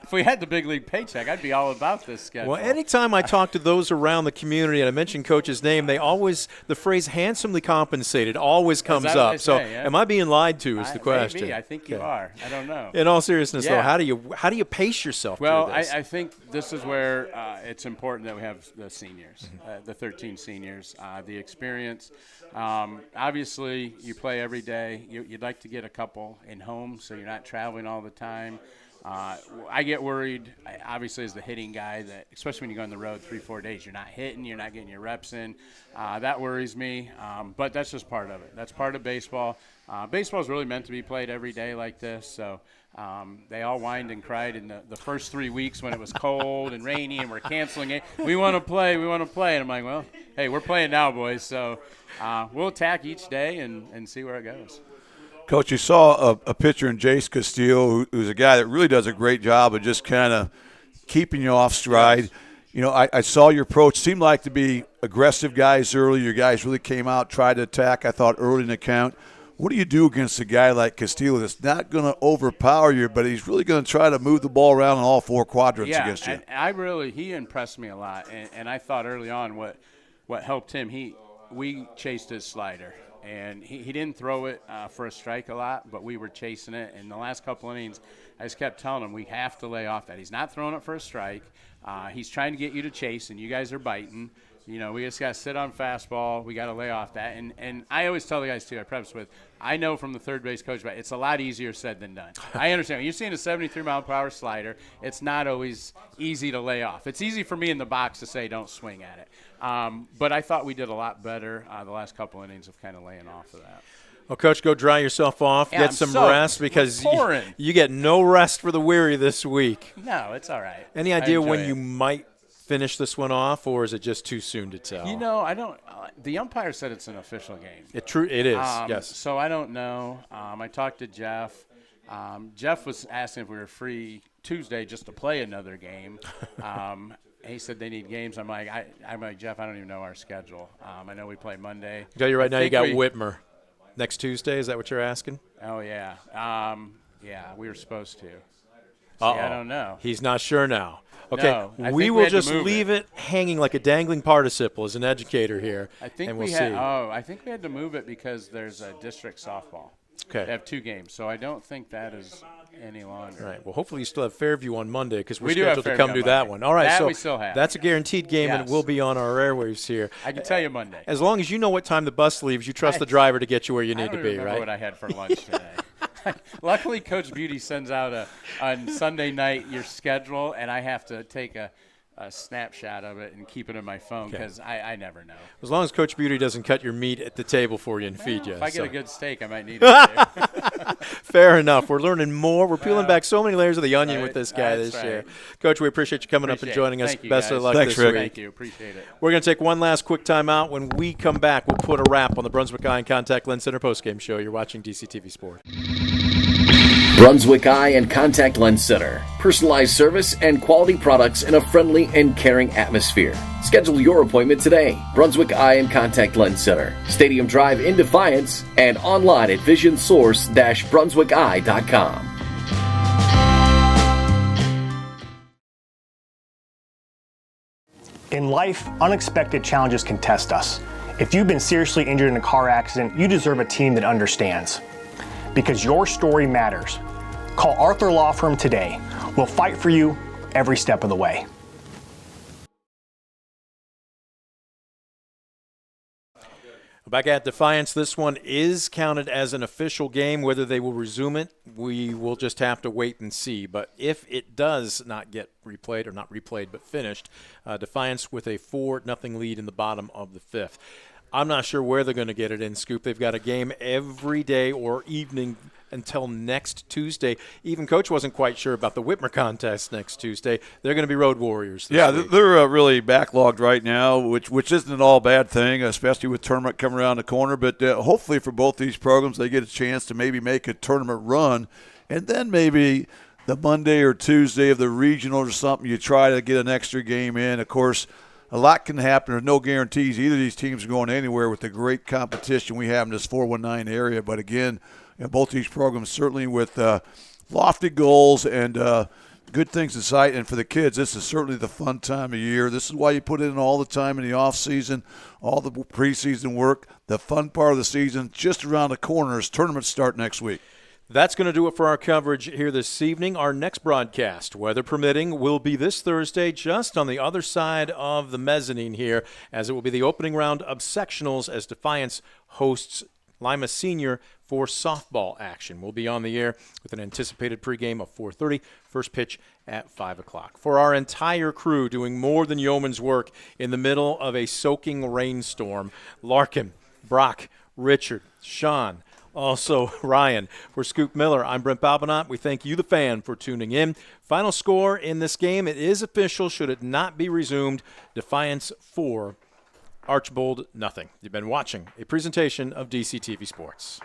S13: if we had the big league paycheck, I'd be all about this schedule.
S2: Well, anytime I talk to those around the community and I mention Coach's name, the phrase handsomely compensated always comes up.
S13: Say,
S2: so
S13: yeah?
S2: Am I being lied to is the question.
S13: Maybe. I think you are. I don't know.
S2: In all seriousness, though, how do you pace yourself
S13: Well,
S2: through this?
S13: I think this is where it's important that we have the seniors, the 13 seniors, the experience. Obviously, you play every day. You'd like to get a couple in home so you're not traveling all the time. I get worried, obviously, as the hitting guy, that especially when you go on the road 3-4 days, you're not hitting, you're not getting your reps in. That worries me, but that's just part of it. That's part of baseball. Baseball is really meant to be played every day like this, so they all whined and cried in the first 3 weeks when it was cold and rainy and we're canceling it. We want to play. And I'm like, well, hey, we're playing now, boys, so we'll attack each day and see where it goes.
S3: Coach, you saw a pitcher in Jace Castillo, who's a guy that really does a great job of just kind of keeping you off stride. Yes. You know, I saw your approach. Seemed like to be aggressive guys early. Your guys really came out, tried to attack, I thought, early in the count. What do you do against a guy like Castillo that's not going to overpower you, but he's really going to try to move the ball around in all four quadrants against you?
S13: Yeah, he impressed me a lot. And I thought early on what helped him, we chased his slider. And he didn't throw it for a strike a lot, but we were chasing it. In the last couple innings, I just kept telling him we have to lay off that. He's not throwing it for a strike. He's trying to get you to chase, and you guys are biting. You know, we just got to sit on fastball. We got to lay off that. And I always tell the guys, too, I preface with, I know from the third base coach, but it's a lot easier said than done. I understand. When you're seeing a 73-mile-per-hour slider, it's not always easy to lay off. It's easy for me in the box to say don't swing at it. But I thought we did a lot better the last couple innings of kind of laying off of that.
S2: Well, Coach, go dry yourself off, get some rest because you get no rest for the weary this week.
S13: No, it's all right.
S2: Any idea when you might finish this one off, or is it just too soon to tell?
S13: You know, I don't. The umpire said it's an official game.
S2: It is. Yes.
S13: So I don't know. I talked to Jeff. Jeff was asking if we were free Tuesday just to play another game. He said they need games. I'm like, Jeff, I don't even know our schedule. I know we play Monday.
S2: I tell you right now, you got Whitmer next Tuesday. Is that what you're asking?
S13: Oh yeah. Yeah, we were supposed to.
S2: I
S13: don't know.
S2: He's not sure now. Okay,
S13: no,
S2: we will just leave it hanging like a dangling participle as an educator here.
S13: I think
S2: and we'll see.
S13: I think we had to move it because there's a district softball.
S2: Okay.
S13: They have 2 games, so I don't think that is any longer.
S2: All right. Well, hopefully you still have Fairview on Monday because we're scheduled to come do that one. All right.
S13: That
S2: so
S13: we still have.
S2: That's a guaranteed game, and it will be on our airwaves here.
S13: I can tell you Monday.
S2: As long as you know what time the bus leaves, you trust the driver to get you where you need to be,
S13: I don't
S2: right?
S13: what I had for lunch today. Luckily, Coach Beauty sends out on Sunday night your schedule, and I have to take a snapshot of it and keep it in my phone because I never know.
S2: As long as Coach Beauty doesn't cut your meat at the table for you and feed you.
S13: If I get a good steak, I might need it.
S2: Fair enough. We're learning more. We're peeling back so many layers of the onion with this guy this year. Coach, we appreciate you coming up and joining us. Best of luck this week.
S13: Thank you. Appreciate it.
S2: We're going to take one last quick time out. When we come back, we'll put a wrap on the Brunswick Eye and Contact Lens Center postgame show. You're watching DCTV Sport.
S4: Brunswick Eye and Contact Lens Center. Personalized service and quality products in a friendly and caring atmosphere. Schedule your appointment today. Brunswick Eye and Contact Lens Center. Stadium Drive in Defiance and online at visionsource-brunswickeye.com.
S6: In life, unexpected challenges can test us. If you've been seriously injured in a car accident, you deserve a team that understands. Because your story matters. Call Arthur Law Firm today. We'll fight for you every step of the way.
S2: Back at Defiance, this one is counted as an official game. Whether they will resume it, we will just have to wait and see. But if it does not get replayed, or not replayed but finished, Defiance with a 4-0 lead in the bottom of the 5th. I'm not sure where they're going to get it in, Scoop. They've got a game every day or evening until next Tuesday. Even Coach wasn't quite sure about the Whitmer contest next Tuesday. They're going to be road warriors this week.
S3: They're really backlogged right now, which isn't an all bad thing, especially with tournament coming around the corner. But hopefully for both these programs, they get a chance to maybe make a tournament run, and then maybe the Monday or Tuesday of the regional or something, you try to get an extra game in. Of course, a lot can happen. There's no guarantees either of these teams are going anywhere with the great competition we have in this 419 area. But again, both these programs certainly with lofty goals and good things in sight. And for the kids, this is certainly the fun time of year. This is why you put in all the time in the off season, all the preseason work. The fun part of the season just around the corner as tournaments start next week.
S2: That's going to do it for our coverage here this evening. Our next broadcast, weather permitting, will be this Thursday just on the other side of the mezzanine here, as it will be the opening round of sectionals as Defiance hosts Lima Senior for softball action. We'll be on the air with an anticipated pregame of 4:30, first pitch at 5 o'clock. For our entire crew doing more than yeoman's work in the middle of a soaking rainstorm, Larkin, Brock, Richard, Sean, also Ryan. For Scoop Miller, I'm Brent Balbinot. We thank you, the fan, for tuning in. Final score in this game, it is official should it not be resumed. Defiance 4, Archbold nothing. You've been watching a presentation of DCTV Sports.